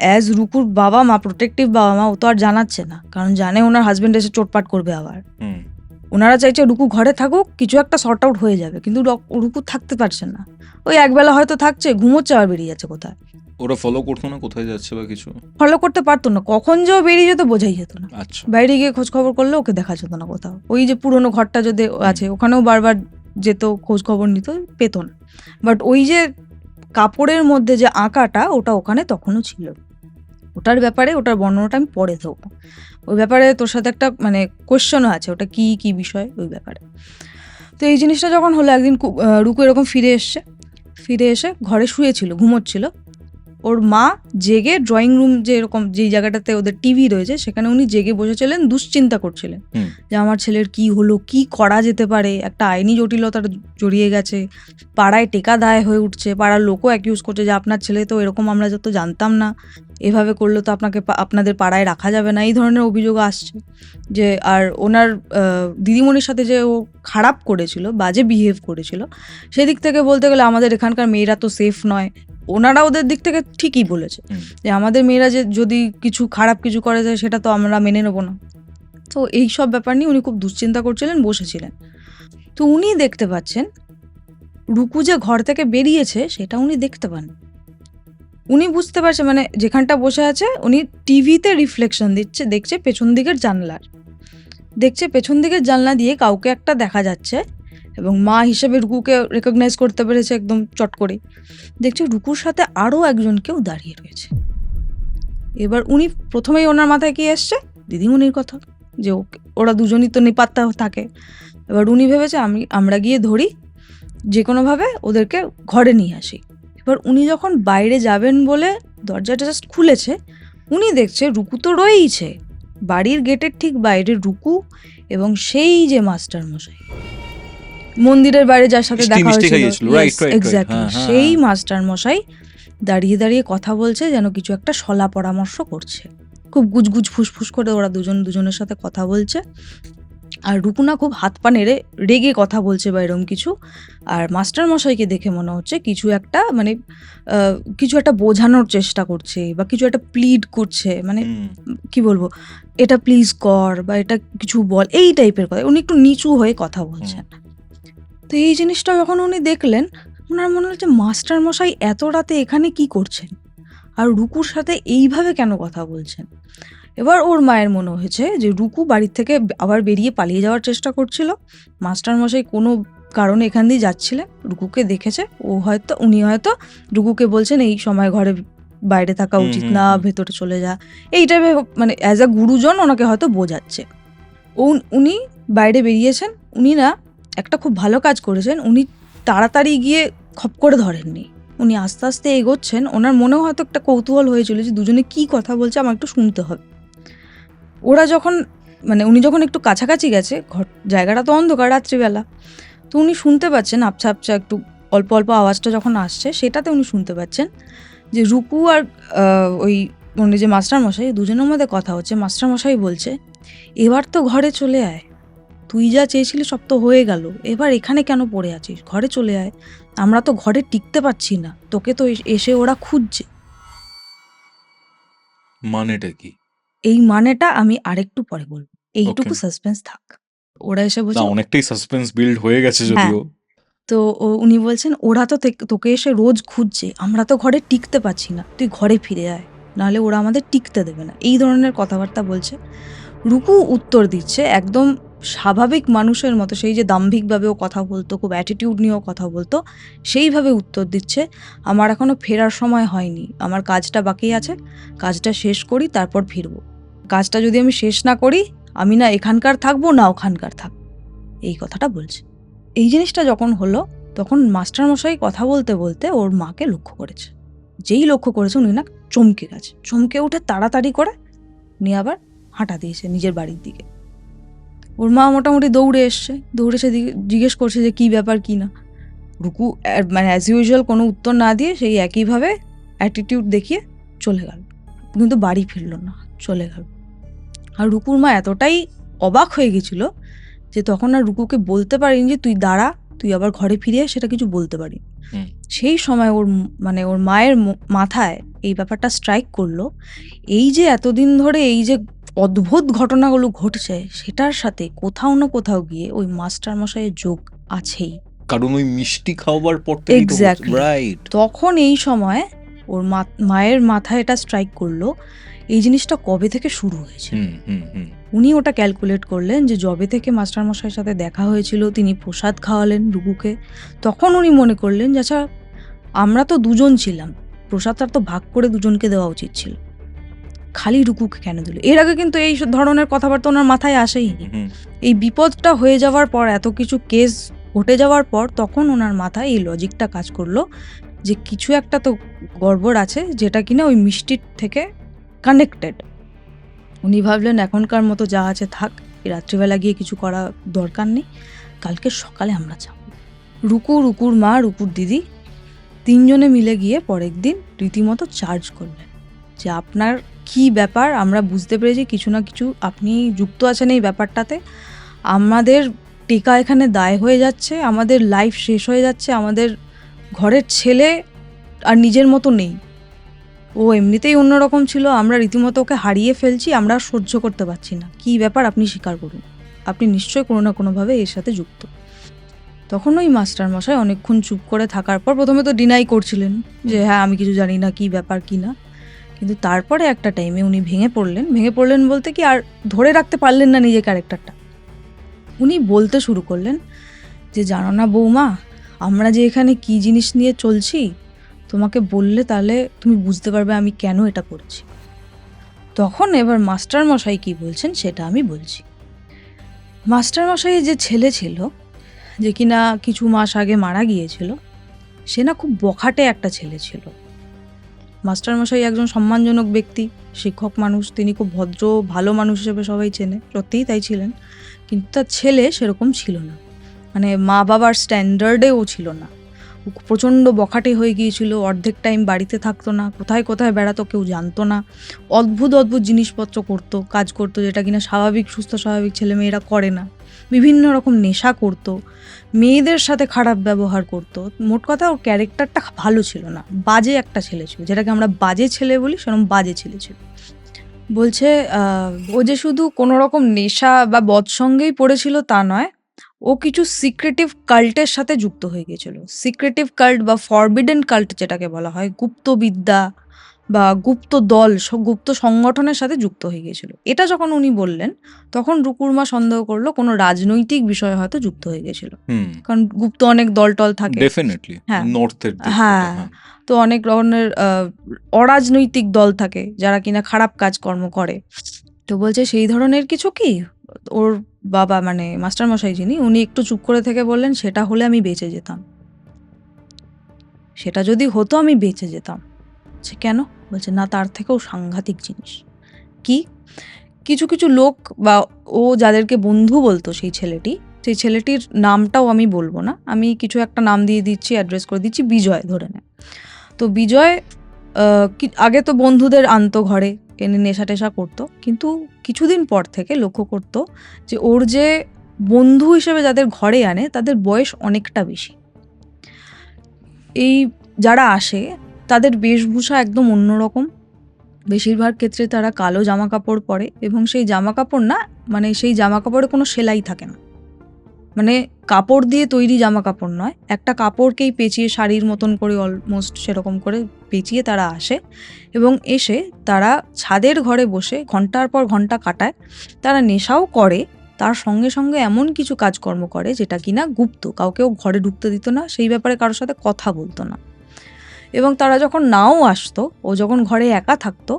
অ্যাজ রুকুর বাবা মা, প্রোটেক্টিভ বাবা মা, ও তো আর জানাচ্ছে না, কারণ জানে ওনার হাজবেন্ড এসে চোটপাট করবে আবার। হুম। ওনারা চাইছে রুকু ঘরে থাকুক, কিছু একটা সর্ট আউট হয়ে যাবে, কিন্তু রুকু থাকতে পারছে না। ওই একবেলা হয়তো থাকছে, ঘুমোচ্ছে, আর বেরিয়ে যাচ্ছে কোথায়। ওরা ফলো করতো না কোথায় যাচ্ছে বা কিছু? ফলো করতে পারতো না, কখন যে ও বেরিয়ে যেত বোঝাই যেত না। আচ্ছা। বাইরে গিয়ে খোঁজ খবর করলে ওকে দেখা যেত না কোথাও। ওই যে পুরোনো ঘরটা যদি আছে ওখানেও বারবার যেত, খোঁজ খবর নিত, পেত না। বাট ওই যে কাপড়ের মধ্যে যে আঁকাটা, ওটা ওখানে তখনও ছিল। ওটার ব্যাপারে, ওটার বর্ণনাটা আমি পরে দেবো। ওই ব্যাপারে তোর সাথে একটা মানে কোয়েশ্চনও আছে, ওটা কি কি বিষয় ওই ব্যাপারে। তো এই জিনিসটা যখন হলো, একদিন রুকু এরকম ফিরে এসে ঘরে শুয়েছিল, ঘুমোচ্ছিল। ওর মা জেগে ড্রয়িং রুম, যে এরকম যেই জায়গাটাতে ওদের টিভি রয়েছে, সেখানে উনি জেগে বসেছিলেন, দুশ্চিন্তা করছিলেন যে আমার ছেলের কি হলো, কি করা যেতে পারে। একটা আইনি জটিলতা জড়িয়ে গেছে, পাড়ায় টেকা দায় হয়ে উঠছে, পাড়ার লোকও অ্যাকিউজ করছে যে আপনার ছেলে তো এরকম, আমরা যত জানতাম না, এভাবে করলে তো আপনাদের পাড়ায় রাখা যাবে না, এই ধরনের অভিযোগ আসছে। যে আর ওনার দিদিমণির সাথে যে ও খারাপ করেছিল, বাজে বিহেভ করেছিল, সেদিক থেকে বলতে গেলে আমাদের এখানকার মেয়েরা তো সেফ নয়। ওনারা ওদের দিক থেকে ঠিকই বলেছে যে আমাদের মেয়েরা যে যদি কিছু খারাপ কিছু করে যায়, সেটা তো আমরা মেনে নেবো না। তো এই সব ব্যাপার নিয়ে উনি খুব দুশ্চিন্তা করছিলেন, বসেছিলেন। তো উনি দেখতে পাচ্ছেন রুকু যে ঘর থেকে বেরিয়েছে, সেটা উনি দেখতে পান। উনি বুঝতে পারছে, মানে যেখানটা বসে আছে উনি টিভিতে রিফ্লেকশন দেখছে পেছন দিকের জানলা দিয়ে কাউকে একটা দেখা যাচ্ছে, এবং মা হিসেবে রুকুকে রেকগনাইজ করতে পেরেছে একদম চট করে। দেখছে রুকুর সাথে আরও একজন কেউ দাঁড়িয়ে রয়েছে। এবার উনি প্রথমেই, ওনার মাথায় কি এসছে, দিদিমণির কথা, যে ওরা দুজনই তো নিপাত্তা থাকে। এবার উনি ভেবেছে আমরা গিয়ে ধরি, যে কোনোভাবে ওদেরকে ঘরে নিয়ে আসি। এবার উনি যখন বাইরে যাবেন বলে দরজাটা জাস্ট খুলেছে, উনি দেখছে রুকু তো রয়েইছে বাড়ির গেটের ঠিক বাইরে, রুকু এবং সেই যে মাস্টার মশাই, মন্দিরের বাইরে যার সাথে দেখা হয়েছিল, এক্স্যাক্টলি সেই মাস্টার মশাই দাঁড়িয়ে দাঁড়িয়ে কথা বলছে, যেন কিছু একটা শলা পরামর্শ করছে। খুব গুজগুজ ফুসফুস করে ওরা দুজনের সাথে কথা বলছে। আর রুকুনা খুব হাত পা নেড়ে রেগে কথা বলছে বা এরকম কিছু। আর মাস্টার মশাইকে দেখে মনে হচ্ছে কিছু একটা মানে কিছু একটা বোঝানোর চেষ্টা করছে বা কিছু একটা প্লিড করছে, মানে কি বলবো, এটা প্লিজ কর বা এটা কিছু বল, এই টাইপের কথা। উনি একটু নিচু হয়ে কথা বলছেন। তো এই জিনিসটা যখন উনি দেখলেন, ওনার মনে হচ্ছে মাস্টার মশাই এত রাতে এখানে কি করছেন, আর রুকুর সাথে এইভাবে কেন কথা বলছেন। এবার ওর মায়ের মনে হয়েছে যে রুকু বাড়ির থেকে আবার বেরিয়ে পালিয়ে যাওয়ার চেষ্টা করছিল। মাস্টার মশাই কোনো কারণে এখান দিয়ে যাচ্ছিলেন, রুকুকে দেখেছে, উনি হয়তো রুকুকে বলছেন এই সময় ঘরে বাইরে থাকা উচিত না, ভেতরে চলে যা, এই টাইপের, মানে অ্যাজ আ গুরুজন ওনাকে হয়তো বোঝাচ্ছে। উনি বাইরে বেরিয়েছেন। উনি না একটা খুব ভালো কাজ করেছেন, উনি তাড়াতাড়ি গিয়ে খপ করে ধরেননি, উনি আস্তে আস্তে এগোচ্ছেন। ওনার মনেও হয়তো একটা কৌতূহল হয়েছিল যে দুজনে কি কথা বলছে, আমার একটু শুনতে হবে। ওরা যখন উনি যখন একটু কাছাকাছি গেছে, জায়গাটা তো অন্ধকার, রাত্রিবেলা, তো উনি শুনতে পাচ্ছেন আবছা আবছা একটু অল্প অল্প আওয়াজটা যখন আসছে, সেটাতে উনি শুনতে পাচ্ছেন যে রুকু আর ওই উনি যে মাস্টারমশাই, দুজনের মধ্যে কথা হচ্ছে। মাস্টারমশাই বলছে, এবার তো ঘরে চলে আয়, তুই যা চেয়েছিলি সব তো হয়ে গেল, এবার এখানে কেন পড়ে আছিস, ঘরে চলে আয়, আমরা তো ঘরে টিকতে পারছি না, তোকে তো এসে ওরা খুঁজছে। মানেটা কি? এই মানেটা আমি আরেকটু পরে বলবো, এইটুকু সাসপেন্স থাক। ওরা এসে বলছে, অনেকটাই সাসপেন্স বিল্ড হয়ে গেছে যদিও। তো উনি বলছেন ওরা তো তোকে এসে রোজ খুঁজছে, আমরা তো ঘরে টিকতে পারছি না, তুই ঘরে ফিরে আয়, নাহলে ওরা আমাদের টিকতে দেবে না, এই ধরনের কথাবার্তা বলছে। রুকু উত্তর দিচ্ছে একদম স্বাভাবিক মানুষের মতো, সেই যে দাম্ভিকভাবেও কথা বলতো, খুব অ্যাটিটিউড নিয়েও কথা বলতো, সেইভাবে উত্তর দিচ্ছে, আমার এখনো ফেরার সময় হয়নি, আমার কাজটা বাকি আছে, কাজটা শেষ করি তারপর ফিরবো, কাজটা যদি আমি শেষ না করি, আমি না এখানকার থাকবো না ওখানকার থাকবো, এই কথাটা বলছে। এই জিনিসটা যখন হলো, তখন মাস্টারমশাই কথা বলতে বলতে ওর মাকে লক্ষ্য করেছে। যেই লক্ষ্য করেছে, উনি না চমকে গেছে, চমকে উঠে তাড়াতাড়ি করে উনি আবার হাঁটা দিয়েছে নিজের বাড়ির দিকে। ওর মা মোটামুটি দৌড়ে এসে জিজ্ঞেস করছে যে কী ব্যাপার কি না। রুকু অ্যাজ ইউজুয়াল কোনো উত্তর না দিয়ে সেই একইভাবে অ্যাটিটিউড দেখিয়ে চলে গেল, কিন্তু বাড়ি ফিরল না, চলে গেল। আর রুকুর মা এতটাই অবাক হয়ে গেছিল যে তখন আর রুকুকে বলতে পারেনি যে তুই দাঁড়া, তুই আবার ঘরে ফিরে আয়, সেটা কিছু বলতে পারি। হুম। সেই সময় মানে ওর মায়ের মাথায় এই ব্যাপারটা স্ট্রাইক করলো, এই যে এতদিন ধরে এই যে অদ্ভুত ঘটনাগুলো ঘটছে, সেটার সাথে কোথাও না কোথাও গিয়ে ওই মাস্টার মশাইয়ের যোগ আছেই। কারণ ওই মিষ্টি খাওয়ার পর থেকেই তো Exactly. রাইট। তখন এই সময় ওর মায়ের মাথায় এটা স্ট্রাইক করলো, এই জিনিসটা কবে থেকে শুরু হয়েছে। হুম হুম হুম উনি ওটা ক্যালকুলেট করলেন যে যবে থেকে মাস্টারমশাইয়ের সাথে দেখা হয়েছিল, তিনি প্রসাদ খাওয়ালেন রুকুকে, তখন উনি মনে করলেন যে আচ্ছা, আমরা তো দুজন ছিলাম, প্রসাদটা তো ভাগ করে দুজনকে দেওয়া উচিত ছিল, খালি রুকুকে কেন দিল? এর আগে কিন্তু এই ধরনের কথাবার্তা ওনার মাথায় আসেইনি। হুম এই বিপদটা হয়ে যাওয়ার পর, এত কিছু কেস ঘটে যাওয়ার পর, তখন ওনার মাথায় এই লজিকটা কাজ করলো যে কিছু একটা তো গড়বড় আছে, যেটা কিনা ওই মিষ্টির থেকে কানেক্টেড। উনি ভাবলেন এখনকার মতো যা আছে থাক, এই রাত্রিবেলা গিয়ে কিছু করা দরকার নেই, কালকে সকালে আমরা যাব। রুকুর মা, রুকুর দিদি, তিনজনে মিলে গিয়ে পরের দিন রীতিমতো চার্জ করলেন যে আপনার কি ব্যাপার, আমরা বুঝতে পেরেছি কিছু না কিছু আপনি যুক্ত আছেন এই ব্যাপারটাতে, আমাদের টেকা এখানে দায় হয়ে যাচ্ছে, আমাদের লাইফ শেষ হয়ে যাচ্ছে, আমাদের ঘরের ছেলে আর নিজের মতো নেই, ও এমনিতেই অন্যরকম ছিল, আমরা রীতিমতো ওকে হারিয়ে ফেলছি, আমরা আর সহ্য করতে পারছি না, কি ব্যাপার আপনি স্বীকার করুন, আপনি নিশ্চয়ই কোনো না কোনোভাবে এর সাথে যুক্ত। তখন ওই মাস্টার মশাই অনেকক্ষণ চুপ করে থাকার পর প্রথমে তো ডিনাই করছিলেন যে হ্যাঁ আমি কিছু জানি না, কি ব্যাপার কি না, কিন্তু তারপরে একটা টাইমে উনি ভেঙে পড়লেন বলতে কি, আর ধরে রাখতে পারলেন না নিজের ক্যারেক্টারটা। উনি বলতে শুরু করলেন যে জানো না বৌমা, আমরা যে এখানে কি জিনিস নিয়ে চলছি, তোমাকে বললে তাহলে তুমি বুঝতে পারবে আমি কেন এটা করছি। তখন এবার মাস্টার মশাই কি বলছেন সেটা আমি বলছি। মাস্টার মশাই যে ছেলে ছিল, যে কিনা কিছু মাস আগে মারা গিয়েছিল, সে না খুব বখাটে একটা ছেলে ছিল। মাস্টারমশাই একজন সম্মানজনক ব্যক্তি, শিক্ষক মানুষ, তিনি খুব ভদ্র ভালো মানুষ হিসেবে সবাই চেনে, সত্যিই তাই ছিলেন, কিন্তু তার ছেলে সেরকম ছিল না, মানে মা বাবার স্ট্যান্ডার্ডেও ছিল না, ও প্রচণ্ড বখাটে হয়ে গিয়েছিল, অর্ধেক টাইম বাড়িতে থাকতো না, কোথায় কোথায় বেড়াতো কেউ জানতো না, অদ্ভুত জিনিসপত্র করতো, কাজ করতো, যেটা কিনা স্বাভাবিক সুস্থ স্বাভাবিক ছেলেমেয়েরা করে না, বিভিন্ন রকম নেশা করতো, মেয়েদের সাথে খারাপ ব্যবহার করতো, মোট কথা ওর ক্যারেক্টারটা ভালো ছিল না, বাজে একটা ছেলে ছিল, যেটাকে আমরা বাজে ছেলে বলি, সেরকম বাজে ছেলে ছিল। বলছে ও যে শুধু কোনো রকম নেশা বা বদসঙ্গেই পড়েছিল তা নয়, ও কিছু সিক্রেটিভ কাল্টের সাথে যুক্ত হয়ে গিয়েছিল। সিক্রেটিভ কাল্ট বা ফরবিডেন কাল্ট যেটাকে বলা হয়, গুপ্ত বিদ্যা বা গুপ্ত দল, গুপ্ত সংগঠনের সাথে যুক্ত হয়ে গিয়েছিল। এটা যখন উনি বললেন, তখন রুকুরমা সন্দেহ করলো কোনো রাজনৈতিক বিষয়ে হয়তো যুক্ত হয়ে গেছিল, হুম কারণ গুপ্ত অনেক দল টল থাকে। ডেফিনেটলি হ্যাঁ। নর্থের হ্যাঁ, তো অনেক ধরনের অরাজনৈতিক দল থাকে যারা কিনা খারাপ কাজকর্ম করে। তো বলছে সেই ধরনের কিছু কি? ওর বাবা মানে মাস্টারমশাই যিনি, উনি একটু চুপ করে থেকে বললেন, সেটা হলে আমি বেঁচে যেতাম, সেটা যদি হতো আমি বেঁচে যেতাম। সে কেন? বলছে না, তার থেকেও সাংঘাতিক জিনিস। কি? কিছু কিছু লোক বা ও যাদেরকে বন্ধু বলতো সেই ছেলেটির নামটাও আমি বলবো না, আমি কিছু একটা নাম দিয়ে দিচ্ছি, অ্যাড্রেস করে দিচ্ছি, বিজয় ধরে নেয়। তো বিজয় আগে তো বন্ধুদের আনতো ঘরে, এনে নেশা টেশা করতো, কিন্তু কিছুদিন পর থেকে লক্ষ্য করতো যে ওর যে বন্ধু হিসেবে যাদের ঘরে আনে তাদের বয়স অনেকটা বেশি। এই যারা আসে তাদের বেশভূষা একদম অন্যরকম, বেশিরভাগ ক্ষেত্রে তারা কালো জামা কাপড় পরে, এবং সেই জামা কাপড় না, মানে সেই জামা কাপড়ে কোনো সেলাই থাকে না, মানে কাপড় দিয়ে তৈরি জামা কাপড় নয়, একটা কাপড়কেই পেঁচিয়ে শাড়ির মতন করে অলমোস্ট সেরকম করে পেঁচিয়ে তারা আসে, এবং এসে তারা ছাদের ঘরে বসে ঘন্টার পর ঘন্টা কাটায়, তারা নেশাও করে, তার সঙ্গে সঙ্গে এমন কিছু কাজকর্ম করে যেটা কিনা গুপ্ত, কাউকেও ঘরে ঢুকতে দিত না, সেই ব্যাপারে কারোর সাথে কথা বলতো না। এবং তারা যখন নাও আসতো, ও যখন ঘরে একা থাকতো,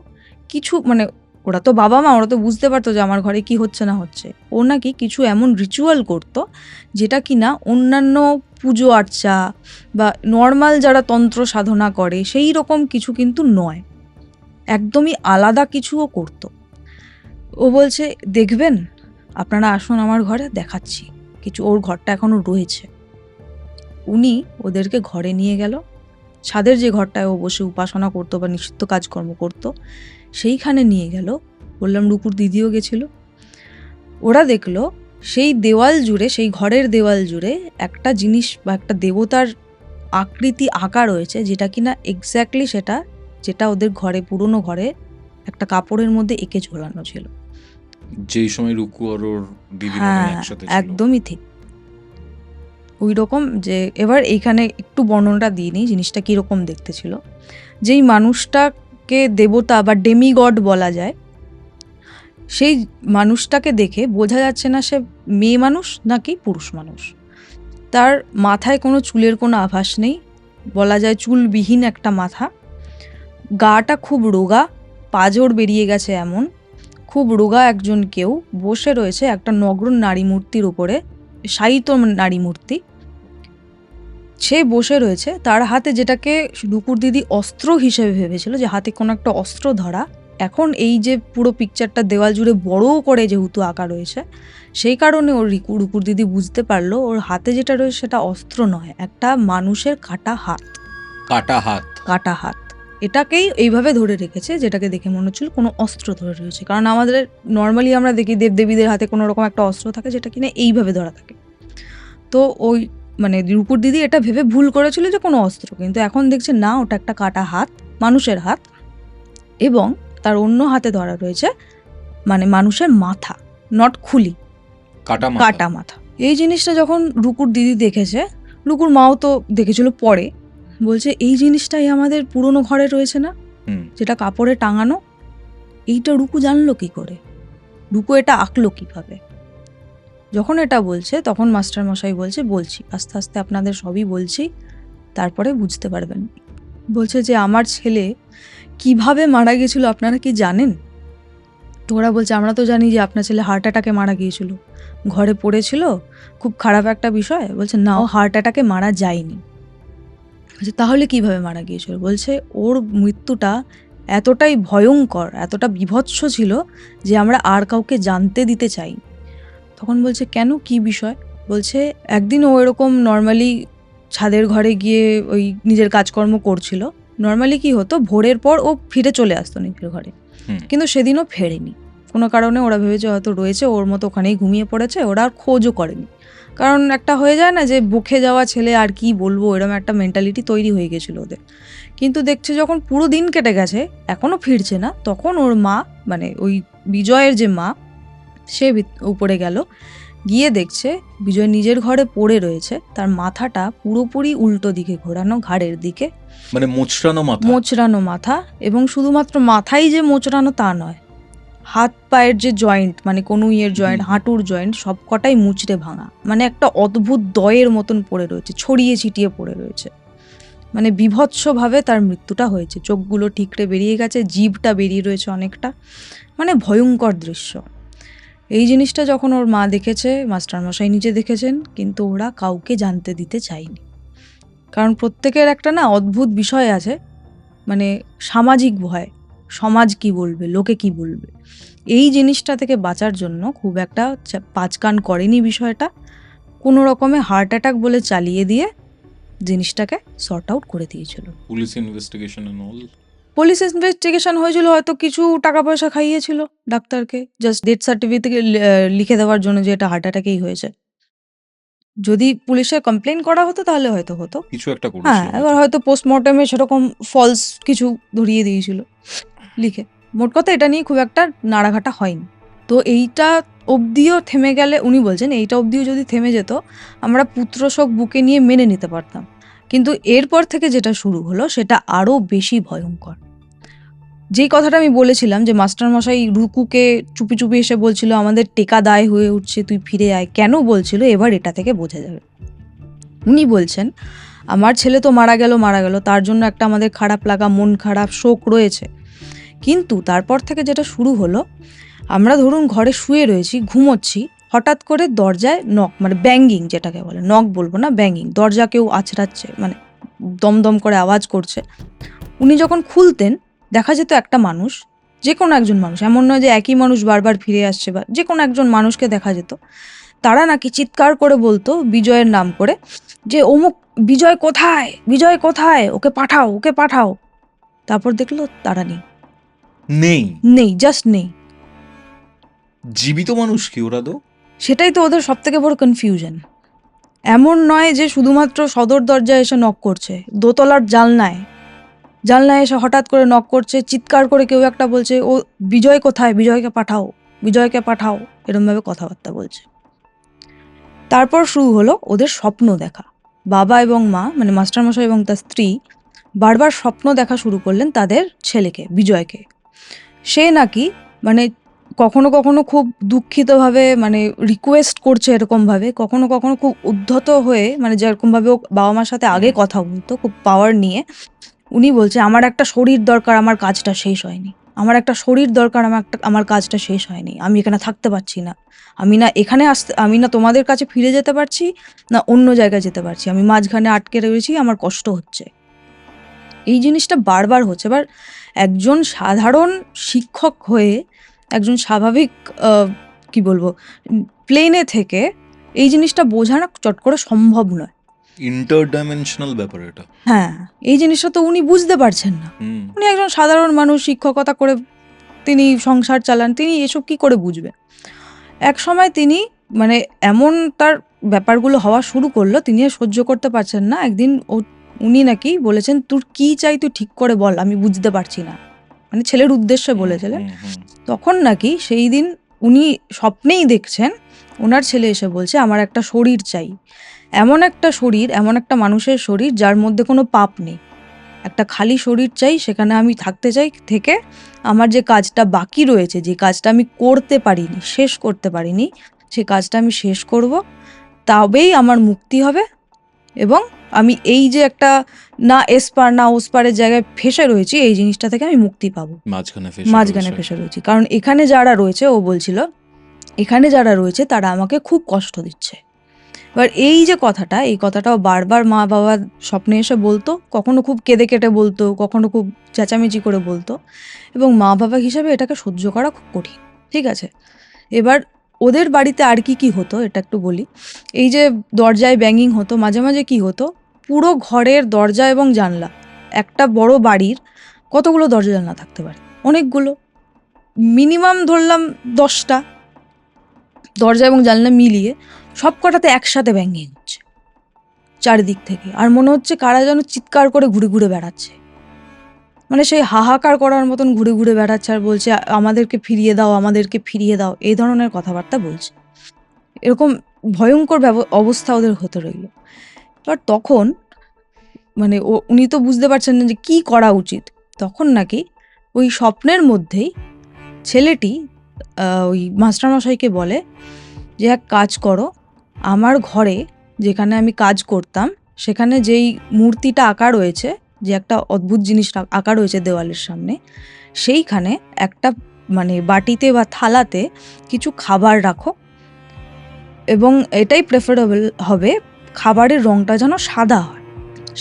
কিছু মানে ওরা তো বাবা মা, ওরা তো বুঝতে পারতো যে আমার ঘরে কি হচ্ছে না হচ্ছে, ও নাকি কিছু এমন রিচুয়াল করতো যেটা কিনা অন্যান্য পুজো আর্চা বা নর্মাল যারা তন্ত্র সাধনা করে সেই রকম কিছু কিন্তু নয়, একদমই আলাদা কিছুও করতো। ও বলছে দেখবেন, আপনারা আসুন আমার ঘরে, দেখাচ্ছি কিছু, ওর ঘরটা এখনো রয়েছে। উনি ওদেরকে ঘরে নিয়ে গেল, ছাদের যে ঘরটায় ও বসে উপাসনা করতো বা নিষিদ্ধ কাজকর্ম করতো, সেইখানে নিয়ে গেল। বললাম রুকুর দিদিও গেছিল। ওরা দেখলো সেই দেওয়াল জুড়ে, সেই ঘরের দেওয়াল জুড়ে একটা জিনিস বা একটা দেবতার আকৃতি আঁকা রয়েছে, যেটা কিনা এক্স্যাক্টলি সেটা যেটা ওদের ঘরে, পুরনো ঘরে একটা কাপড়ের মধ্যে এঁকে ঝোলানো ছিল। যেই সময় রুকু আর ওর দিদি হ্যাঁ, একসাথে ছিল। একদমই ঠিক ওই রকম। যে এবার এইখানে একটু বর্ণনাটা দিয়ে নিই জিনিসটা কীরকম দেখতে ছিল। যেই মানুষটাকে দেবতা বা ডেমিগড বলা যায়, সেই মানুষটাকে দেখে বোঝা যাচ্ছে না সে মেয়ে মানুষ নাকি পুরুষ মানুষ। তার মাথায় কোনো চুলের কোনো আভাস নেই, বলা যায় চুলবিহীন একটা মাথা। গাটা খুব রোগা, পাঁজর বেরিয়ে গেছে এমন, খুব রোগা একজন কেউ বসে রয়েছে একটা নগ্ন নারী মূর্তির উপরে, শায়িত নারী মূর্তি। সে বসে রয়েছে, তার হাতে যেটাকে রুকুর দিদি অস্ত্র হিসেবে ভেবেছিল, যে হাতে কোনো একটা অস্ত্র ধরা, এখন এই যে পুরো পিকচারটা দেওয়াল জুড়ে বড় করে যেহেতু আঁকা রয়েছে, সেই কারণে ওর রুকুর দিদি বুঝতে পারলো ওর হাতে যেটা রয়েছে সেটা অস্ত্র নয়, একটা মানুষের কাটা হাত। কাটা হাত। কাটা হাত এটাকেই এইভাবে ধরে রেখেছে, যেটাকে দেখে মনে হচ্ছিল কোনো অস্ত্র ধরে রয়েছে। কারণ আমাদের নর্মালি আমরা দেখি দেবদেবীদের হাতে কোনো রকম একটা অস্ত্র থাকে যেটা কিনা এইভাবে ধরা থাকে। তো ওই মানে রুকুর দিদি এটা ভেবে ভুল করেছিল যে কোনো অস্ত্র, কিন্তু এখন দেখছে না, ওটা একটা কাটা হাত, মানুষের হাত, এবং তার অন্য হাতে ধরা রয়েছে মানে মানুষের মাথা, নট খুলি, কাটা মাথা। এই জিনিসটা যখন রুকুর দিদি দেখেছে, রুকুর মাও তো দেখেছিল পরে, বলছে এই জিনিসটাই আমাদের পুরনো ঘরে রয়েছে না, যেটা কাপড়ে টাঙানো, এইটা রুকু জানলো কি করে, রুকু এটা আঁকলো কিভাবে। যখন এটা বলছে তখন মাস্টার মশাই বলছি আস্তে আস্তে আপনাদের সবই বলছি, তারপরে বুঝতে পারবেন। বলছে যে আমার ছেলে কিভাবে মারা গিয়েছিল আপনারা কি জানেন? তো ওরা বলছে আমরা তো জানি যে আপনার ছেলে হার্ট অ্যাটাকে মারা গিয়েছিল, ঘরে পড়েছিল, খুব খারাপ একটা বিষয়। বলছে না, ও হার্ট অ্যাটাকে মারা যায়নি। বলছে তাহলে কিভাবে মারা গিয়েছিল? বলছে ওর মৃত্যুটা এতটাই ভয়ঙ্কর, এতটা বীভৎস ছিল যে আমরা আর কাউকে জানতে দিতে চাই। তখন বলছে কেন, কি বিষয়? বলছে একদিন ও এরকম নর্মালি ছাদের ঘরে গিয়ে ওই নিজের কাজকর্ম করছিল। নর্মালি কি হতো, ভোরের পর ও ফিরে চলে আসতো নিজের ঘরে, কিন্তু সেদিনও ফেরেনি। কোনো কারণে ওরা ভেবেছে হয়তো রয়েছে, ওর মতো ওখানেই ঘুমিয়ে পড়েছে, ওরা আর খোঁজও করেনি। কারণ একটা হয়ে যায় না যে বকে যাওয়া ছেলে আর কি বলবো, এরকম একটা মেন্টালিটি তৈরি হয়ে গেছিলো ওদের। কিন্তু দেখছে যখন পুরো দিন কেটে গেছে এখনও ফিরছে না, তখন ওর মা মানে ওই বিজয়ের যে মা, সে উপরে গেল, গিয়ে দেখছে বিজয় নিজের ঘরে পড়ে রয়েছে, তার মাথাটা পুরোপুরি উল্টো দিকে ঘোরানো, ঘাড়ের দিকে, মানে মোচড়ানো মাথা। এবং শুধুমাত্র মাথাই যে মোচড়ানো তা নয়, হাত পায়ের যে জয়েন্ট, মানে কনুইয়ের জয়েন্ট, হাঁটুর জয়েন্ট, সব কটাই মুচড়ে ভাঙা, মানে একটা অদ্ভুত দয়ের মতন পড়ে রয়েছে, ছড়িয়ে ছিটিয়ে পড়ে রয়েছে। মানে বীভৎসভাবে তার মৃত্যুটা হয়েছে, চোখগুলো ঠিকরে বেরিয়ে গেছে, জিভটা বেরিয়ে রয়েছে অনেকটা, মানে ভয়ঙ্কর দৃশ্য। এই জিনিসটা যখন ওর মা দেখেছে, মাস্টারমশাই নিজে দেখেছেন, কিন্তু ওরা কাউকে জানতে দিতে চায়নি। কারণ প্রত্যেকের একটা না অদ্ভুত বিষয় আছে, মানে সামাজিক ভয়, সমাজ কি বলবে, লোকে কি বলবে, এই জিনিসটা থেকে বাঁচার জন্য খুব একটা পাঁচকান করেনি বিষয়টা, কোনো রকমে হার্ট অ্যাটাক বলে চালিয়ে দিয়ে জিনিসটাকে সর্ট আউট করে দিয়েছিল। পুলিশ ইনভেস্টিগেশন হয়েছিল, হয়তো কিছু টাকা পয়সা খাইয়েছিল ডাক্তারকে, জাস্ট ডেথ সার্টিফিকেট লিখে দেওয়ার জন্য যে এটা হার্ট অ্যাটাকেই হয়েছে। যদি পুলিশে কমপ্লেন করা হতো তাহলে হয়তো হতো কিছু একটা করেছিল। হ্যাঁ, এবার হয়তো পোস্টমর্টমে সেরকম ফলস কিছু ধরিয়ে দিয়েছিল লিখে। মোট কথা এটা নিয়ে খুব একটা নাড়াঘাটা হয়নি। তো এইটা অবধিও থেমে গেলে, উনি বলছেন এইটা অবধিও যদি থেমে যেত আমরা পুত্রশোক বুকে নিয়ে মেনে নিতে পারতাম, কিন্তু এরপর থেকে যেটা শুরু হলো সেটা আরও বেশি ভয়ঙ্কর। যেই কথাটা আমি বলেছিলাম যে মাস্টারমশাই রুকুকে চুপি চুপি এসে বলছিল আমাদের টেকা দায় হয়ে উঠছে, তুই ফিরে আয়, কেন বলছিল এবার এটা থেকে বোঝা যাবে। উনি বলছেন আমার ছেলে তো মারা গেল, তার জন্য একটা আমাদের খারাপ লাগা, মন খারাপ, শোক রয়েছে, কিন্তু তারপর থেকে যেটা শুরু হলো, আমরা ধরুন ঘরে শুয়ে রয়েছি, ঘুমোচ্ছি, হঠাৎ করে দরজায় নক, মানে ব্যাঙ্গিং যেটাকে বলে, নক বলবো না, ব্যাঙ্গিং, দরজা কেউ আছড়াচ্ছে, মানে দমদম করে আওয়াজ করছে। উনি যখন খুলতেন দেখা যেত একটা মানুষ, যে কোনো একজন মানুষ, এমন নয় যে একই মানুষ বারবার ফিরে আসছে, বা যে কোনো একজন মানুষকে দেখা যেত। তারা নাকি চিৎকার করে বলতো বিজয়ের নাম করে যে অমুক বিজয় কোথায়, বিজয় কোথায়, ওকে পাঠাও, ওকে পাঠাও। তারপর দেখলো তারা নেই, জাস্ট নেই। জীবিত মানুষ কি ওরা তো? সেটাই তো ওদের সব থেকে বড় কনফিউশন। এমন নয় যে শুধুমাত্র সদর দরজায় এসে নক করছে, দোতলার জানলায় এসে হঠাৎ করে নক করছে, চিৎকার করে কেউ একটা বলছে ও বিজয় কোথায়, বিজয়কে পাঠাও, এরমভাবে কথাবার্তা বলছে। তারপর শুরু হলো ওদের স্বপ্ন দেখা। বাবা এবং মা, মানে মাস্টারমশাই এবং তার স্ত্রী বারবার স্বপ্ন দেখা শুরু করলেন তাদের ছেলেকে, বিজয়কে। সে নাকি মানে কখনো কখনো খুব দুঃখিতভাবে মানে রিকোয়েস্ট করছে এরকমভাবে, কখনো কখনো খুব উদ্ধত হয়ে, মানে যেরকমভাবে ও বাবা মার সাথে আগে কথা বলতো খুব পাওয়ার নিয়ে, উনি বলছে আমার একটা শরীর দরকার, আমার কাজটা শেষ হয়নি, আমার কাজটা শেষ হয়নি, আমি এখানে থাকতে পারছি না, আমি না তোমাদের কাছে ফিরে যেতে পারছি, না অন্য জায়গায় যেতে পারছি, আমি মাঝখানে আটকে রয়েছি, আমার কষ্ট হচ্ছে। এই জিনিসটা বারবার হচ্ছে। এবার একজন সাধারণ শিক্ষক হয়ে, একজন স্বাভাবিক কি বলবো, প্লেনে থেকে এই জিনিসটা বোঝা না চট করে সম্ভব নয়। ইন্টারডাইমেনশনাল ব্যাপার এটা। হ্যাঁ, এই জিনিসটা তো উনি বুঝতে পারছেন না। উনি একজন সাধারণ মানুষ, শিক্ষকতা করে তিনি সংসার চালান, তিনি এসব কি করে বুঝবেন? এক সময় তিনি মানে এমন তার ব্যাপারগুলো হওয়া শুরু করলো, তিনি আর সহ্য করতে পারছেন না। একদিন উনি নাকি বলেছেন, তোর কি চাই তুই ঠিক করে বল, আমি বুঝতে পারছি না, মানে ছেলের উদ্দেশ্যে বলেছিলেন। তখন নাকি সেই দিন উনি স্বপ্নেই দেখছেন ওনার ছেলে এসে বলছে আমার একটা শরীর চাই, এমন একটা মানুষের শরীর যার মধ্যে কোনো পাপ নেই, একটা খালি শরীর চাই, সেখানে আমি থাকতে চাই, থেকে আমার যে কাজটা বাকি রয়েছে, যে কাজটা আমি শেষ করতে পারিনি, সে কাজটা আমি শেষ করব, তবেই আমার মুক্তি হবে, এবং আমি এই যে একটা না এসপার না ওসপারের জায়গায় ফেসে রয়েছি, এই জিনিসটা থেকে আমি মুক্তি পাবো। মাঝখানে ফেসে রয়েছি, কারণ এখানে যারা রয়েছে, ও বলছিল এখানে যারা রয়েছে তারা আমাকে খুব কষ্ট দিচ্ছে। এবার এই যে কথাটা, এই কথাটাও বারবার মা বাবা স্বপ্নে এসে বলতো, কখনো খুব কেঁদে কেটে বলতো, কখনো খুব চেঁচামেচি করে বলতো, এবং মা বাবা হিসাবে এটাকে সহ্য করা খুব কঠিন। ঠিক আছে, এবার ওদের বাড়িতে আর কি হতো এটা একটু বলি। এই যে দরজায় ব্যাঙিং হতো, মাঝে মাঝে কি হতো, পুরো ঘরের দরজা এবং জানলা, একটা বড় বাড়ির কতগুলো দরজা জানলা থাকতে পারে, অনেকগুলো, মিনিমাম ধরলাম 10টা দরজা এবং জানলা মিলিয়ে সব কটাতে একসাথে ব্যাঙিং হচ্ছে চারিদিক থেকে, আর মনে হচ্ছে কারা যেন চিৎকার করে ঘুরে ঘুরে বেড়াচ্ছে, মানে সেই হাহাকার করার মতন ঘুরে ঘুরে বেড়াচ্ছে, আর বলছে আমাদেরকে ফিরিয়ে দাও, এই ধরনের কথাবার্তা বলছে। এরকম ভয়ঙ্কর অবস্থা ওদের হতে রইল। এবার তখন মানে উনি তো বুঝতে পারছেন না যে কি করা উচিত। তখন নাকি ওই স্বপ্নের মধ্যেই ছেলেটি ওই মাস্টারমশাইকে বলে যে এক কাজ করো, আমার ঘরে যেখানে আমি কাজ করতাম সেখানে যেই মূর্তিটা আঁকা রয়েছে, যে একটা অদ্ভুত জিনিস আঁকা রয়েছে দেওয়ালের সামনে, সেইখানে একটা মানে বাটিতে বা থালাতে কিছু খাবার রাখো, এবং এটাই প্রেফারেবল হবে, খাবারের রঙটা যেন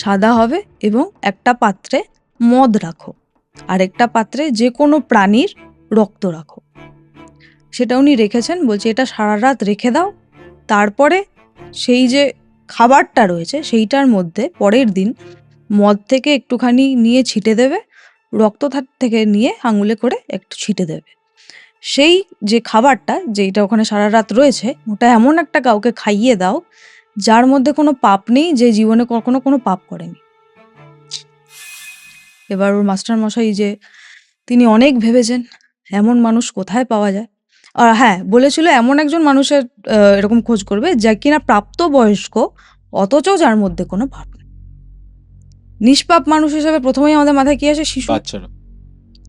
সাদা হবে, এবং একটা পাত্রে মদ রাখো, আর একটা পাত্রে যে কোনো প্রাণীর রক্ত রাখো। সেটা উনি রেখেছেন, বলছে এটা সারা রাত রেখে দাও, তারপরে সেই যে খাবারটা রয়েছে সেইটার মধ্যে পরের দিন মদ থেকে একটুখানি নিয়ে ছিটে দেবে, রক্ত থেকে নিয়ে আঙুলে করে একটু ছিটে দেবে, সেই যে খাবারটা যেটা ওখানে সারা রাত রয়েছে ওটা এমন একটা কাউকে খাইয়ে দাও যার মধ্যে কোনো পাপ নেই, যে জীবনে কখনো কোনো পাপ করেনি। এবার ওর মাস্টার মশাই যে তিনি অনেক ভেবেছেন এমন মানুষ কোথায় পাওয়া যায়, আর হ্যাঁ বলেছিল এমন একজন মানুষের এরকম খোঁজ করবে যা কিনা প্রাপ্তবয়স্ক, অথচ যার মধ্যে কোনো পাপ নেই। নিষ্পাপ মানুষ হিসেবে প্রথমেই আমাদের মাথায় কি আসে, শিশু,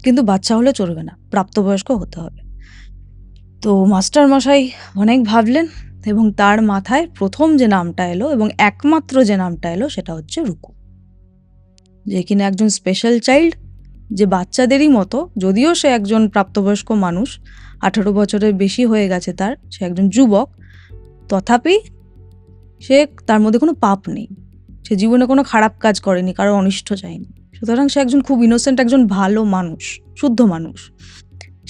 কিন্তু বাচ্চা হলে চলবে না, প্রাপ্তবয়স্ক হতে হবে। তো মাস্টার মশাই অনেক ভাবলেন, এবং তার মাথায় প্রথম যে নামটা এলো এবং একমাত্র যে নামটা এলো সেটা হচ্ছে রুকু, যে কিনা একজন স্পেশাল চাইল্ড, যে বাচ্চাদেরই মতো, যদিও সে একজন প্রাপ্তবয়স্ক মানুষ, 18 বছরের বেশি হয়ে গেছে তার, সে একজন যুবক, তথাপি তার মধ্যে কোনো পাপ নেই, সে জীবনে কোনো খারাপ কাজ করেনি, কারো অনিষ্ট চায়নি, সুতরাং সে একজন খুব ইনোসেন্ট, একজন ভালো মানুষ, শুদ্ধ মানুষ।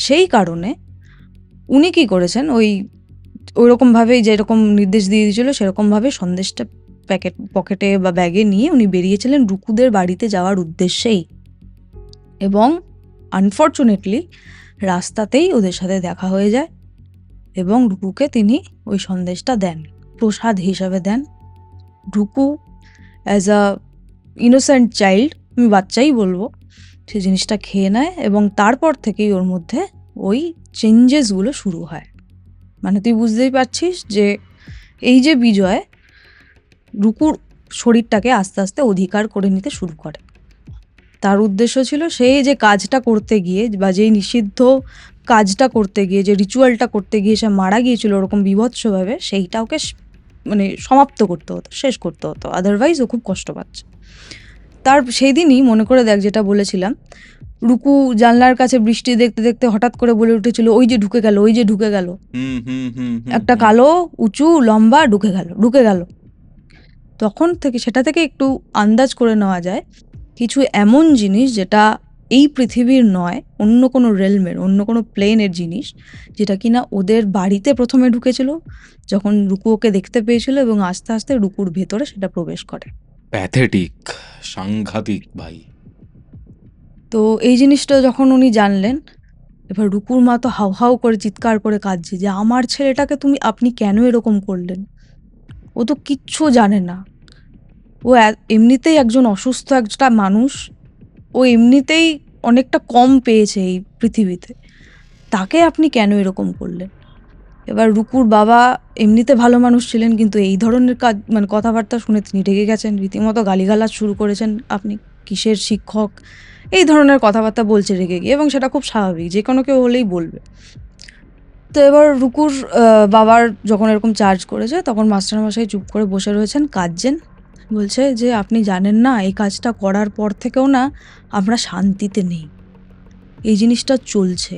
সেই কারণে উনি কি করেছেন, ওইরকমভাবেই যেরকম নির্দেশ দিয়ে দিয়েছিল সেরকমভাবে সন্দেশটা পকেটে বা ব্যাগে নিয়ে উনি বেরিয়েছিলেন রুকুদের বাড়িতে যাওয়ার উদ্দেশ্যেই, এবং আনফর্চুনেটলি রাস্তাতেই ওদের সাথে দেখা হয়ে যায়, এবং রুকুকে তিনি ওই সন্দেশটা দেন, প্রসাদ হিসাবে দেন। রুকু অ্যাজ আ ইনোসেন্ট চাইল্ড, আমি বাচ্চাই বলবো, সে জিনিসটা খেয়ে নেয় এবং তারপর থেকেই ওর মধ্যে ওই চেঞ্জেসগুলো শুরু হয়। মানে তুই বুঝতেই পারছিস যে এই যে বিজয় রুকুর শরীরটাকে আস্তে আস্তে অধিকার করে নিতে শুরু করে। তার উদ্দেশ্য ছিল সেই যে কাজটা করতে গিয়ে বা যেই নিষিদ্ধ কাজটা করতে গিয়ে, যে রিচুয়ালটা করতে গিয়ে সে মারা গিয়েছিল ওরকম বীভৎসভাবে, সেইটা ওকে মানে সমাপ্ত করতে হতো, শেষ করতে হতো, আদারওয়াইজ ও খুব কষ্ট পাচ্ছে। তার সেই দিনই মনে করে দেখ, যেটা বলেছিলাম, রুকু জানলার কাছে বৃষ্টি দেখতে দেখতে হঠাৎ করে বলে উঠেছিল, ওই যে ঢুকে গেল, ওই যে ঢুকে গেল, একটা কালো উঁচু লম্বা ঢুকে গেল। তখন থেকে সেটা থেকে একটু আন্দাজ করে নেওয়া যায় কিছু এমন জিনিস যেটা এই পৃথিবীর নয়, অন্য কোনো রেলমের, অন্য কোনো প্লেনের জিনিস, যেটা কিনা ওদের বাড়িতে প্রথমে ঢুকেছিল যখন রুকু ওকে দেখতে পেয়েছিল, এবং আস্তে আস্তে রুকুর ভেতরে সেটা প্রবেশ করে। প্যাথেটিক, সাংঘাতিক ভাই। তো এই জিনিসটা যখন উনি জানলেন, এবার রুকুর মা তো হাউ হাউ করে চিৎকার করে কাঁদছে যে আমার ছেলেটাকে আপনি কেন এরকম করলেন, ও তো কিচ্ছু জানে না, ও এমনিতেই একজন অসুস্থ একটা মানুষ, ও এমনিতেই অনেকটা কম পেয়েছে এই পৃথিবীতে, তাকে আপনি কেন এরকম করলেন। এবার রুকুর বাবা এমনিতে ভালো মানুষ ছিলেন, কিন্তু এই ধরনের কাজ মানে কথাবার্তা শুনে তিনি রেগে গেছেন, রীতিমতো গালিগালাজ শুরু করেছেন, আপনি কিসের শিক্ষক, এই ধরনের কথাবার্তা বলছে রেগে গিয়ে, এবং সেটা খুব স্বাভাবিক, যে কোনো কেউ হলেই বলবে। তো এবার রুকুর বাবার যখন এরকম চার্জ করেছে, তখন মাস্টারমশাই চুপ করে বসে রয়েছেন, কাঁদছেন, বলছে যে আপনি জানেন না, এই কাজটা করার পর থেকেও না আমরা শান্তিতে নেই, এই জিনিসটা চলছে।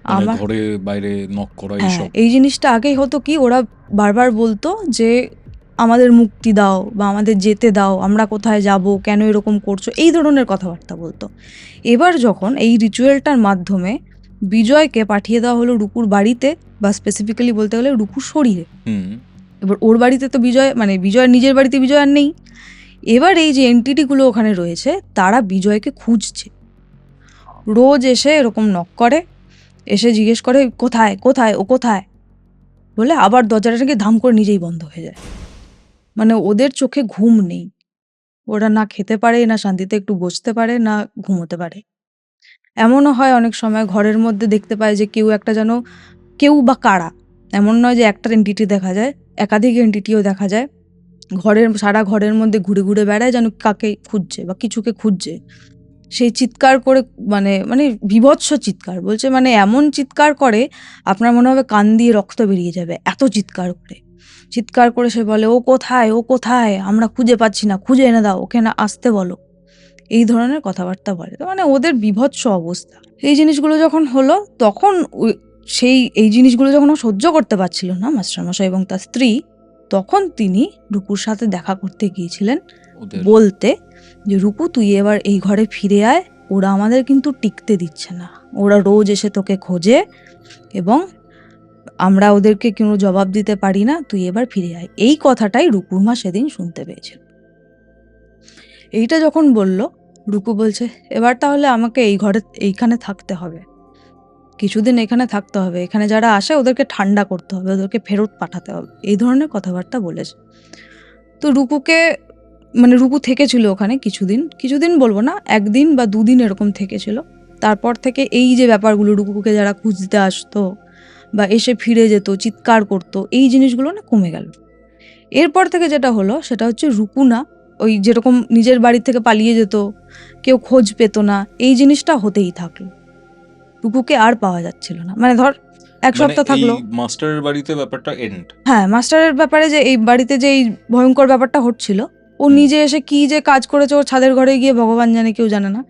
মানে ঘরে বাইরে নক করা এইসব। এই জিনিসটা আগেই হতো কি, ওরা বারবার বলতো যে আমাদের মুক্তি দাও বা আমাদের যেতে দাও, আমরা কোথায় যাব, কেন এরকম করছো, এই ধরনের কথাবার্তা বলতো। এবার যখন এই রিচুয়ালটার মাধ্যমে বিজয়কে পাঠিয়ে দেওয়া হলো রুকুর বাড়িতে, বা স্পেসিফিক্যালি বলতে গেলে রুকুর শরীরে, এবার ওর বাড়িতে তো বিজয়, মানে বিজয়ের নিজের বাড়িতে বিজয় আর নেই, এবার এই যে এন্টিটিগুলো ওখানে রয়েছে তারা বিজয়কে খুঁজছে, রোজ এসে এরকম নক করে, এসে জিজ্ঞেস করে কোথায় কোথায় ও কোথায়, বলে আবার দরজাটাকে ধাম করে নিজেই বন্ধ হয়ে যায়। মানে ওদের চোখে ঘুম নেই, ওরা না খেতে পারে, না শান্তিতে একটু বসতে পারে, না ঘুমোতে পারে। এমনও হয় অনেক সময় ঘরের মধ্যে দেখতে পায় যে কেউ একটা যেন, কেউ বা কারা, এমন নয় যে একটা এন্টিটি দেখা যায়, একাধিক এন্টিটিও দেখা যায়, সারা ঘরের মধ্যে ঘুরে ঘুরে বেড়ায়, যেন কাকে খুঁজছে বা কিছুকে খুঁজছে। সেই চিৎকার করে, মানে মানে বীভৎস চিৎকার, বলছে মানে এমন চিৎকার করে আপনার মনে হবে কান দিয়ে রক্ত বেরিয়ে যাবে, এত চিৎকার করে সে বলে, ও কোথায়, ও কোথায়, আমরা খুঁজে পাচ্ছি না, খুঁজে এনে দাও, ওকে না আসতে বলো, এই ধরনের কথাবার্তা বলে। তো মানে ওদের বীভৎস অবস্থা। এই জিনিসগুলো যখন হলো, তখন এই জিনিসগুলো যখন ও সহ্য করতে পারছিল না, মাস্টারমশাই এবং তার স্ত্রী, তখন তিনি রুকুর সাথে দেখা করতে গিয়েছিলেন, বলতে যে রুকু তুই এবার এই ঘরে ফিরে আয়, ওরা আমাদের কিন্তু টিকতে দিচ্ছে না, ওরা রোজ এসে তোকে খোঁজে এবং আমরা ওদেরকে কোনো জবাব দিতে পারি না, তুই এবার ফিরে আয়। এই কথাটাই রুকুর মা সেদিন শুনতে পেয়েছিল। এইটা যখন বলল, রুকু বলছে এবার তাহলে আমাকে এইখানে থাকতে হবে, কিছুদিন এখানে থাকতে হবে, এখানে যারা আসে ওদেরকে ঠান্ডা করতে হবে, ওদেরকে ফেরত পাঠাতে হবে, এই ধরনের কথাবার্তা বলেছে। তো রুকু থেকেছিল ওখানে কিছুদিন বলবো না, একদিন বা দুদিন এরকম থেকেছিল। তারপর থেকে এই যে ব্যাপারগুলো, রুকুকে যারা খুঁজতে আসতো বা এসে ফিরে যেত, চিৎকার করতো, এই জিনিসগুলো না কমে গেল। এরপর থেকে যেটা হলো সেটা হচ্ছে, রুকু না ওই যেরকম নিজের বাড়ি থেকে পালিয়ে যেত, কেউ খোঁজ পেত না, এই জিনিসটা হতেই থাকলো, রুকুকে আর পাওয়া যাচ্ছিল না। মানে ধর এক সপ্তাহ থাকলো, মাস্টারের বাড়িতে ব্যাপারটা এন্ড। হ্যাঁ, মাস্টারের ব্যাপারে যে এই বাড়িতে যে এই ভয়ঙ্কর ব্যাপারটা হচ্ছিল, ও নিজে এসে কি যে কাজ করেছে ওর ছাদের ঘরে গিয়ে, ভগবান জানে, কেউ জানে না।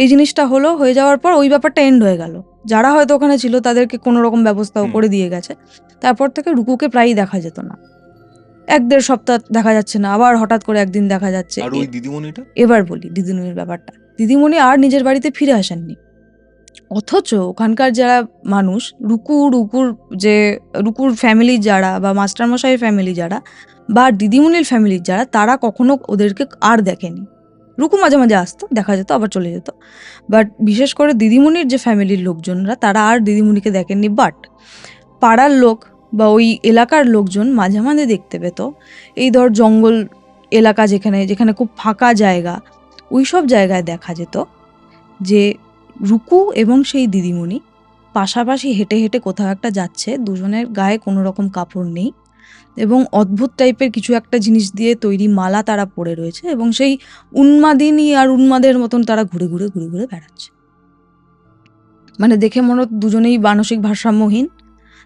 এই জিনিসটা হয়ে যাওয়ার পর ওই ব্যাপারটা এন্ড হয়ে গেল। যারা হয়তো ওখানে ছিল তাদেরকে কোনো রকম ব্যবস্থাও করে দিয়ে গেছে। তারপর থেকে রুকুকে প্রায়ই দেখা যেত না, 1-1.5 সপ্তাহ দেখা যাচ্ছে না, আবার হঠাৎ করে একদিন দেখা যাচ্ছে। আর ওই দিদিমণিটা, এবার বলি দিদিমণির ব্যাপারটা, দিদিমণি আর নিজের বাড়িতে ফিরে আসেননি, অথচ ওখানকার যারা মানুষ, রুকুর ফ্যামিলির যারা, বা মাস্টারমশাইয়ের ফ্যামিলি যারা, বা দিদিমণির ফ্যামিলির যারা, তারা কখনো ওদেরকে আর দেখেনি। রুকু মাঝে মাঝে আসতো, দেখা যেত, আবার চলে যেত, বাট বিশেষ করে দিদিমণির যে ফ্যামিলির লোকজনরা, তারা আর দিদিমণিকে দেখেননি। বাট পাড়ার লোক বা ওই এলাকার লোকজন মাঝে মাঝে দেখতে পেত এই ধর জঙ্গল এলাকা যেখানে যেখানে খুব ফাঁকা জায়গা, ওই সব জায়গায় দেখা যেত যে রুকু এবং সেই দিদিমণি পাশাপাশি হেঁটে হেঁটে কোথাও একটা যাচ্ছে, দুজনের গায়ে কোনো রকম কাপড় নেই এবং অদ্ভুত টাইপের কিছু একটা জিনিস দিয়ে তৈরি মালা তারা পরে রয়েছে এবং সেই উন্মাদিনী আর উন্মাদের মতন তারা ঘুরে ঘুরে ঘুরে ঘুরে বেড়াচ্ছে। মানে দেখে মনে হতো দুজনেই মানসিক ভারসাম্যহীন।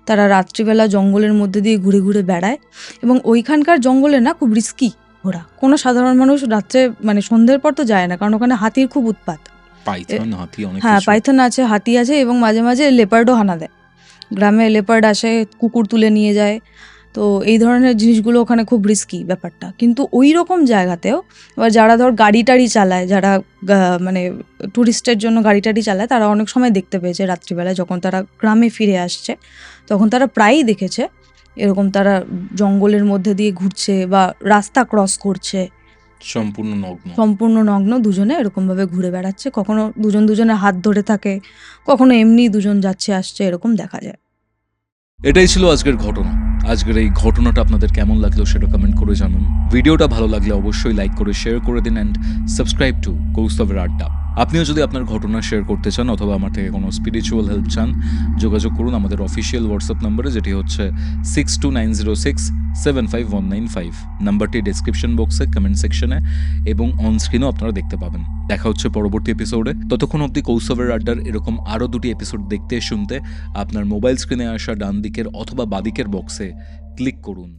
তারা রাত্রিবেলা জঙ্গলের মধ্যে দিয়ে ঘুরে ঘুরে বেড়ায় এবং ওইখানকার জঙ্গলে না খুব রিস্কি ঘোরা। কোনো সাধারণ মানুষ রাত্রে মানে সন্ধ্যের পর তো যায় না, কারণ ওখানে হাতির খুব উৎপাত। পাইথন, হাতি, অনেক হ্যাঁ, কিছু। পাইথন আছে, হাতি আছে এবং মাঝে মাঝে লেপার্ডও হানা দেয়। গ্রামে লেপার্ড আসে, কুকুর তুলে নিয়ে যায়। তো এই ধরনের জিনিসগুলো ওখানে খুব রিস্কি ব্যাপারটা। কিন্তু ওই রকম জায়গাতেও এবার যারা ধর গাড়ি টাড়ি চালায়, যারা মানে ট্যুরিস্টের জন্য গাড়ি টাড়ি চালায়, তারা অনেক সময় দেখতে পেয়েছে রাত্রিবেলায় যখন তারা গ্রামে ফিরে আসছে, তখন তারা প্রায়ই দেখেছে এরকম তারা জঙ্গলের মধ্যে দিয়ে ঘুরছে বা রাস্তা ক্রস করছে সম্পূর্ণ নগ্ন দুজনে এরকমভাবে ঘুরে বেড়াচ্ছে। কখনো দুজন দুজনের হাত ধরে থাকে, কখনো এমনি দুজন যাচ্ছে আসছে, এরকম দেখা যায়। এটাই ছিল আজকের ঘটনা। আজকের এই ঘটনাটা আপনাদের কেমন লাগলো সেটা কমেন্ট করে জানান। ভিডিওটা ভালো লাগলে অবশ্যই লাইক করে শেয়ার করে দিন অ্যান্ড সাবস্ক্রাইব টু কৌস্তবের আড্ডা। আপনিও যদি আপনার ঘটনা শেয়ার করতে চান অথবা আমার থেকে কোনো স্পিরিচুয়াল হেল্প চান, যোগাযোগ করুন আমাদের অফিসিয়াল হোয়াটসঅ্যাপ নম্বরে, যেটি হচ্ছে 6290675195। নাম্বারটি ডেসক্রিপশন বক্সে, কমেন্ট সেকশনে এবং অন স্ক্রিনও আপনারা দেখতে পাবেন। দেখা হচ্ছে পরবর্তী এপিসোডে। ততক্ষণ অবধি কৌস্তবের আড্ডার এরকম আরও 2টি এপিসোড দেখতে শুনতে আপনার মোবাইল স্ক্রিনে আসা ডান দিকের অথবা বাদিকের বক্সে ক্লিক করুন।